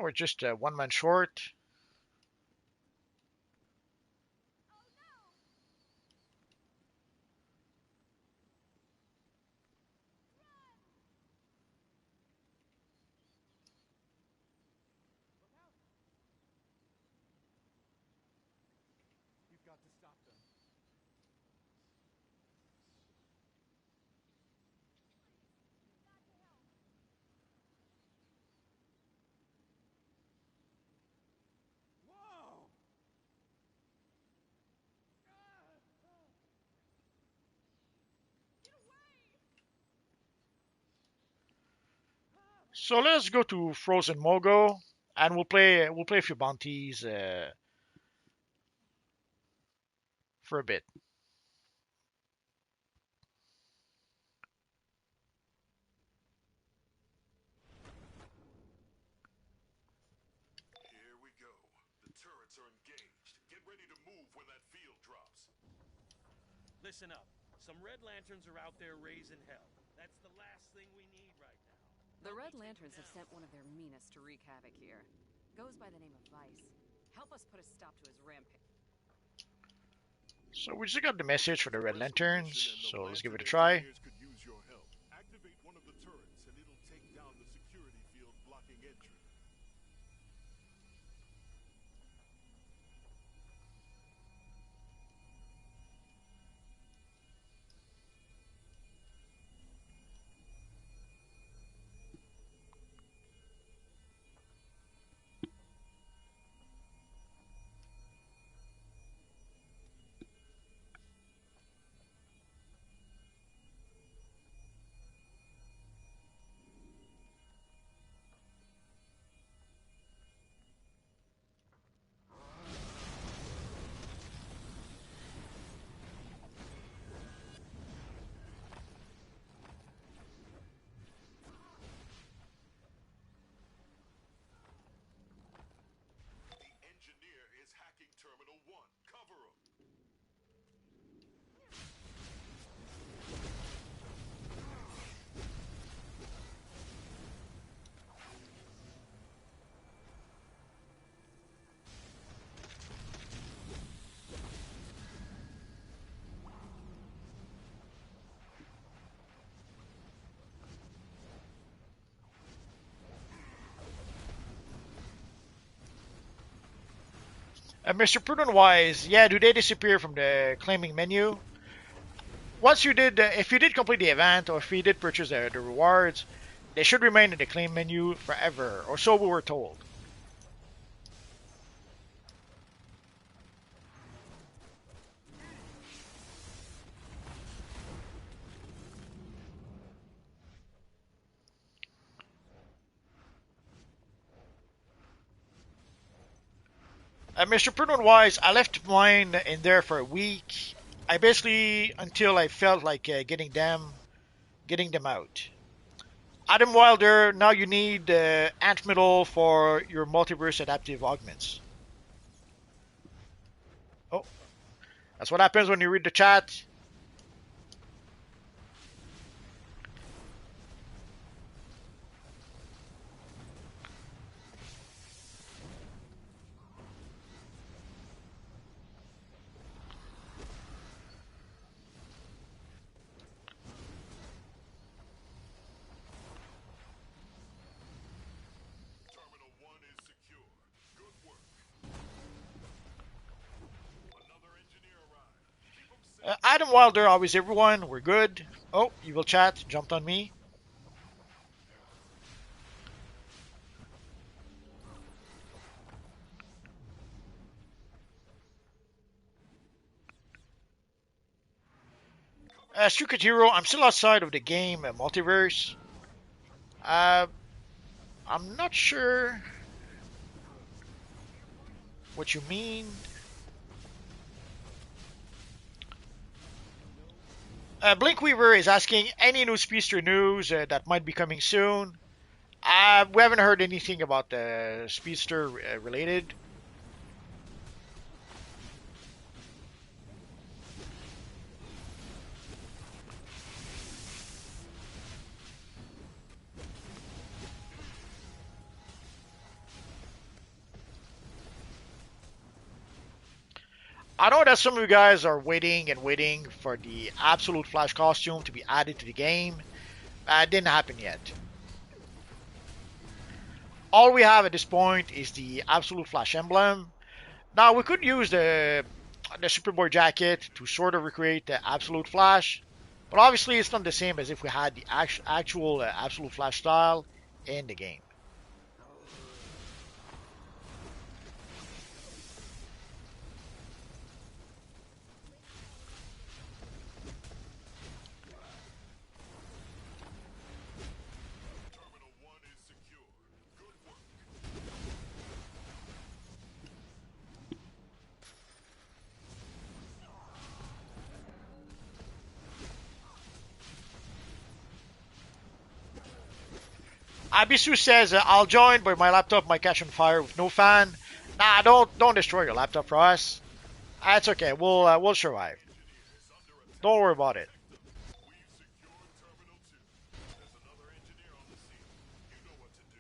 We're just one man short. You've got to stop them. Whoa! So let's go to Frozen Mogo, and we'll play a few bounties for a bit. Here we go. The turrets are engaged. Get ready to move when that field drops. Listen up. Some Red Lanterns are out there raising hell. That's the last thing we need right now. The Red Lanterns have sent one of their meanest to wreak havoc here. Goes by the name of Vice. Help us put a stop to his rampage. So we just got the message for the Red Lanterns, so let's give it a try. Could use your help. Activate one of the turrets and it'll take down the security field blocking entry. Mr. Prudent Wise, yeah, do they disappear from the claiming menu? Once you did, if you did complete the event or if you did purchase the rewards, they should remain in the claim menu forever, or so we were told. Mr. Prudent Wise, I left mine in there for a week. I basically until I felt like getting them out. Adam Wilder, now you need Ant Middle for your multiverse adaptive augments. Oh, that's what happens when you read the chat. Terminal 1 is secure. Good work. Another engineer arrived. Keep 'em safe. Adam Wilder, always everyone, we're good. Oh, evil chat jumped on me. Secret Hero, I'm still outside of the game multiverse. Uh, I'm not sure what you mean. Blinkweaver is asking any new Speedster news that might be coming soon. We haven't heard anything about the Speedster related. I know that some of you guys are waiting and waiting for the Absolute Flash costume to be added to the game. It didn't happen yet. All we have at this point is the Absolute Flash emblem. Now we could use the Superboy jacket to sort of recreate the Absolute Flash, but obviously it's not the same as if we had the actual Absolute Flash style in the game. Terminal 1 is secure. Good work. Abisu says, I'll join, but my laptop might catch on fire with no fan. Nah, don't destroy your laptop for us. It's okay. We'll survive. Don't worry about it. We've secured Terminal 2. There's another engineer on the scene. You know what to do.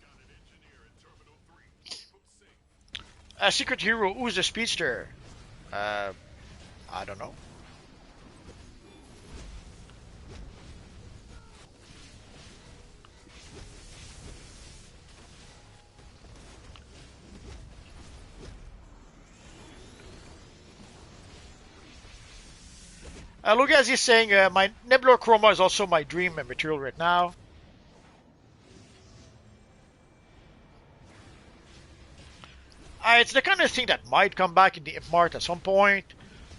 Got an engineer in Terminal 3. Keep 'em safe. Secret Hero, who's the speedster? I don't know. Lucas is saying my Nebula Chroma is also my dream material right now. It's the kind of thing that might come back in the Imp Mart at some point,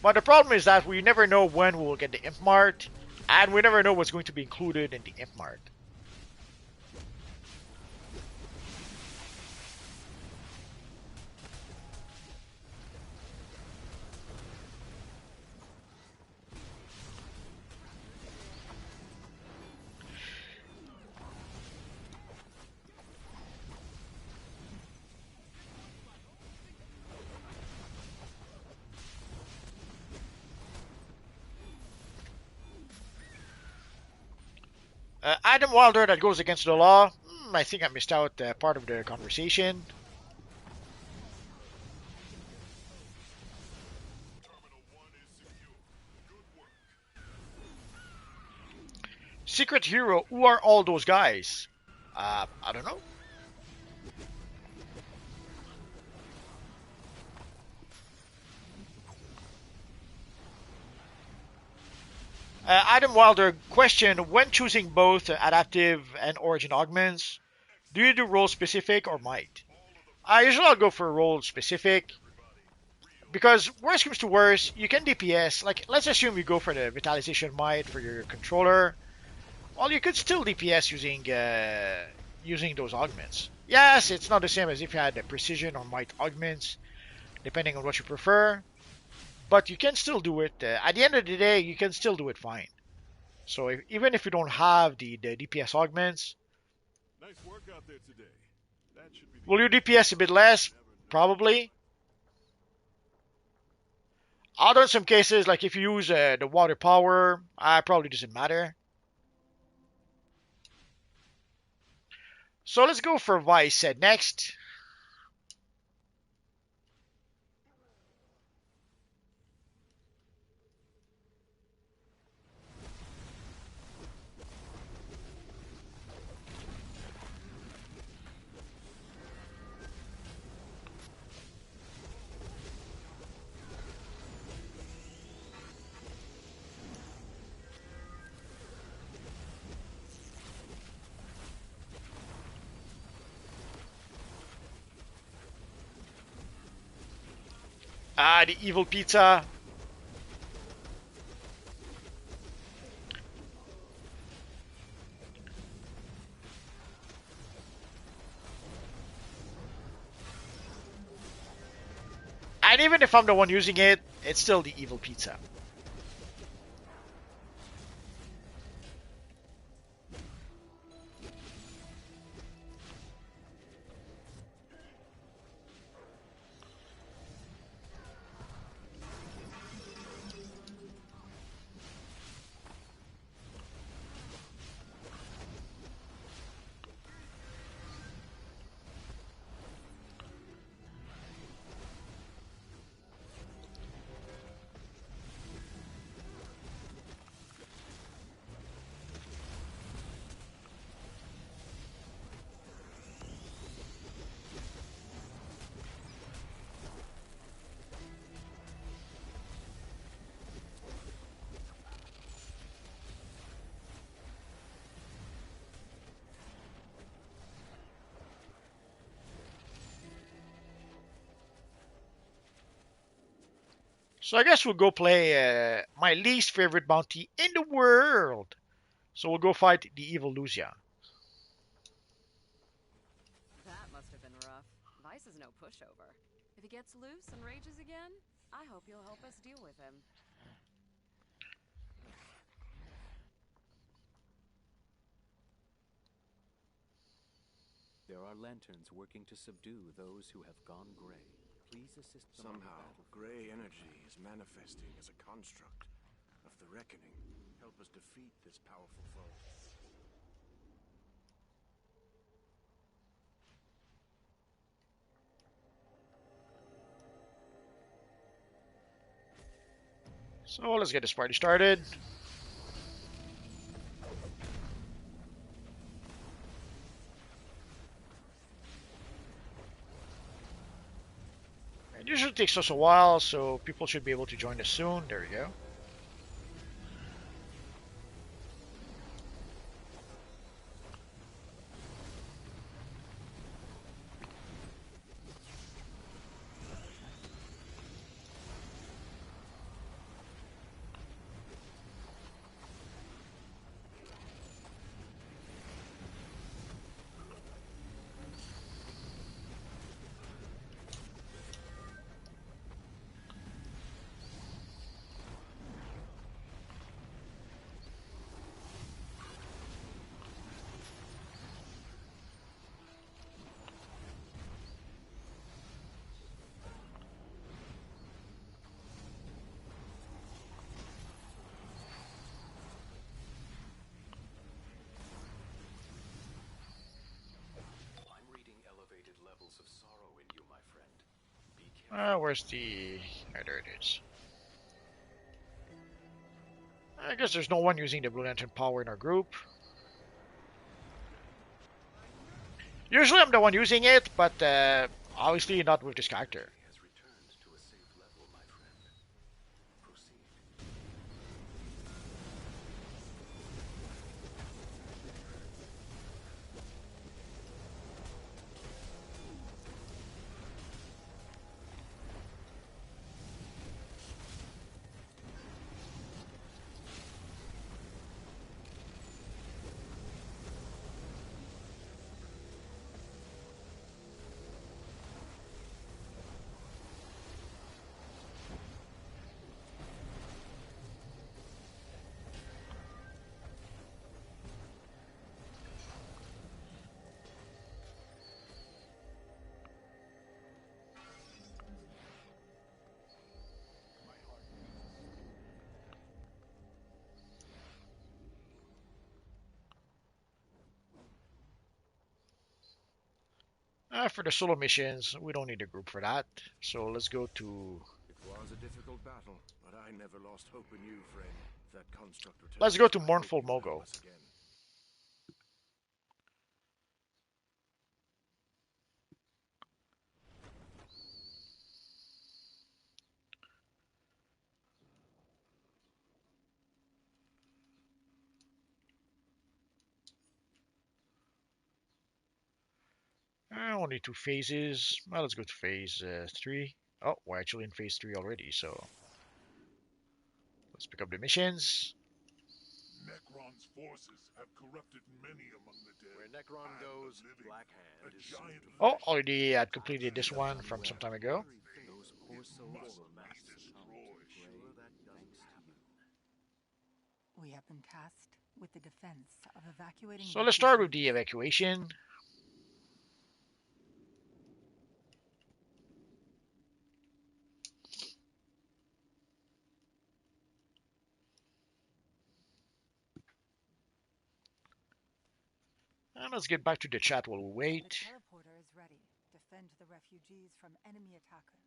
but the problem is that we never know when we will get the Imp Mart, and we never know what's going to be included in the Imp Mart. Adam Wilder, that goes against the law. I think I missed out part of the conversation. Terminal 1 is Secret hero, who are all those guys? I don't know. Adam Wilder question: when choosing both adaptive and origin augments, do you do role specific or might? I usually I'll go for role specific because worst comes to worst, you can DPS. Like let's assume you go for the vitalization might for your controller. Well, you could still DPS using those augments. Yes, it's not the same as if you had the precision or might augments, depending on what you prefer. But you can still do it. At the end of the day, you can still do it fine. So even if you don't have the DPS augments, Nice work out there today. That should be the will you DPS a bit less? Probably. Although in some cases, like if you use the water power, probably doesn't matter. So let's go for Vice next. The evil pizza. And even if I'm the one using it, it's still the evil pizza. So I guess we'll go play my least favorite bounty in the world. So we'll go fight the evil Lucia. That must have been rough. Vice is no pushover. If he gets loose and rages again, I hope you'll help us deal with him. There are lanterns working to subdue those who have gone gray. Please assist them. Somehow, gray energy is manifesting as a construct of the reckoning. Help us defeat this powerful foe. So let's get this party started. It usually takes us a while, so people should be able to join us soon. There we go. I'm reading elevated levels of sorrow in you, my friend. Be careful. Where's the... there it is. I guess there's no one using the Blue Lantern power in our group. Usually I'm the one using it, but obviously not with this character. Has returned to a safe level, my friend. Proceed. For the solo missions, we don't need a group for that. So let's go to... It was a difficult battle, but I never lost hope in you, friend. That construct returns, Let's go to I hope Mournful you'll help Mogo. us again. Only 2 phases. Well, let's go to phase 3. Oh, we're actually in phase 3 already, so let's pick up the missions. Necron's forces have corrupted many among the dead. Where Necron and goes, the living. Black Hand A is giant Oh, already had completed this one from some time ago. Those poor souls must will be not succumb to destroyed. the grave thanks to you. We have been tasked with the defense of evacuating. So let's start with the evacuation. And let's get back to the chat while we The wait. teleporter is ready. Defend the refugees from enemy attackers.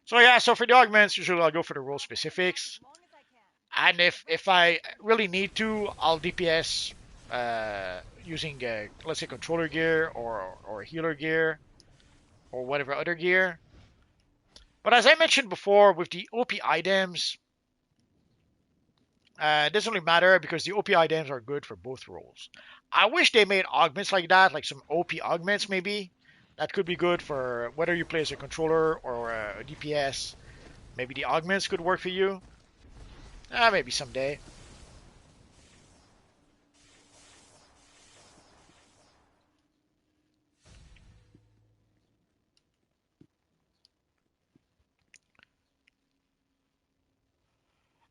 So yeah, so for the augments, usually I'll go for the role specifics. And if I really need to, I'll DPS using, let's say, controller gear or healer gear or whatever other gear. But as I mentioned before, with the OP items, it doesn't really matter because the OP items are good for both roles. I wish they made augments like that, like some OP augments maybe. That could be good for whether you play as a controller or a DPS. Maybe the augments could work for you. Maybe someday.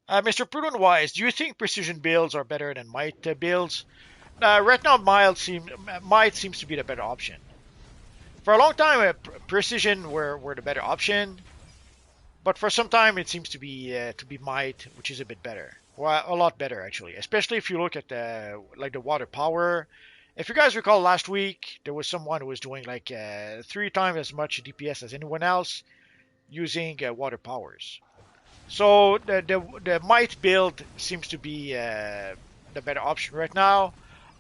Mr. Prudent Wise, do you think precision builds are better than might builds? Right now, might seems to be the better option. For a long time, precision were the better option, but for some time it seems to be might, which is a bit better. Well, a lot better actually, especially if you look at the water power. If you guys recall last week, there was someone who was doing like 3 times as much DPS as anyone else using water powers. So the might build seems to be the better option right now.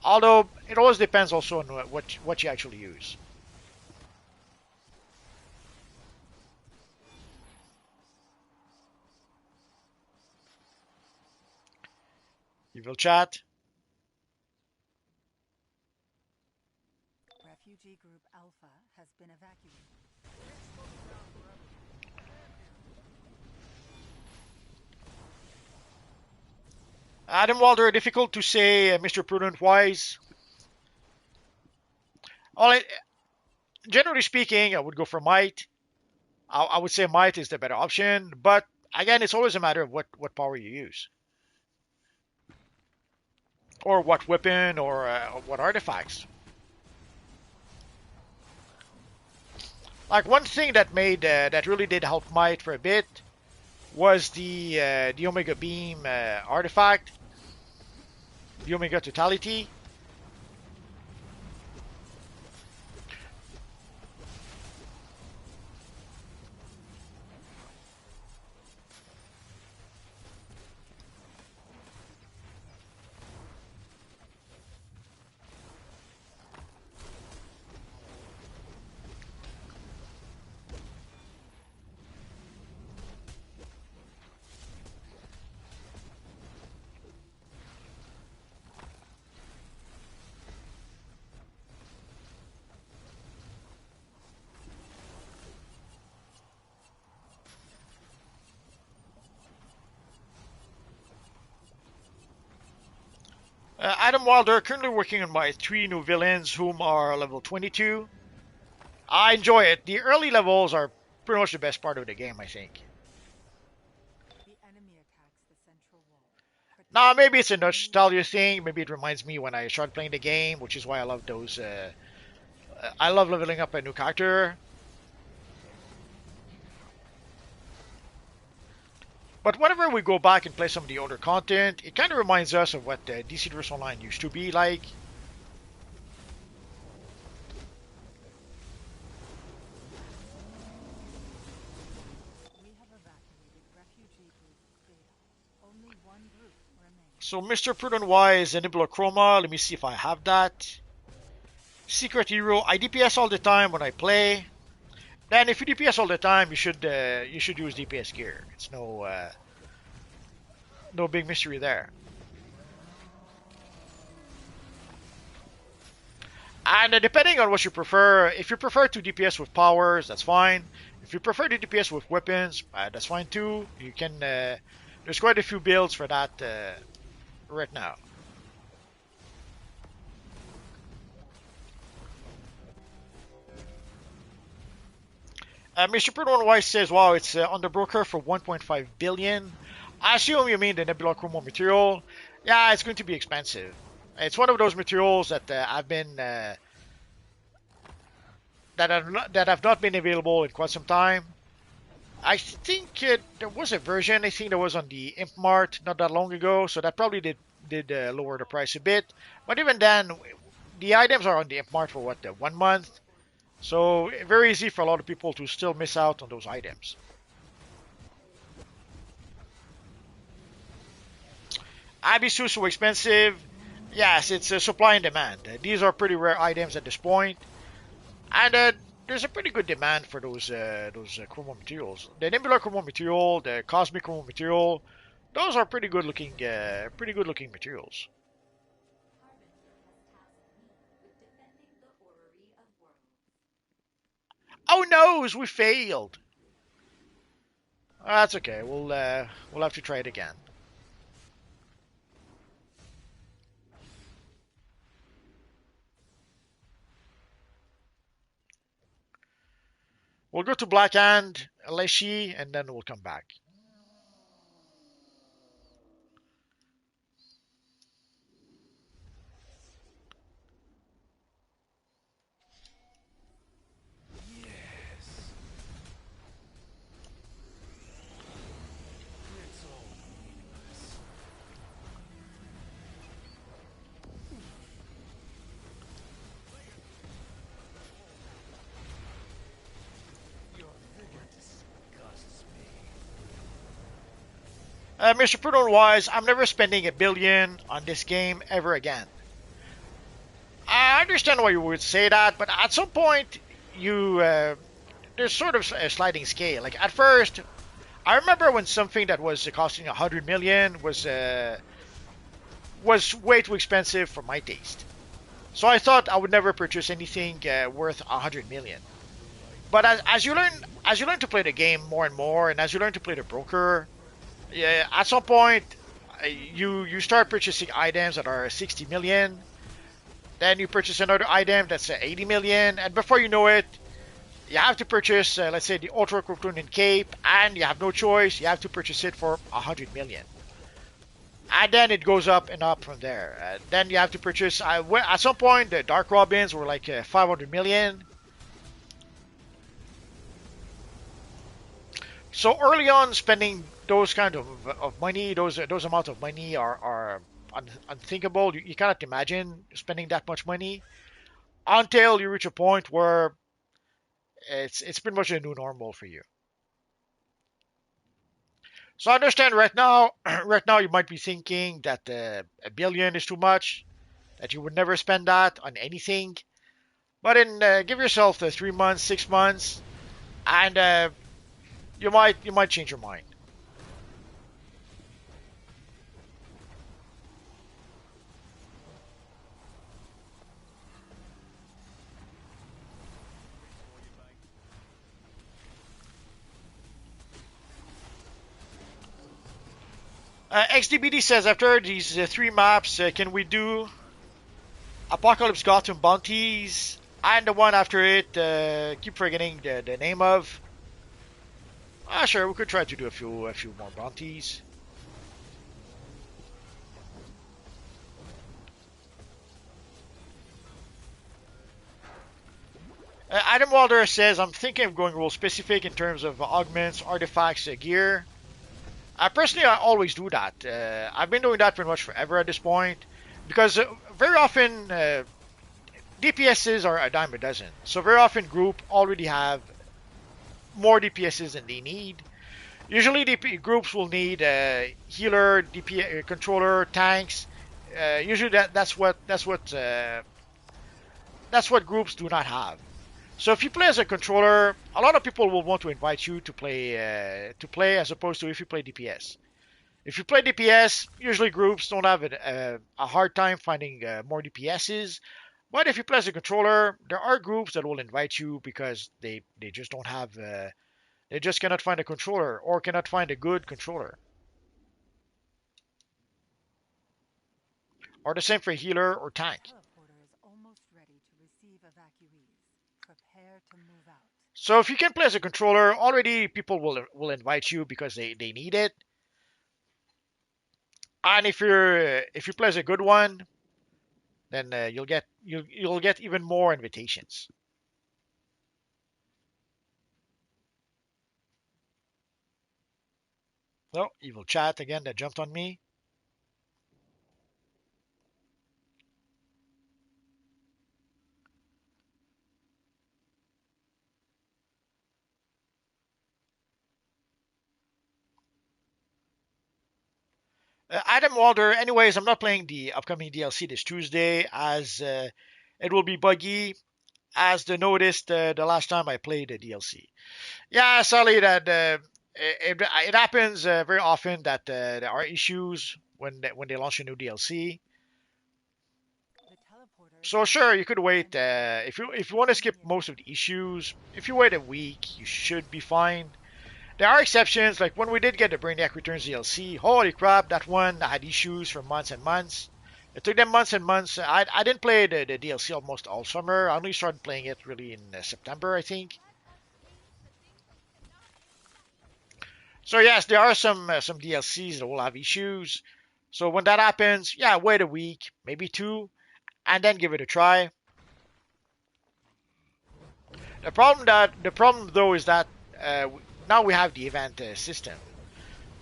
Although it always depends also on what you actually use. EViLLL chat. Refugee Group Alpha has been evacuated. Adam Walder, difficult to say, Mr. Prudent Wise. Well, generally speaking, I would go for might. I would say might is the better option, but again, it's always a matter of what power you use, or what weapon, or what artifacts. Like one thing that made that really did help might for a bit was the Omega Beam artifact, the Omega Totality. Adam Wilder, currently working on my 3 new villains, whom are level 22. I enjoy it. The early levels are pretty much the best part of the game, I think. The enemy attacks the central wall. Now, maybe it's a nostalgia thing. Maybe it reminds me when I started playing the game, which is why I love those. I love leveling up a new character. But whenever we go back and play some of the older content, it kind of reminds us of what DC Universe Online used to be like. We have evacuated refugee group Beta. Only one group remains. So Mr. Prudent Wise and EViLLL Chroma, let me see if I have that. Secret Hero, I DPS all the time when I play. Then if you DPS all the time, you should use DPS gear. It's no big mystery there. And depending on what you prefer, if you prefer to DPS with powers, that's fine. If you prefer to DPS with weapons, that's fine too. You can. There's quite a few builds for that right now. Mr. Prudent Wise says, "Wow, it's on the broker for 1.5 billion." I assume you mean the EViLLL Chroma material. Yeah, it's going to be expensive. It's one of those materials that I've been that have not been available in quite some time. I think there was a version I think that was on the Imp Mart not that long ago, so that probably did lower the price a bit. But even then, the items are on the Imp Mart for what 1 month, so very easy for a lot of people to still miss out on those items. Abyss so expensive. Yes, it's supply and demand. These are pretty rare items at this point, and there's a pretty good demand for those chroma materials. The Nebular chroma material, the Cosmic chroma material, those are pretty good looking materials. Oh no, we failed. That's okay. We'll have to try it again. We'll go to Black Hand, Leshy, and then we'll come back. Mr. Prudent Wise, I'm never spending $1 billion on this game ever again. I understand why you would say that, but at some point, there's sort of a sliding scale. Like at first, I remember when something that was costing 100 million was way too expensive for my taste. So I thought I would never purchase anything worth 100 million. But as you learn to play the game more and more, and as you learn to play the broker, yeah, at some point you start purchasing items that are 60 million. Then you purchase another item that's 80 million, and before you know it, you have to purchase, let's say, the Ultra Kryptonian Cape, and you have no choice. You have to purchase it for 100 million. And then it goes up and up from there. Then you have to purchase, at some point, the Dark Robins were like 500 million. So early on, spending those kind of money, those amounts of money are unthinkable. You cannot imagine spending that much money until you reach a point where it's pretty much a new normal for you. So I understand right now you might be thinking that $1 billion is too much, that you would never spend that on anything. But give yourself 3 months, 6 months, and you might change your mind. XDBD says after these three maps, can we do Apocalypse Gotham bounties? And the one after it, keep forgetting the name of. Sure, we could try to do a few more bounties. Adam Wilder says, I'm thinking of going role specific in terms of augments, artifacts, gear. Personally, I always do that. I've been doing that pretty much forever at this point. Because very often, DPSs are a dime a dozen. So very often, group already have more DPSs than they need. Usually, groups will need healer, DP controller, tanks. Usually, that's what groups do not have. So if you play as a controller, a lot of people will want to invite you to play as opposed to if you play DPS. If you play DPS, usually groups don't have a hard time finding more DPSs. But if you play as a controller, there are groups that will invite you because they just don't have they just cannot find a controller or cannot find a good controller. Or the same for healer or tank. Teleporter is almost ready to receive evacuees. Prepare to move out. So if you can play as a controller, already people will invite you because they need it. And if you play as a good one, then you'll get even more invitations. Oh, evil chat again that jumped on me. Adam Walder, anyways, I'm not playing the upcoming DLC this Tuesday as it will be buggy, as the noticed the last time I played the DLC. Yeah, sadly that it happens very often that there are issues when they launch a new DLC. So sure, you could wait. If you want to skip most of the issues, if you wait a week, you should be fine. There are exceptions, like when we did get the Brainiac Returns DLC. Holy crap, that one had issues for months and months. It took them months and months. I didn't play the DLC almost all summer. I only started playing it really in September, I think. So yes, there are some DLCs that will have issues. So when that happens, yeah, wait a week, maybe two, and then give it a try. The problem though is that now we have the event system.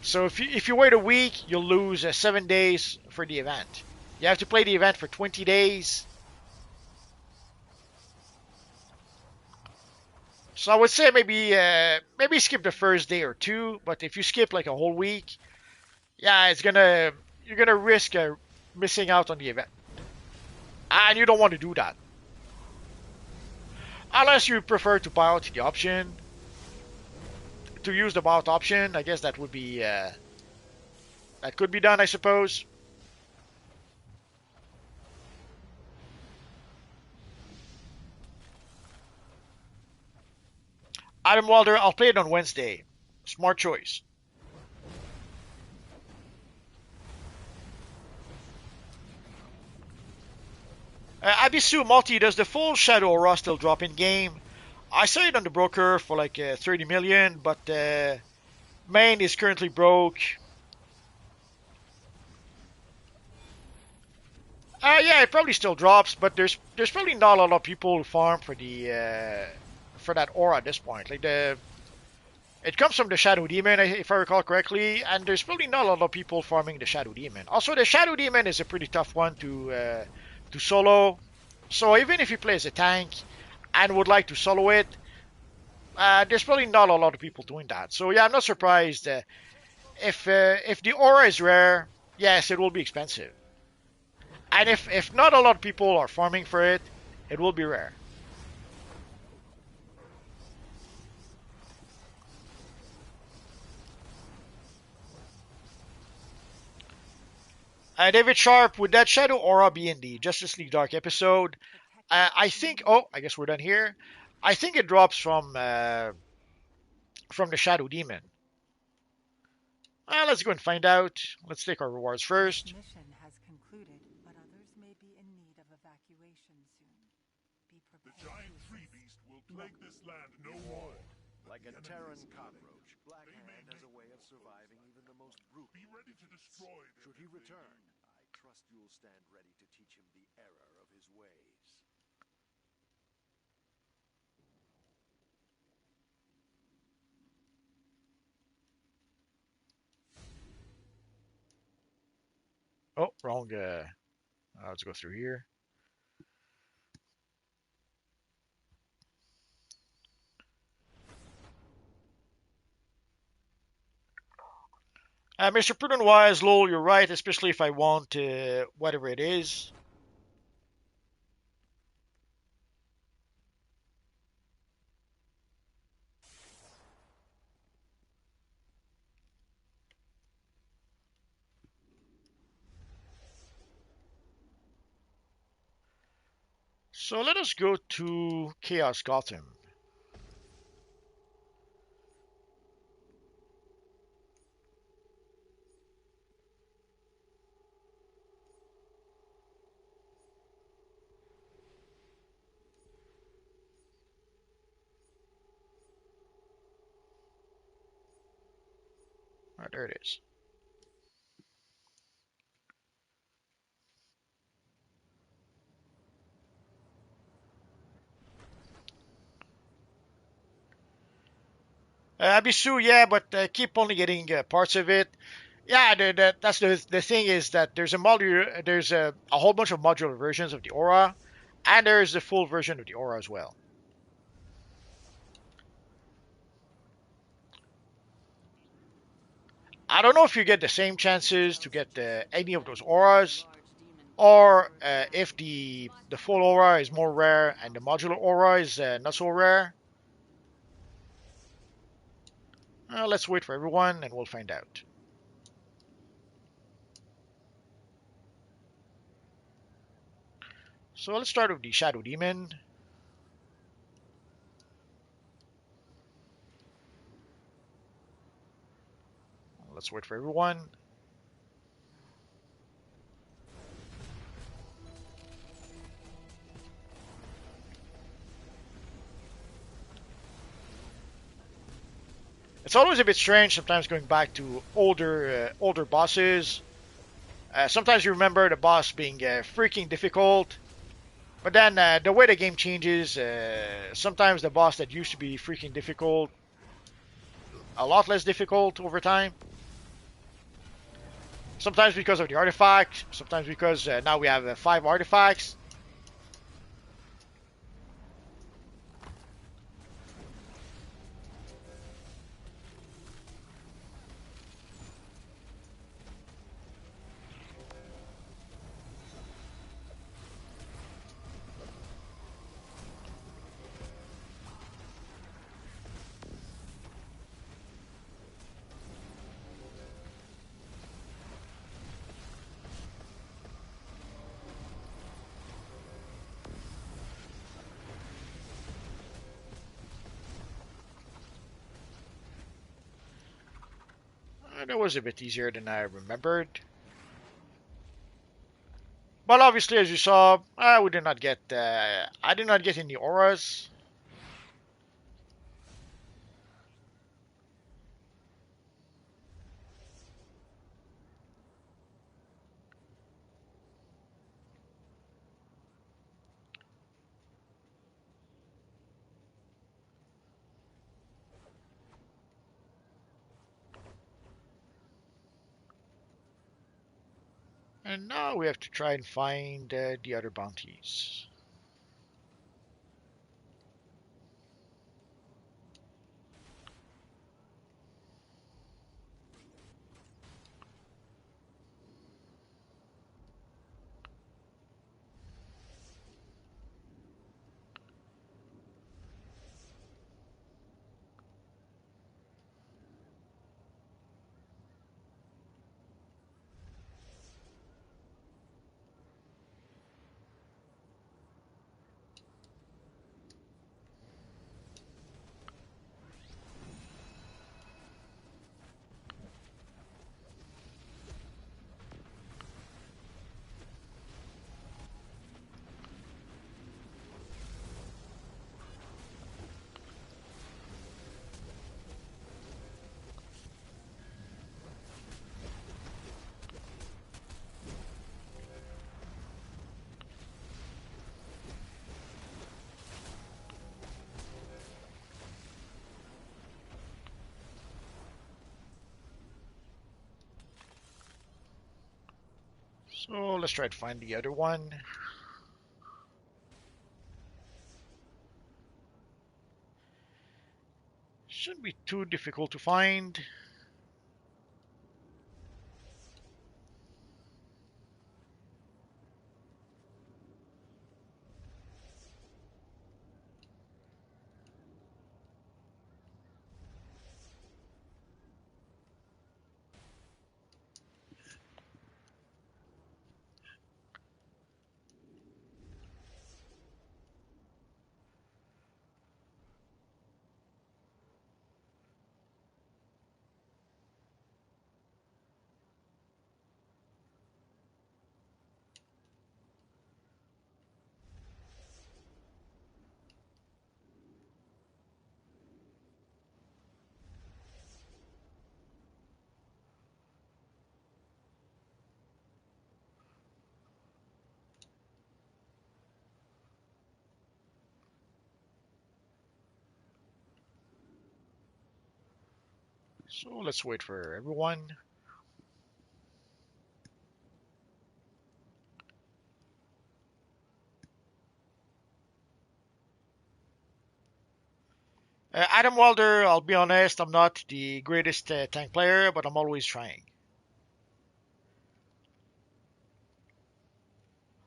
So if you wait a week, you'll lose 7 days for the event. You have to play the event for 20 days. So I would say maybe skip the first day or two. But if you skip like a whole week, yeah, you're gonna risk missing out on the event, and you don't want to do that. Unless you prefer to buy out the option, to use the buyout option, I guess that would be that could be done, I suppose. Adam Wilder, I'll play it on Wednesday. Smart choice. Abisu Multi, does the full Shadow Aura still drop in game? I saw it on the broker for like 30 million, but main is currently broke. Yeah, it probably still drops, but there's probably not a lot of people who farm for the for that aura at this point. Like it comes from the Shadow Demon, if I recall correctly, and there's probably not a lot of people farming the Shadow Demon. Also, the Shadow Demon is a pretty tough one to solo. So even if you play as a tank and would like to solo it, there's probably not a lot of people doing that. So yeah, I'm not surprised. If the aura is rare, yes, it will be expensive. And if not a lot of people are farming for it, it will be rare. David Sharp, would that Shadow Aura be in the Justice League Dark episode? I think. Oh, I guess we're done here. I think it drops from the Shadow Demon. Let's go and find out. Let's take our rewards This first. mission has concluded, but others may be in need of evacuation soon. Be The prepared giant to tree assist. beast will plague this land no more. Like a The Terran enemies cockroach, Black They may Hand has a make way of surviving even the most brutal. Be ready to destroy them Should he if they return, do. I trust you'll stand ready to teach him the error of his ways. Oh, wrong. Let's go through here. Mr. Prudent Wise, lol, you're right, especially if I want whatever it is. So let us go to Chaos Gotham. Alright, there it is. Abisu, yeah, but keep only getting parts of it. Yeah, that's the thing is that there's a whole bunch of modular versions of the aura, and there's the full version of the aura as well. I don't know if you get the same chances to get any of those auras, or if the full aura is more rare and the modular aura is not so rare. Let's wait for everyone and we'll find out. So let's start with the Shadow Demon. Let's wait for everyone. It's always a bit strange sometimes going back to older bosses. Sometimes you remember the boss being freaking difficult, but then the way the game changes, sometimes the boss that used to be freaking difficult, a lot less difficult over time. Sometimes because of the artifact, sometimes because now we have 5 artifacts. That was a bit easier than I remembered. But obviously, as you saw, we did not get. I did not get any auras. And now we have to try and find the other bounties. So let's try to find the other one. Shouldn't be too difficult to find. So let's wait for everyone. Adam Wilder, I'll be honest, I'm not the greatest tank player, but I'm always trying.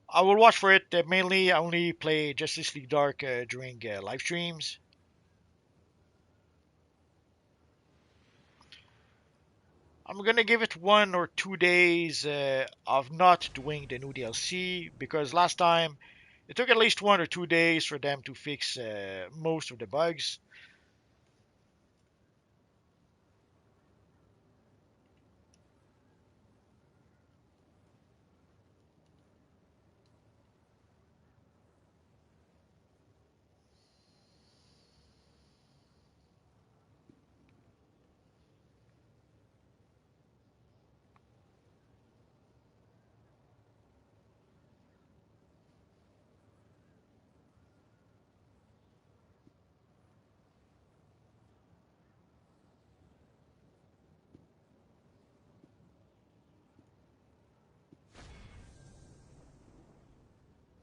I will watch for it. Mainly, I only play Justice League Dark during live streams. I'm gonna give it 1 or 2 days of not doing the new DLC because last time it took at least 1 or 2 days for them to fix most of the bugs.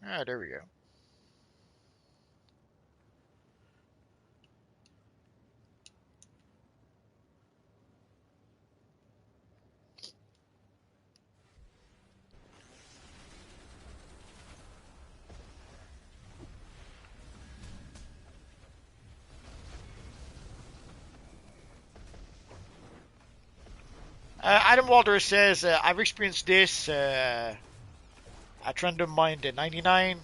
Ah, there we go. Adam Walter says, I've experienced this at Random Mind 99.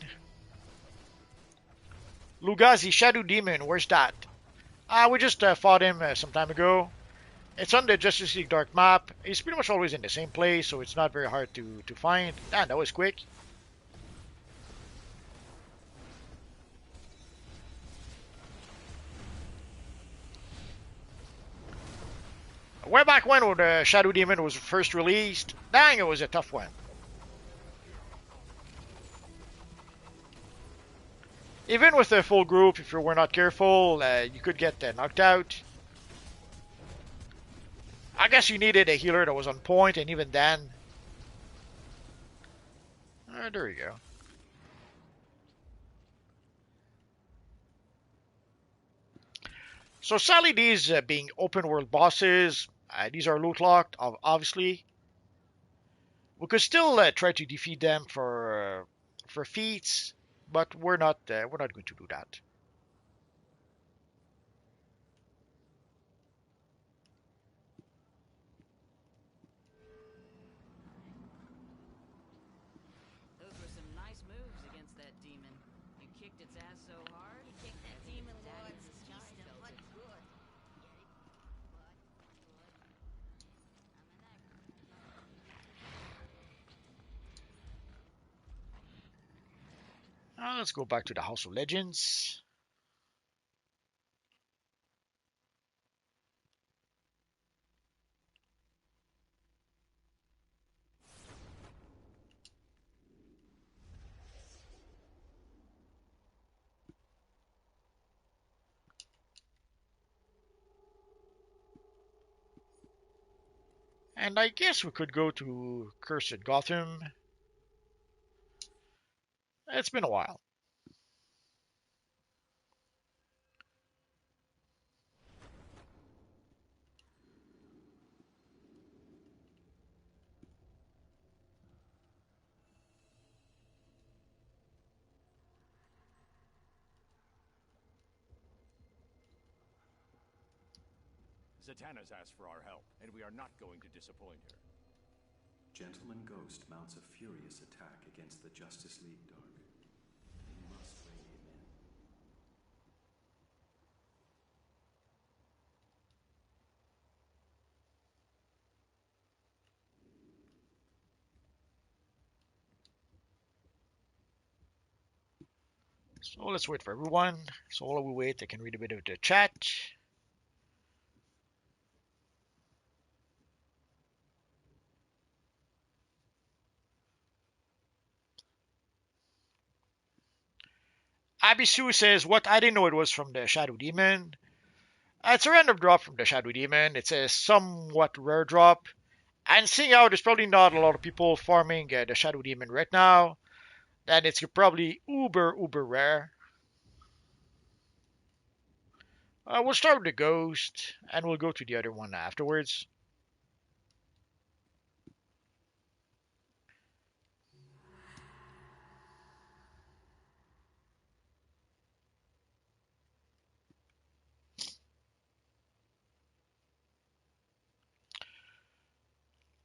Lugazi, Shadow Demon, where's that? We just fought him some time ago. It's on the Justice League Dark map. He's pretty much always in the same place, so it's not very hard to find. Ah, that was quick. Way back when the Shadow Demon was first released, dang, it was a tough one. Even with a full group, if you were not careful, you could get knocked out. I guess you needed a healer that was on point, and even then... there you go. So sadly, these being open world bosses, these are loot locked, obviously. We could still try to defeat them for feats, but we're not going to do that. Those were some nice moves against that demon. You kicked its ass so hard. You kicked that demon lord's teeth felt it. Good. Let's go back to the House of Legends. And I guess we could go to Cursed Gotham. It's been a while. Zatanna's asked for our help, and we are not going to disappoint her. Gentleman Ghost mounts a furious attack against the Justice League, Dark. You must rein him in. So let's wait for everyone. So while we wait, I can read a bit of the chat. Abisu says, "What? I didn't know it was from the Shadow Demon." It's a random drop from the Shadow Demon. It's a somewhat rare drop. And seeing how there's probably not a lot of people farming the Shadow Demon right now, then it's probably uber rare. We'll start with the Ghost, and we'll go to the other one afterwards.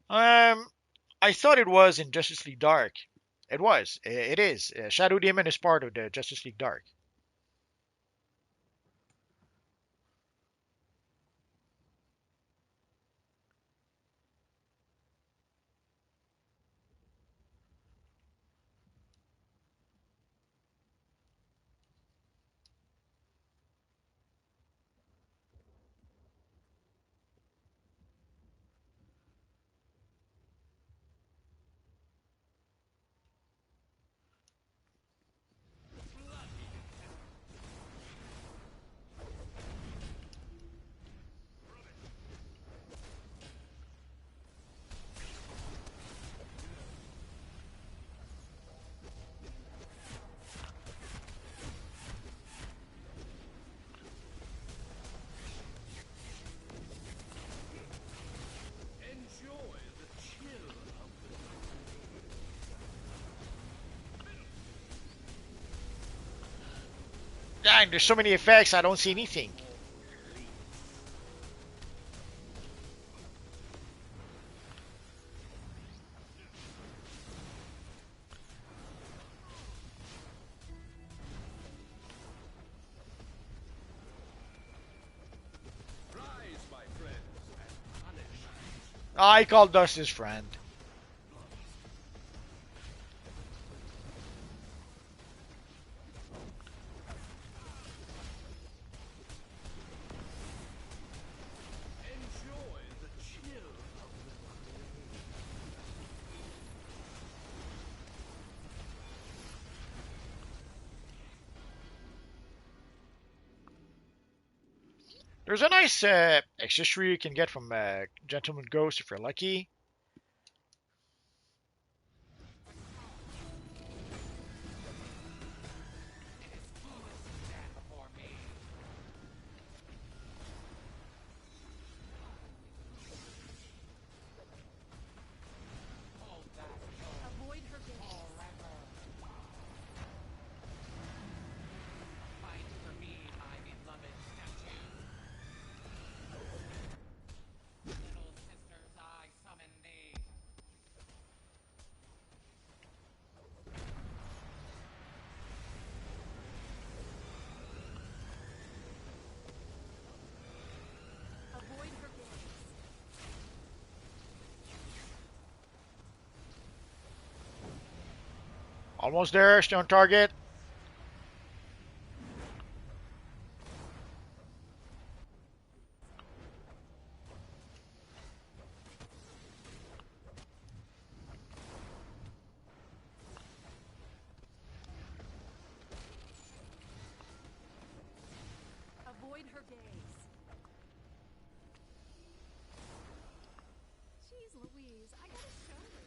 Um, I thought it was in Justice League Dark. It was. It is. Shadow Demon is part of the Justice League Dark. Dang, there's so many effects, I don't see anything. I call Dust his friend. There's a nice accessory you can get from Gentleman Ghost if you're lucky. Avoid her gaze. Fight for me, my beloved statue. Little sisters, I summon thee. Avoid her gaze. Almost there, stay on target. Avoid her gaze. Jeez Louise, I gotta show you.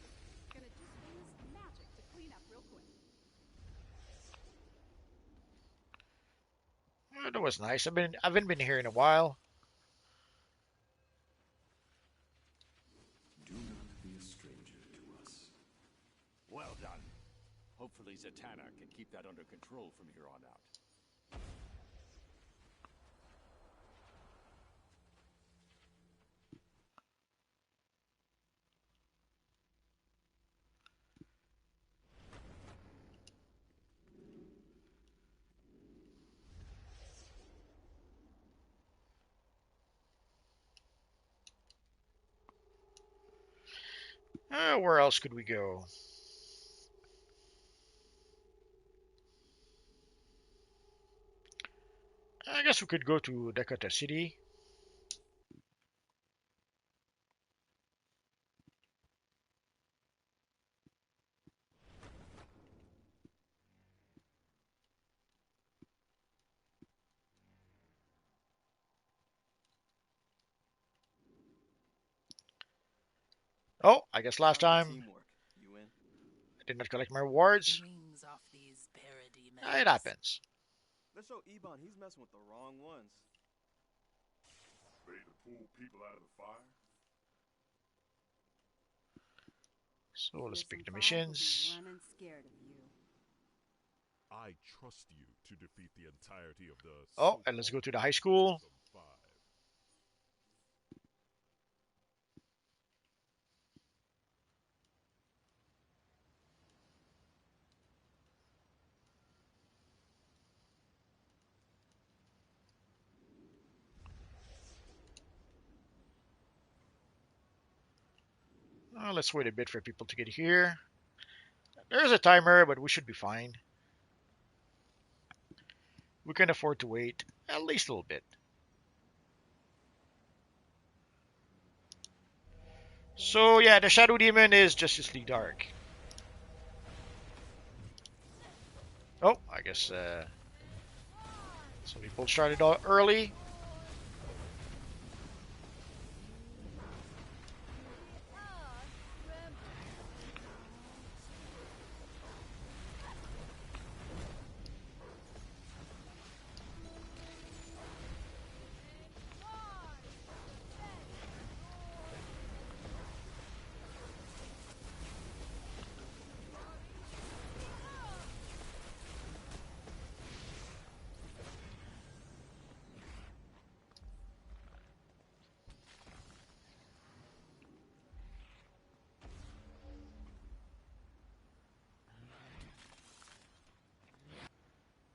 Gonna just use magic to clean up real quick. that was nice. I haven't been here in a while. Do not be a stranger to us. Well done. Hopefully Zatanna can keep that under control from here on out. Where else could we go? I guess we could go to Dakota City. Oh, I guess last time Teamwork. You in? I did not collect my rewards. Rings off these It happens. Let's show Ebon he's messing with the wrong ones. Ready to pull people out of the fire? So let's pick the missions. Running scared of you. I trust you to defeat the entirety of the. Oh, and let's go to the high school. Let's wait a bit for people to get here. There's a timer, but we should be fine. We can afford to wait at least a little bit. So yeah, the Shadow Demon is Justice League Dark. Oh, I guess some people started out early.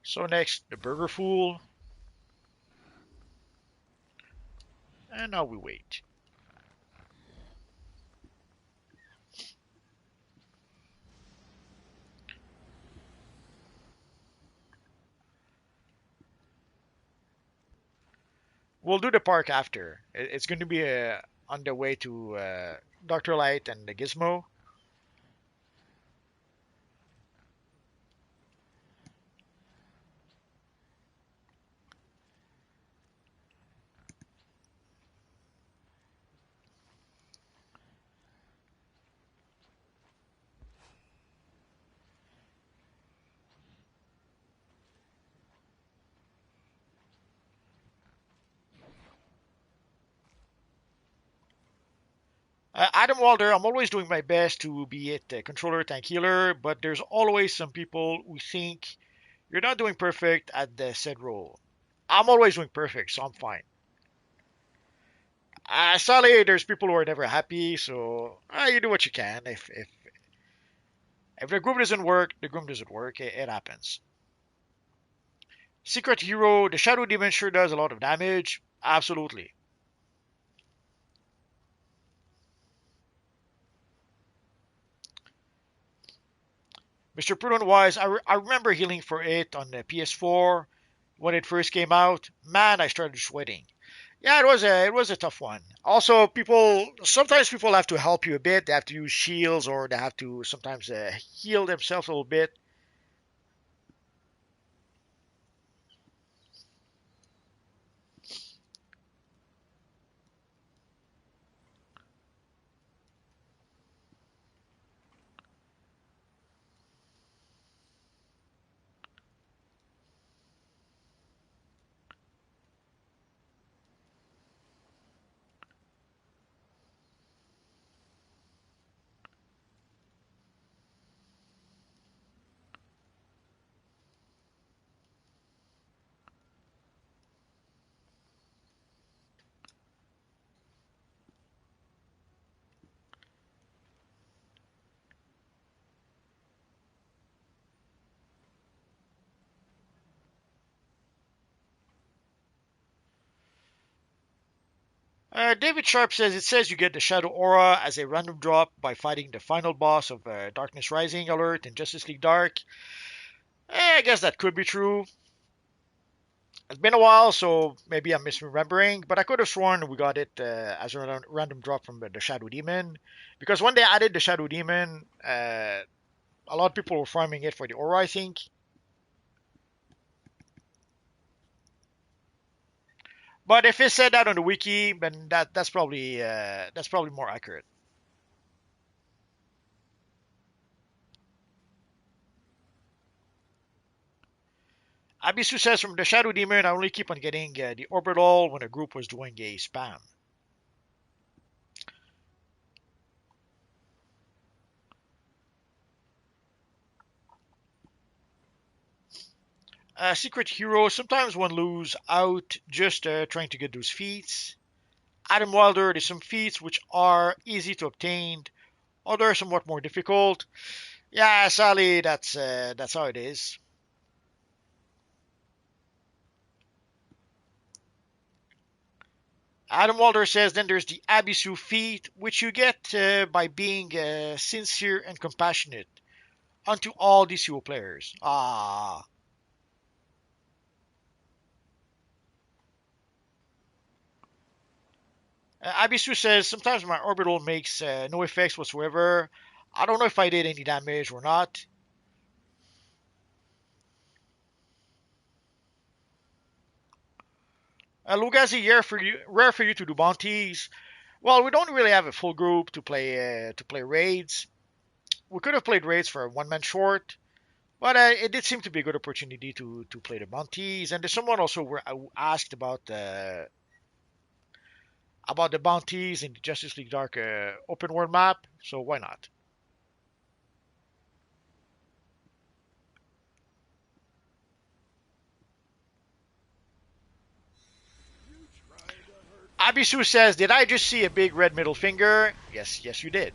So next, the Burger Fool. And now we wait. We'll do the park after. It's going to be on the way to Dr. Light and the Gizmo. Adam Walder, I'm always doing my best to be a controller tank healer, but there's always some people who think you're not doing perfect at the said role. I'm always doing perfect, so I'm fine. Sadly, there's people who are never happy, so you do what you can. If the group doesn't work, the group doesn't work. It happens. Secret Hero, the Shadow Demon sure does a lot of damage. Absolutely. Mr. Prudent Wise, I remember healing for it on the PS4 when it first came out. Man, I started sweating. Yeah, it was a tough one. Also, sometimes people have to help you a bit. They have to use shields or they have to sometimes heal themselves a little bit. David Sharp says it says you get the Shadow Aura as a random drop by fighting the final boss of Darkness Rising alert in Justice League Dark. I guess that could be true. It's been a while, so maybe I'm misremembering, but I could have sworn we got it as a random drop from the Shadow Demon. Because when they added the Shadow Demon, a lot of people were farming it for the aura, I think. But if it said that on the wiki, then that's probably more accurate. Abisu says from the Shadow Demon, I only keep on getting the orbital when a group was doing a spam. Secret Hero, sometimes one lose out just trying to get those feats. Adam Wilder, there's some feats which are easy to obtain, others somewhat more difficult. Yeah, Sally, that's how it is. Adam Walder says then there's the Abisu feat, which you get by being sincere and compassionate unto all DCUO players. Abisu says sometimes my orbital makes no effects whatsoever. I don't know if I did any damage or not. Lugazi, rare for you to do bounties. Well, we don't really have a full group to play raids. We could have played raids for a one man short, but it did seem to be a good opportunity to play the bounties. And there's someone also asked about the bounties in the Justice League Dark open world map, so why not? Abisu says, did I just see a big red middle finger? Yes, you did.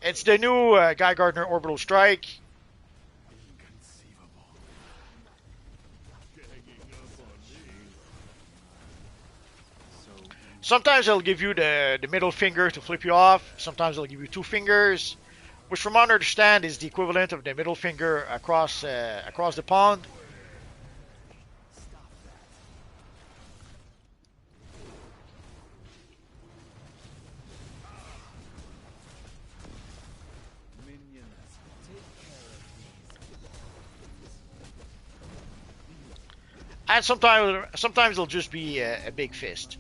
It's the new Guy Gardner Orbital Strike. Sometimes they'll give you the middle finger to flip you off. Sometimes they'll give you two fingers, which from what I understand is the equivalent of the middle finger across the pond. And sometimes it'll just be a big fist.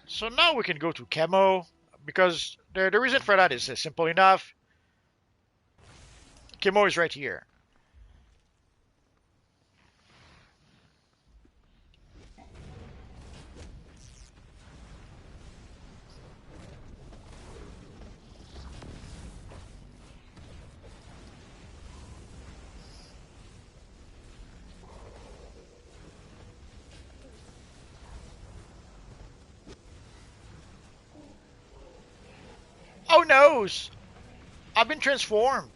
So now we can go to Camo, because the reason for that is simple enough. Camo is right here. Oh no! I've been transformed.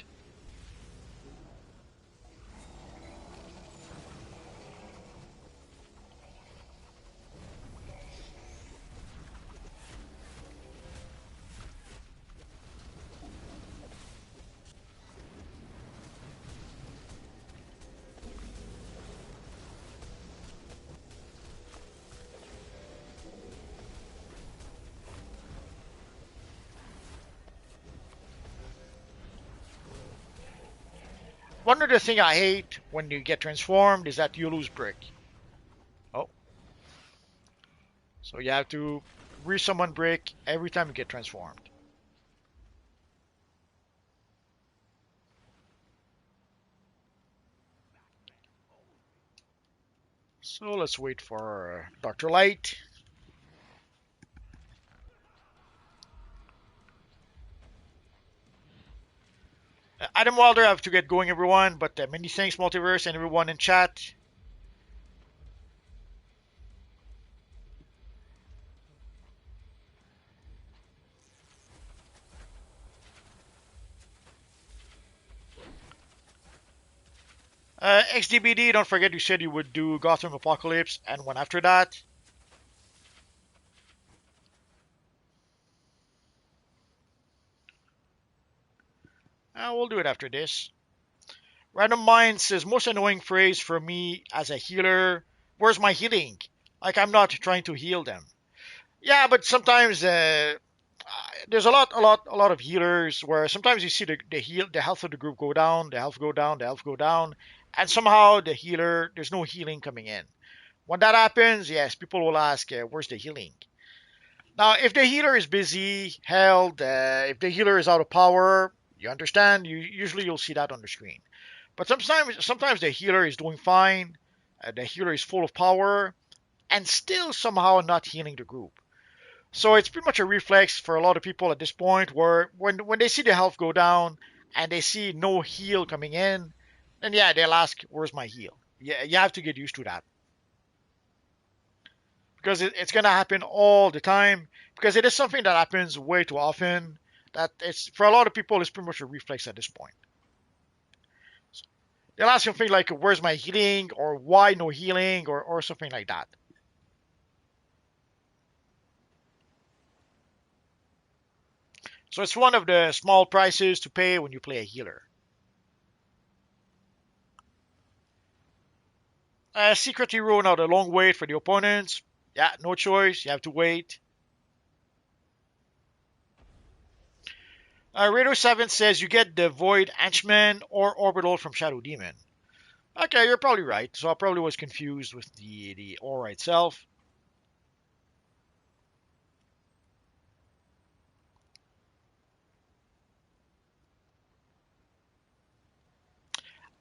One other thing I hate when you get transformed is that you lose brick. Oh. So you have to re-summon brick every time you get transformed. So let's wait for Dr. Light. Adam Wilder, I have to get going, everyone. But many thanks, Multiverse, and everyone in chat. XDBD, don't forget you said you would do Gotham Apocalypse and one after that. We'll do it after this. Random Mind says, most annoying phrase for me as a healer, where's my healing? Like I'm not trying to heal them. Yeah, but sometimes there's a lot of healers where sometimes you see the health of the group go down, the health go down, the health go down, and somehow the healer there's no healing coming in. When that happens, yes, people will ask, where's the healing? Now, if the healer is busy, held, if the healer is out of power, you understand. Usually you'll see that on the screen. But sometimes the healer is doing fine, the healer is full of power, and still somehow not healing the group. So it's pretty much a reflex for a lot of people at this point, where when they see the health go down and they see no heal coming in, then yeah, they'll ask, "Where's my heal?" Yeah, you have to get used to that because it's gonna happen all the time because it is something that happens way too often. That it's for a lot of people, it's pretty much a reflex at this point. They'll ask something like, "Where's my healing?" or "Why no healing?" or something like that. So it's one of the small prices to pay when you play a healer. Secret Hero, now the long wait for the opponents. Yeah, no choice. You have to wait. Raider 7 says you get the Void Henchman or Orbital from Shadow Demon. Okay, you're probably right. So I probably was confused with the aura itself.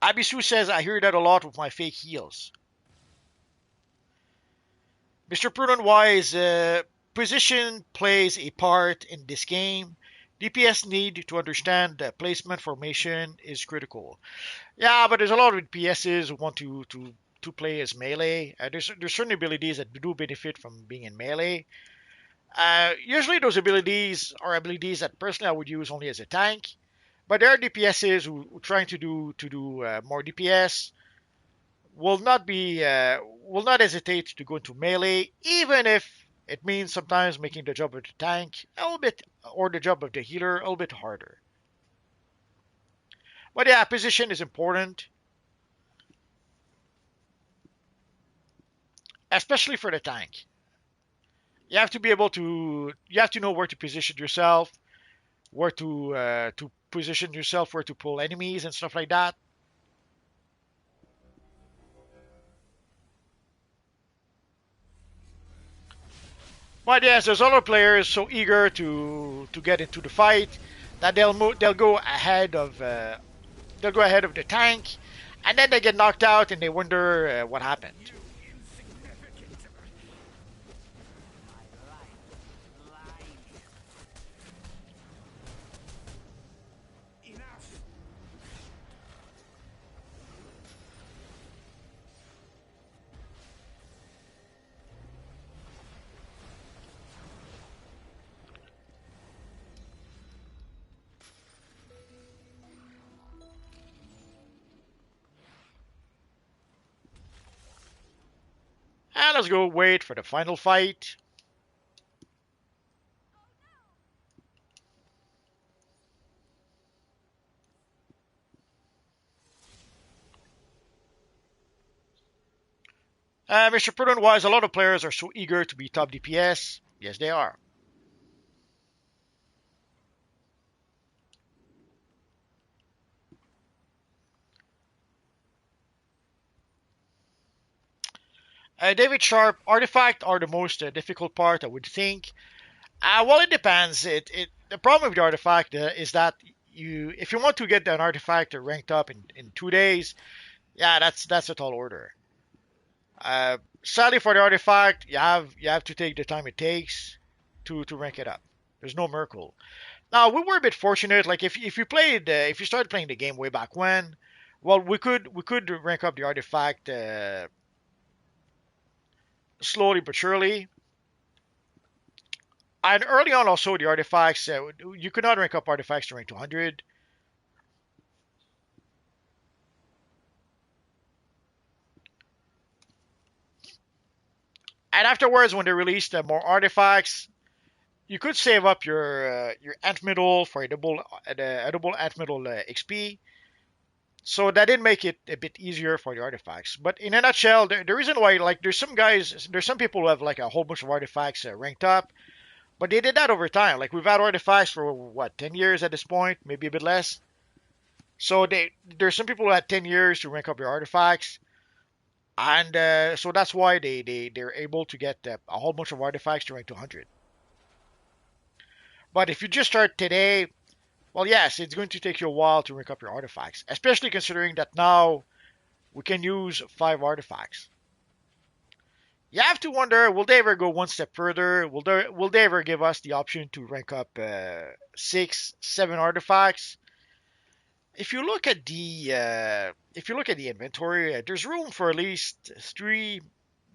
Abisu says I hear that a lot with my fake heals. Mr. Prudent Wise, position plays a part in this game. DPS need to understand that placement formation is critical. Yeah, but there's a lot of DPSs who want to play as melee. There's certain abilities that do benefit from being in melee. Usually those abilities are abilities that personally I would use only as a tank. But there are DPSs who are trying to do more DPS will not hesitate to go into melee, even if it means sometimes making the job of the tank a little bit or the job of the healer a little bit harder. But yeah, position is important, especially for the tank. You have to know where to position yourself, where to position yourself, where to pull enemies and stuff like that. But yes, there's other players so eager to get into the fight that they'll go ahead of the tank, and then they get knocked out and they wonder what happened. And let's go wait for the final fight. Mr. Prudent Wise, a lot of players are so eager to be top DPS. Yes, they are. David Sharp, artifact are the most difficult part, I would think. Well, it depends. The problem with the artifact is that if you want to get an artifact ranked up in 2 days, yeah, that's a tall order. Sadly for the artifact, you have to take the time it takes to rank it up. There's no miracle. Now we were a bit fortunate. Like if you started playing the game way back when, well we could rank up the artifact slowly but surely. And early on also the artifacts you could not rank up artifacts to rank 200. And afterwards, when they released more artifacts, you could save up your ant middle for a double ant middle XP. So that did make it a bit easier for the artifacts. But in a nutshell, the reason why, like, there's some people who have like a whole bunch of artifacts ranked up, but they did that over time. Like, we've had artifacts for what, 10 years at this point, maybe a bit less. So there's some people who had 10 years to rank up their artifacts, and so that's why they're able to get a whole bunch of artifacts to rank to 100. But if you just start today, well, yes, it's going to take you a while to rank up your artifacts, especially considering that now we can use 5 artifacts. You have to wonder, will they ever go one step further? Will they ever give us the option to rank up 6, 7 artifacts? If you look at the inventory, there's room for at least 3,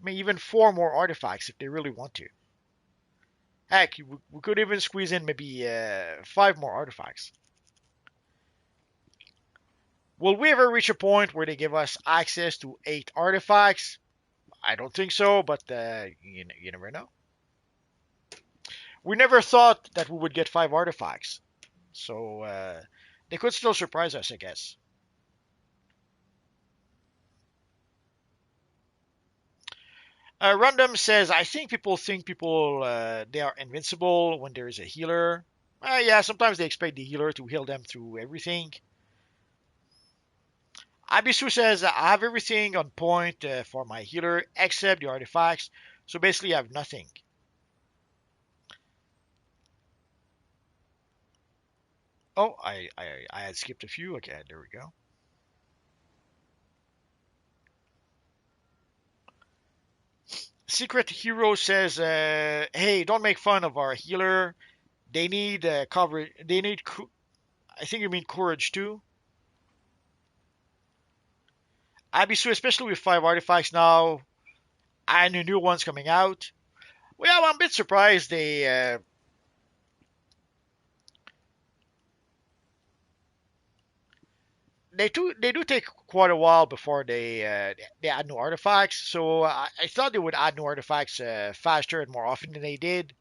maybe even 4 more artifacts if they really want to. Heck, we could even squeeze in maybe 5 more artifacts. Will we ever reach a point where they give us access to 8 artifacts? I don't think so, but you never know. We never thought that we would get 5 artifacts, so they could still surprise us, I guess. Random says, I think people they are invincible when there is a healer. Yeah, sometimes they expect the healer to heal them through everything. Abisu says, I have everything on point for my healer except the artifacts, so basically I have nothing. Oh, I had skipped a few. Okay, there we go. Secret Hero says, hey, don't make fun of our healer. They need coverage. They need, I think you mean courage too. Abisu, especially with 5 artifacts now, and the new ones coming out. Well, I'm a bit surprised they do take quite a while before they add new artifacts. So I thought they would add new artifacts faster and more often than they did.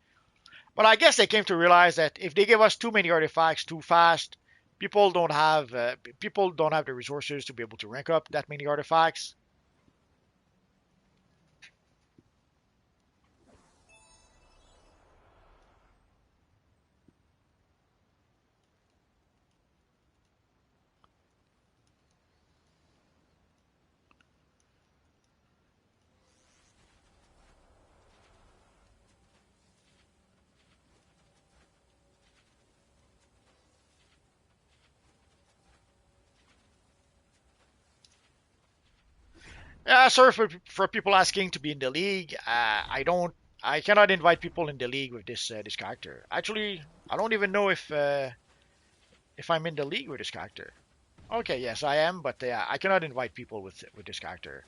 But I guess they came to realize that if they give us too many artifacts too fast, people don't have the resources to be able to rank up that many artifacts. Yeah, sorry for people asking to be in the league. I cannot invite people in the league with this character. Actually, I don't even know if I'm in the league with this character. Okay, yes, I am, but I cannot invite people with this character.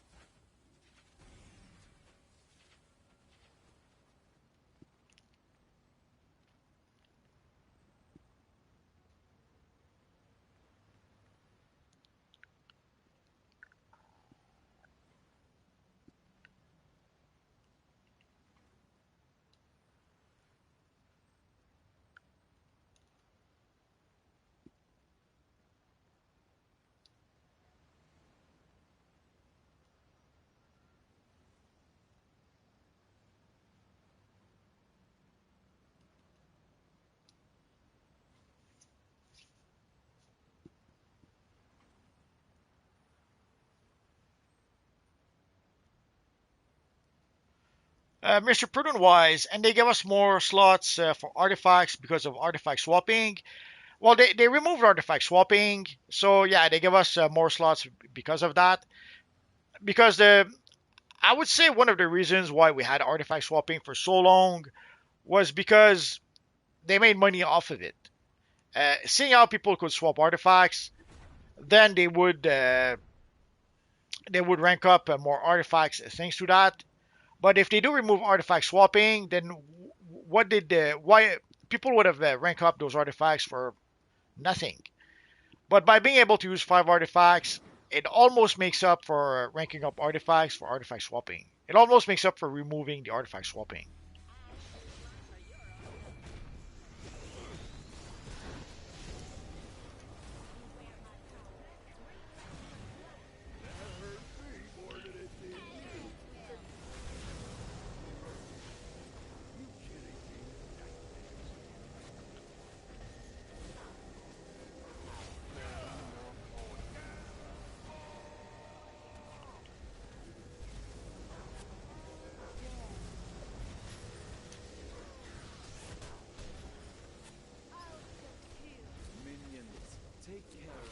Mr. Prudent Wise, and they give us more slots for artifacts because of artifact swapping. Well, they removed artifact swapping, so yeah, they give us more slots because of that. Because I would say one of the reasons why we had artifact swapping for so long was because they made money off of it. Seeing how people could swap artifacts, then they would rank up more artifacts thanks to that. But if they do remove artifact swapping, then why people would have ranked up those artifacts for nothing. But by being able to use 5 artifacts, it almost makes up for ranking up artifacts for artifact swapping. It almost makes up for removing the artifact swapping. Minions, take care of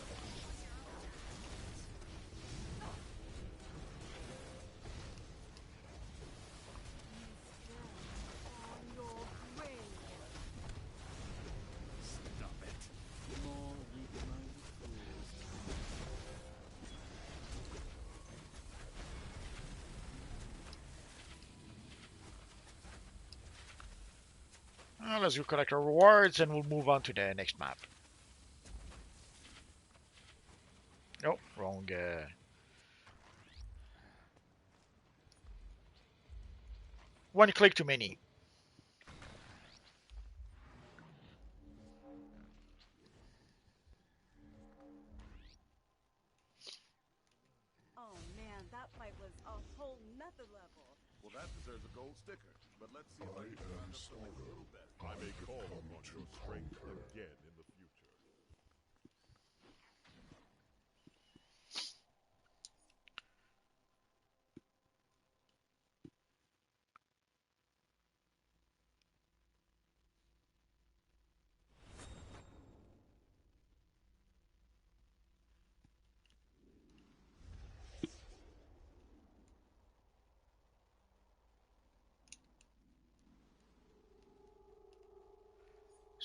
Stop it. More weak-minded fools. Let's go collect our rewards and we'll move on to the next map. Oh, wrong. One click too many. Oh man, that fight was a whole nother level. Well, that deserves a gold sticker. But let's see if I can round up something a little better. I may call upon your strength again in the future.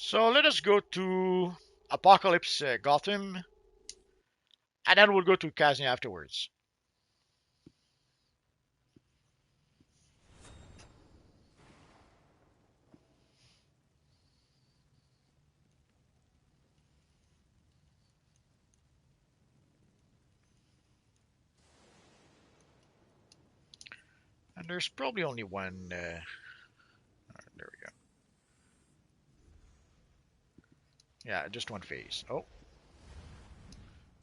So let us go to Apocalypse Gotham, and then we'll go to Kaznia afterwards. And there's probably only one. There we go. Yeah, just one phase. Oh.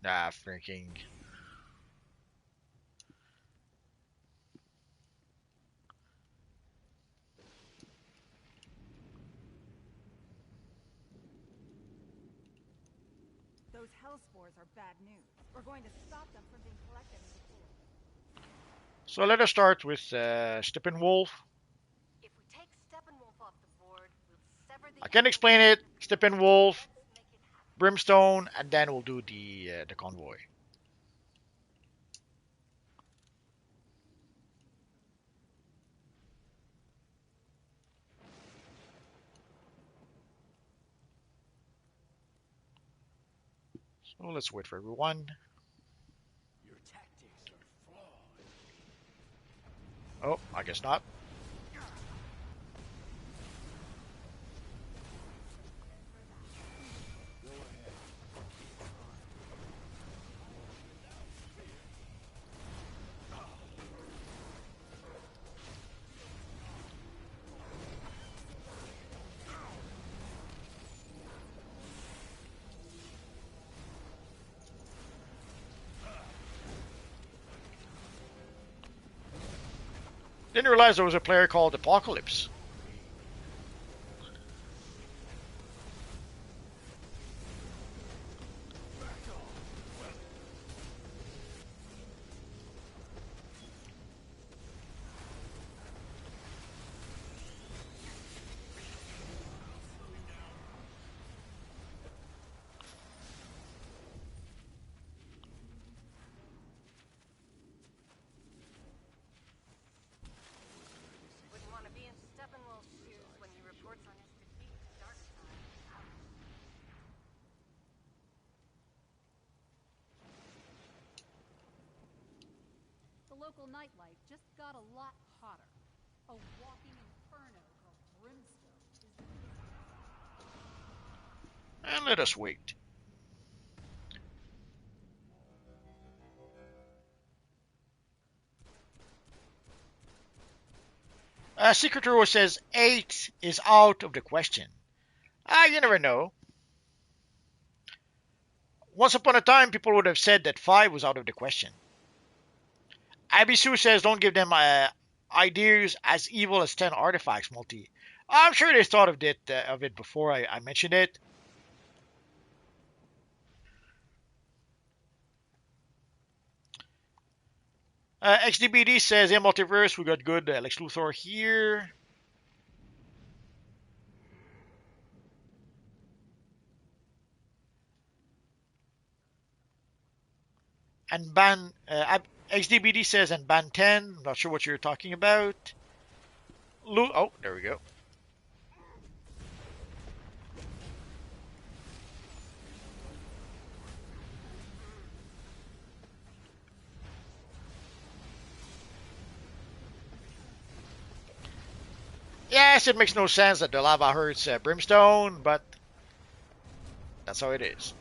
Nah, freaking. Those hell spores are bad news. We're going to stop them from being collected in the pool. So let us start with Steppenwolf. If we take Steppenwolf off the board, we'll sever the I can explain it. Steppenwolf, Brimstone, and then we'll do the convoy. So let's wait for everyone. Your tactics are flawed. Oh, I guess not. Didn't realize there was a player called Apocalypse. Wouldn't want to be in Steppenwolf's shoes when he reports on his defeat to Darkseid. The local nightlife just got a lot hotter. A walking inferno called Brimstone is the And let us wait. Secret Hero says 8 is out of the question. You never know. Once upon a time, people would have said that 5 was out of the question. Abisu says don't give them ideas as evil as 10 artifacts multi. I'm sure they thought of it before I mentioned it. XDBD says in multiverse we got good Lex Luthor here. And ban XDBD says and ban 10. Not sure what you're talking about. Oh, there we go. Yes, it makes no sense that the lava hurts Brimstone, but that's how it is.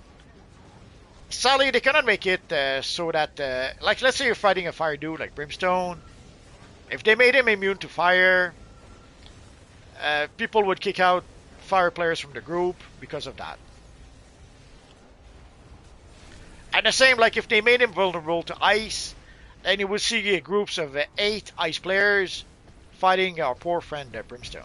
Sadly, they cannot make it so that, like, let's say you're fighting a fire dude like Brimstone. If they made him immune to fire, people would kick out fire players from the group because of that. And the same, like, if they made him vulnerable to ice, then you would see groups of 8 ice players fighting our poor friend Brimstone.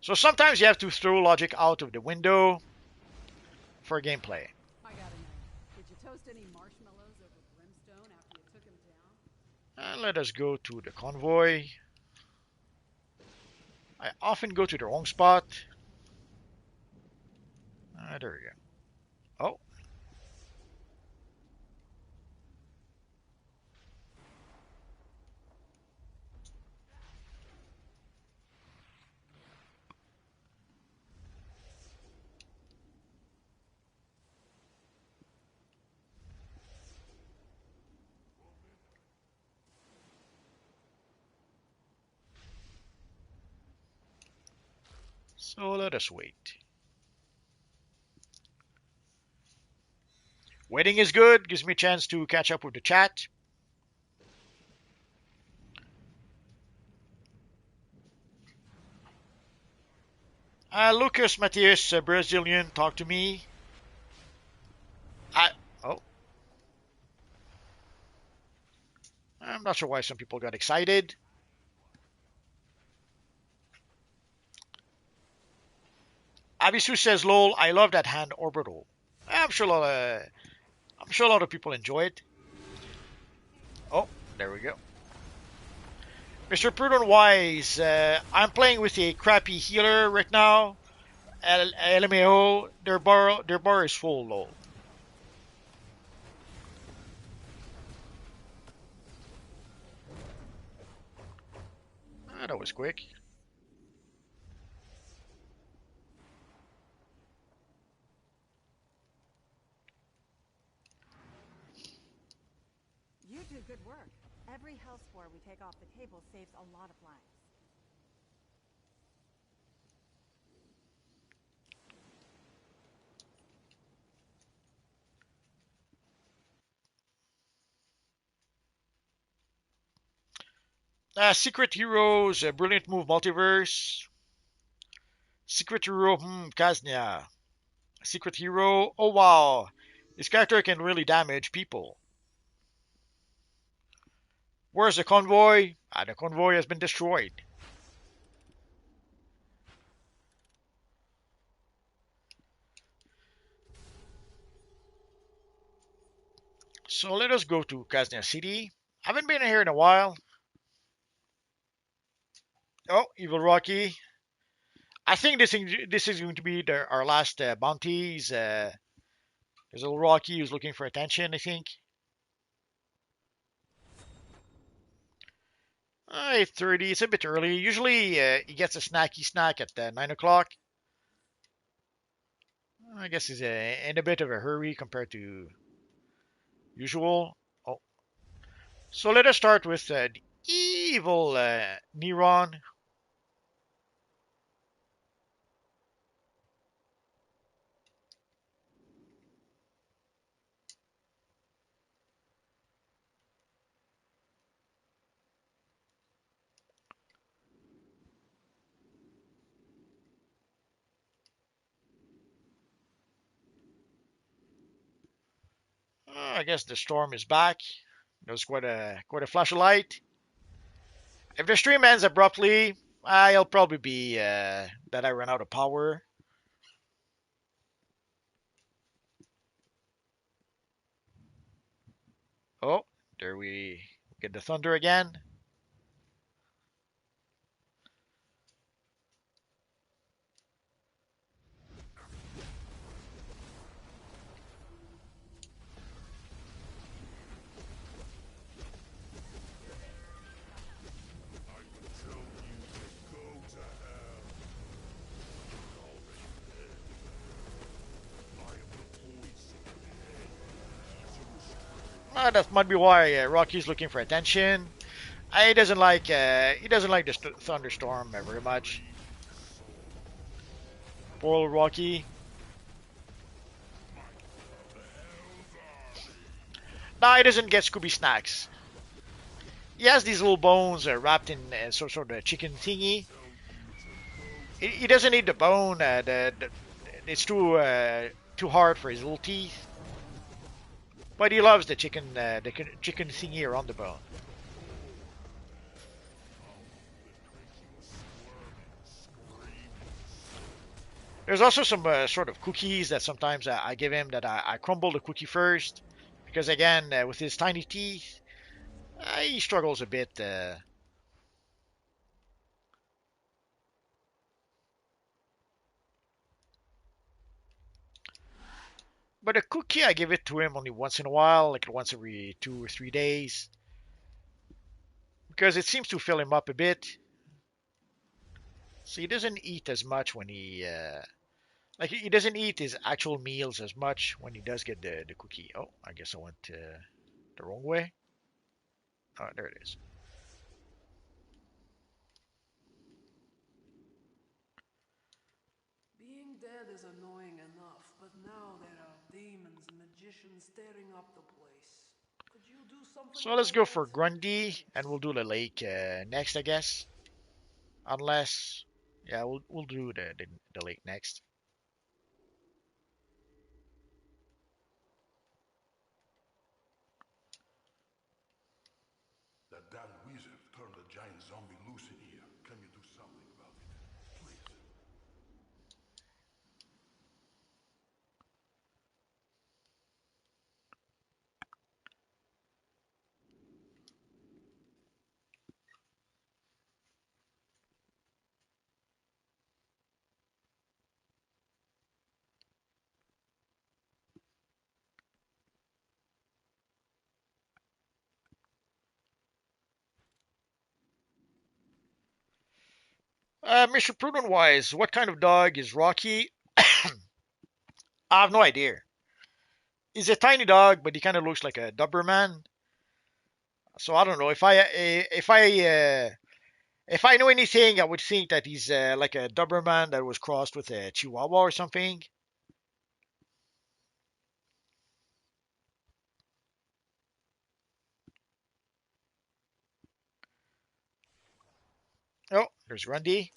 So sometimes you have to throw logic out of the window for gameplay. I gotta know. Did you toast any marshmallows over Brimstone after you took him down? And let us go to the convoy. I often go to the wrong spot. There we go. Oh. So let us wait. Waiting is good, gives me a chance to catch up with the chat. Lucas Matthias, Brazilian, talk to me. Oh. I'm not sure why some people got excited. Abisu says, lol, I love that hand orbital. I'm sure a lot of people enjoy it. Oh, there we go. Mr. Prudent Wise, I'm playing with a crappy healer right now. LMAO, their bar is full, lol. That was quick. You do good work. Every health score we take off the table saves a lot of lives. Secret Heroes, Brilliant Move Multiverse. Secret Hero, Kaznia. Secret Hero, oh wow. This character can really damage people. Where's the convoy? The convoy has been destroyed. So let us go to Kaznia City. I haven't been here in a while. Oh, Evil Rocky. I think this is going to be our last bounties. There's a little Rocky who's looking for attention, I think. 8:30. It's a bit early. Usually he gets a snacky snack at 9 o'clock. I guess he's in a bit of a hurry compared to usual. Oh. So let us start with the evil Neron. I guess the storm is back. There's quite a flash of light. If the stream ends abruptly, it'll probably be that I run out of power. Oh, there we get the thunder again. That might be why Rocky's looking for attention. He doesn't like the thunderstorm very much. Poor old Rocky. No, he doesn't get Scooby snacks. He has these little bones wrapped in some sort of chicken thingy. He doesn't eat the bone. It's too hard for his little teeth. But he loves the chicken thingy around the bone. There's also some sort of cookies that sometimes I give him that I crumble the cookie first. Because again, with his tiny teeth, he struggles a bit. But a cookie, I give it to him only once in a while, like once every 2 or 3 days. Because it seems to fill him up a bit. So he doesn't eat as much when he doesn't eat his actual meals as much when he does get the cookie. Oh, I guess I went the wrong way. Oh, there it is. Being dead is annoying enough, but now there are demons and magicians tearing up the place. Could you do something? So let's go for Grundy, and we'll do the lake next, I guess. Unless, yeah, we'll do the lake next. That damn wizard turned a giant zombie loose in here. Can you do something about it? Please. Mr. Prudent Wise, what kind of dog is Rocky? I have no idea. He's a tiny dog, but he kind of looks like a Doberman. So I don't know if I know anything, I would think that he's like a Doberman that was crossed with a Chihuahua or something. Oh, there's Grundy.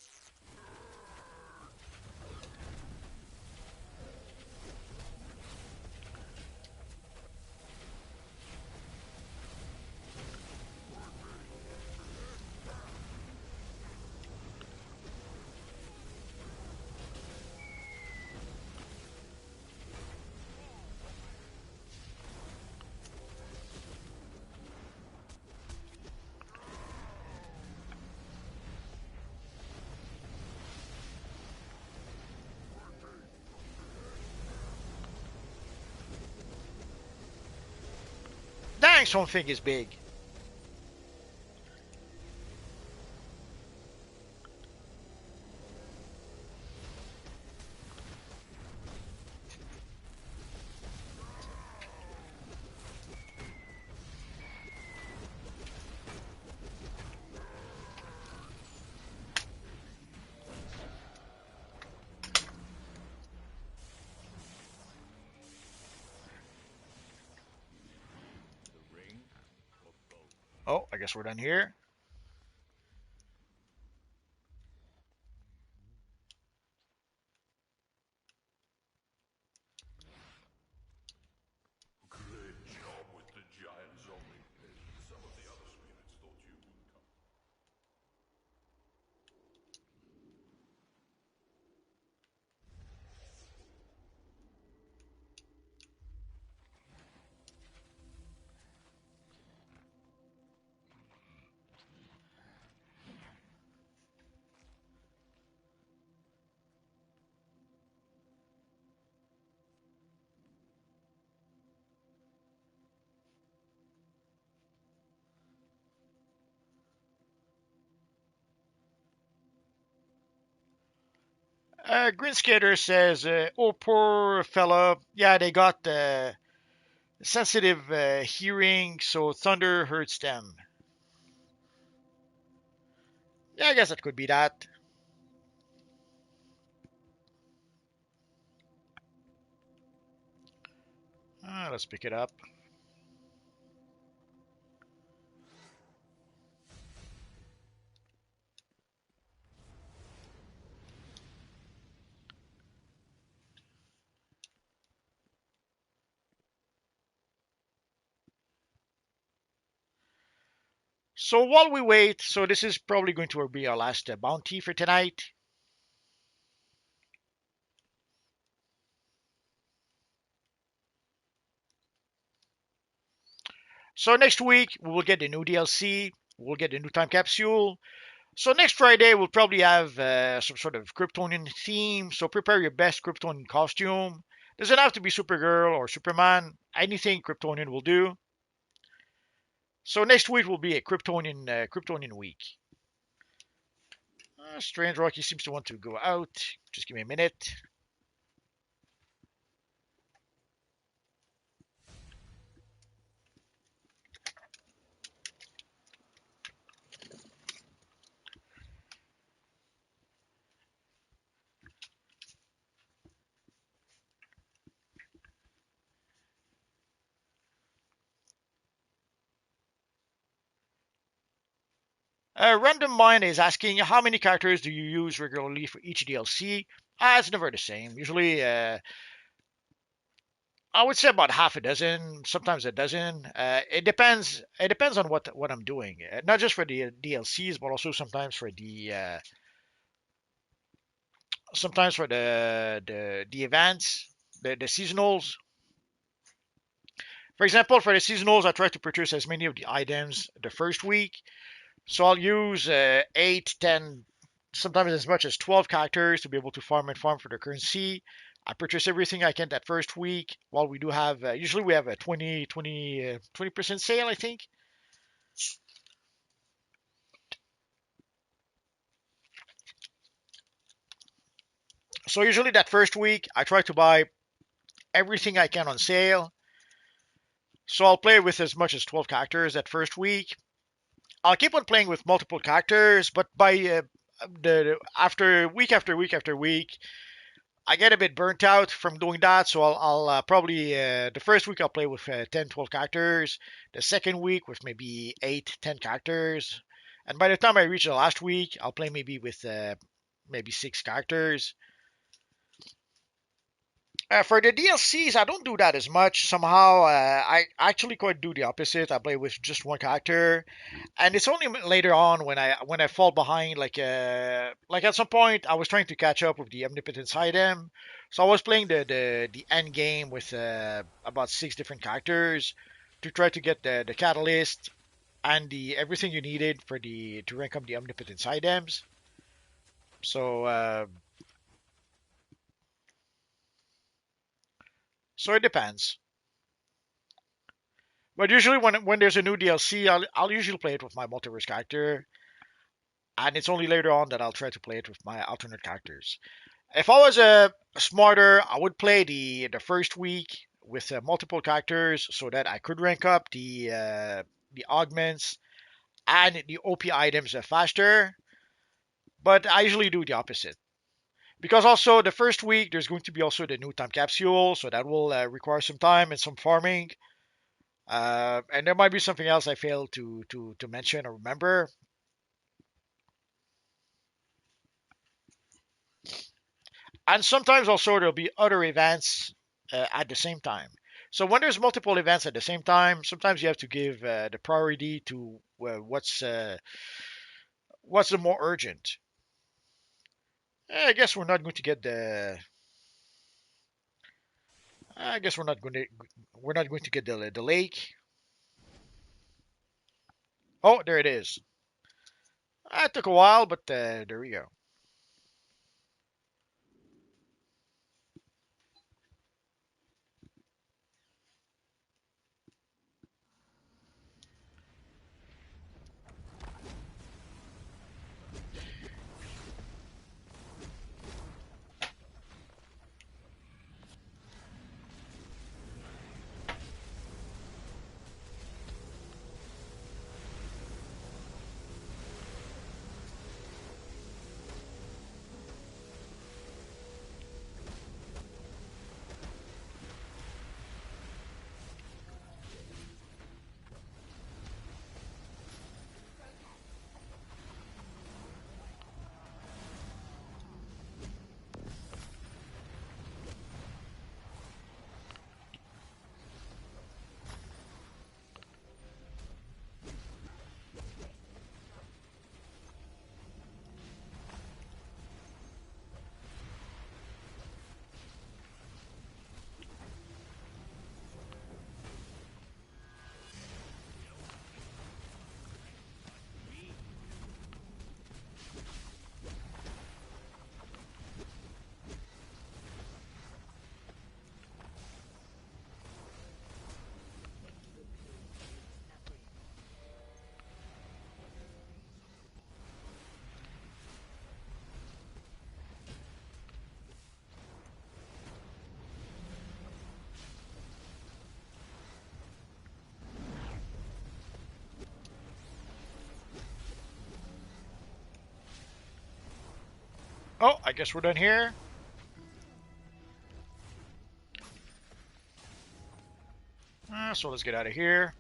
Dang, something is big. Oh, I guess we're done here. Green Skater says, "Oh, poor fella. Yeah, they got sensitive hearing, so thunder hurts them." Yeah, I guess that could be that. Let's pick it up. So while we wait, so this is probably going to be our last bounty for tonight. So next week we will get the new DLC. We'll get the new time capsule. So next Friday we'll probably have some sort of Kryptonian theme. So prepare your best Kryptonian costume. Doesn't have to be Supergirl or Superman. Anything Kryptonian will do. So next week will be a Kryptonian week. Strange Rocky seems to want to go out. Just give me a minute. Random Mind is asking, how many characters do you use regularly for each DLC? It's never the same. Usually, I would say about half a dozen, sometimes a dozen. It depends. It depends on what I'm doing. Not just for the DLCs, but also sometimes for the events, the seasonals. For example, for the seasonals, I try to purchase as many of the items the first week. So I'll use 8, 10, sometimes as much as 12 characters to be able to farm and farm for the currency. I purchase everything I can that first week. While we do have, usually we have a 20% sale, I think. So usually that first week, I try to buy everything I can on sale. So I'll play with as much as 12 characters that first week. I'll keep on playing with multiple characters, but by the after week after week, I get a bit burnt out from doing that, so I'll probably the first week I'll play with 10, 12 characters. The second week with maybe 8, 10 characters, and by the time I reach the last week, I'll play maybe with maybe 6 characters. For the DLCs, I don't do that as much. Somehow, I actually quite do the opposite. I play with just one character, and it's only later on when I fall behind. Like at some point, I was trying to catch up with the omnipotence item, so I was playing the end game with about 6 different characters to try to get the catalyst and the everything you needed for the to rank up the omnipotence items. So so it depends. But usually when there's a new DLC, I'll usually play it with my multiverse character, and it's only later on that I'll try to play it with my alternate characters. If I was smarter, I would play the first week with multiple characters so that I could rank up the augments and the OP items faster. But I usually do the opposite. Because also the first week there's going to be also the new time capsule, so that will require some time and some farming. And there might be something else I failed to mention or remember. And sometimes also there'll be other events at the same time. So when there's multiple events at the same time, sometimes you have to give the priority to what's the more urgent. I guess we're not going to get the. I guess we're not going to get the lake. Oh, there it is. It took a while, but there we go. Oh, I guess we're done here. So let's get out of here.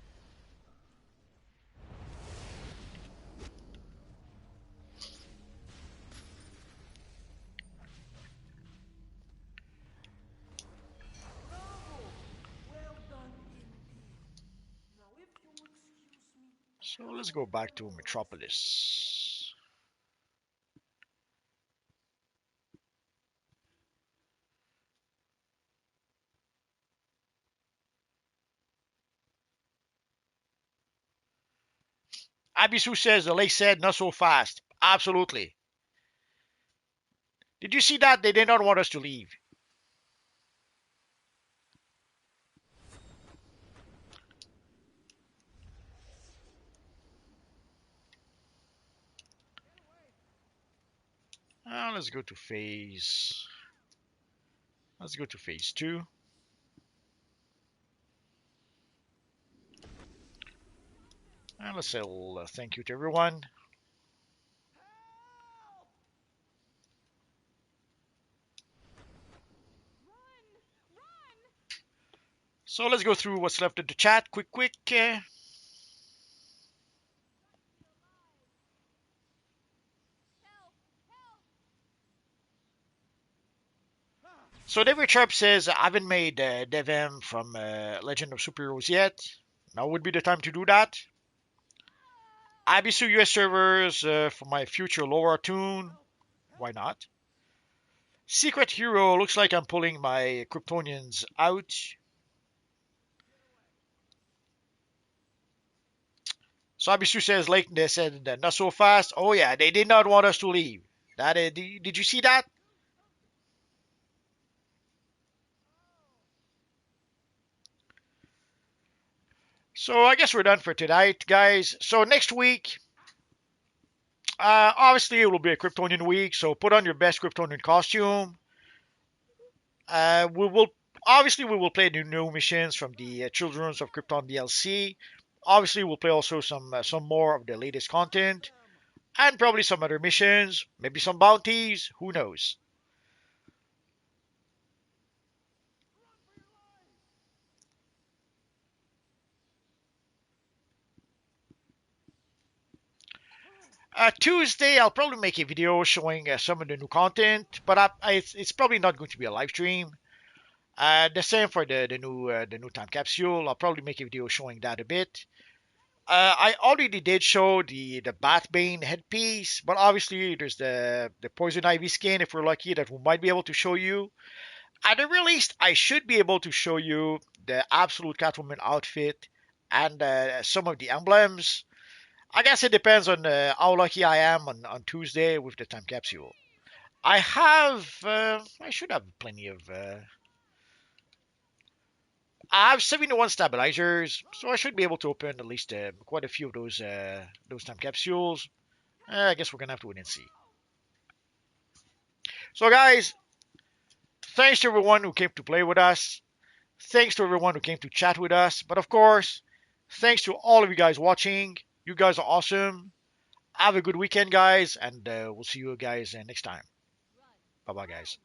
So let's go back to Metropolis. Abisu says the lake said not so fast. Absolutely. Did you see that? They did not want us to leave. Let's go to phase. Let's go to phase 2. And let's say thank you to everyone. So let's go through what's left of the chat. Quick. So David Sharp says, I haven't made DevM from Legend of Superheroes yet. Now would be the time to do that. Abisu US servers for my future Laura tune. Why not? Secret Hero, looks like I'm pulling my Kryptonians out. So Abisu says, Lake, they said not so fast. Oh yeah, they did not want us to leave. Did you see that? So I guess we're done for tonight, guys. So next week, obviously it will be a Kryptonian week. So put on your best Kryptonian costume. We will play the new missions from the Children's of Krypton DLC. Obviously, we'll play also some more of the latest content, and probably some other missions, maybe some bounties. Who knows? Tuesday, I'll probably make a video showing some of the new content, but it's probably not going to be a live stream. The same for the new time capsule. I'll probably make a video showing that a bit. I already did show the Batbane headpiece, but obviously there's the Poison Ivy skin if we're lucky that we might be able to show you. At the very least, I should be able to show you the Absolute Catwoman outfit and some of the emblems. I guess it depends on how lucky I am on Tuesday with the time capsule. I should have plenty of. I have 71 stabilizers, so I should be able to open at least quite a few of those time capsules. I guess we're gonna have to wait and see. So, guys, thanks to everyone who came to play with us. Thanks to everyone who came to chat with us. But of course, thanks to all of you guys watching. You guys are awesome. Have a good weekend, guys, and we'll see you guys next time. Bye bye, guys.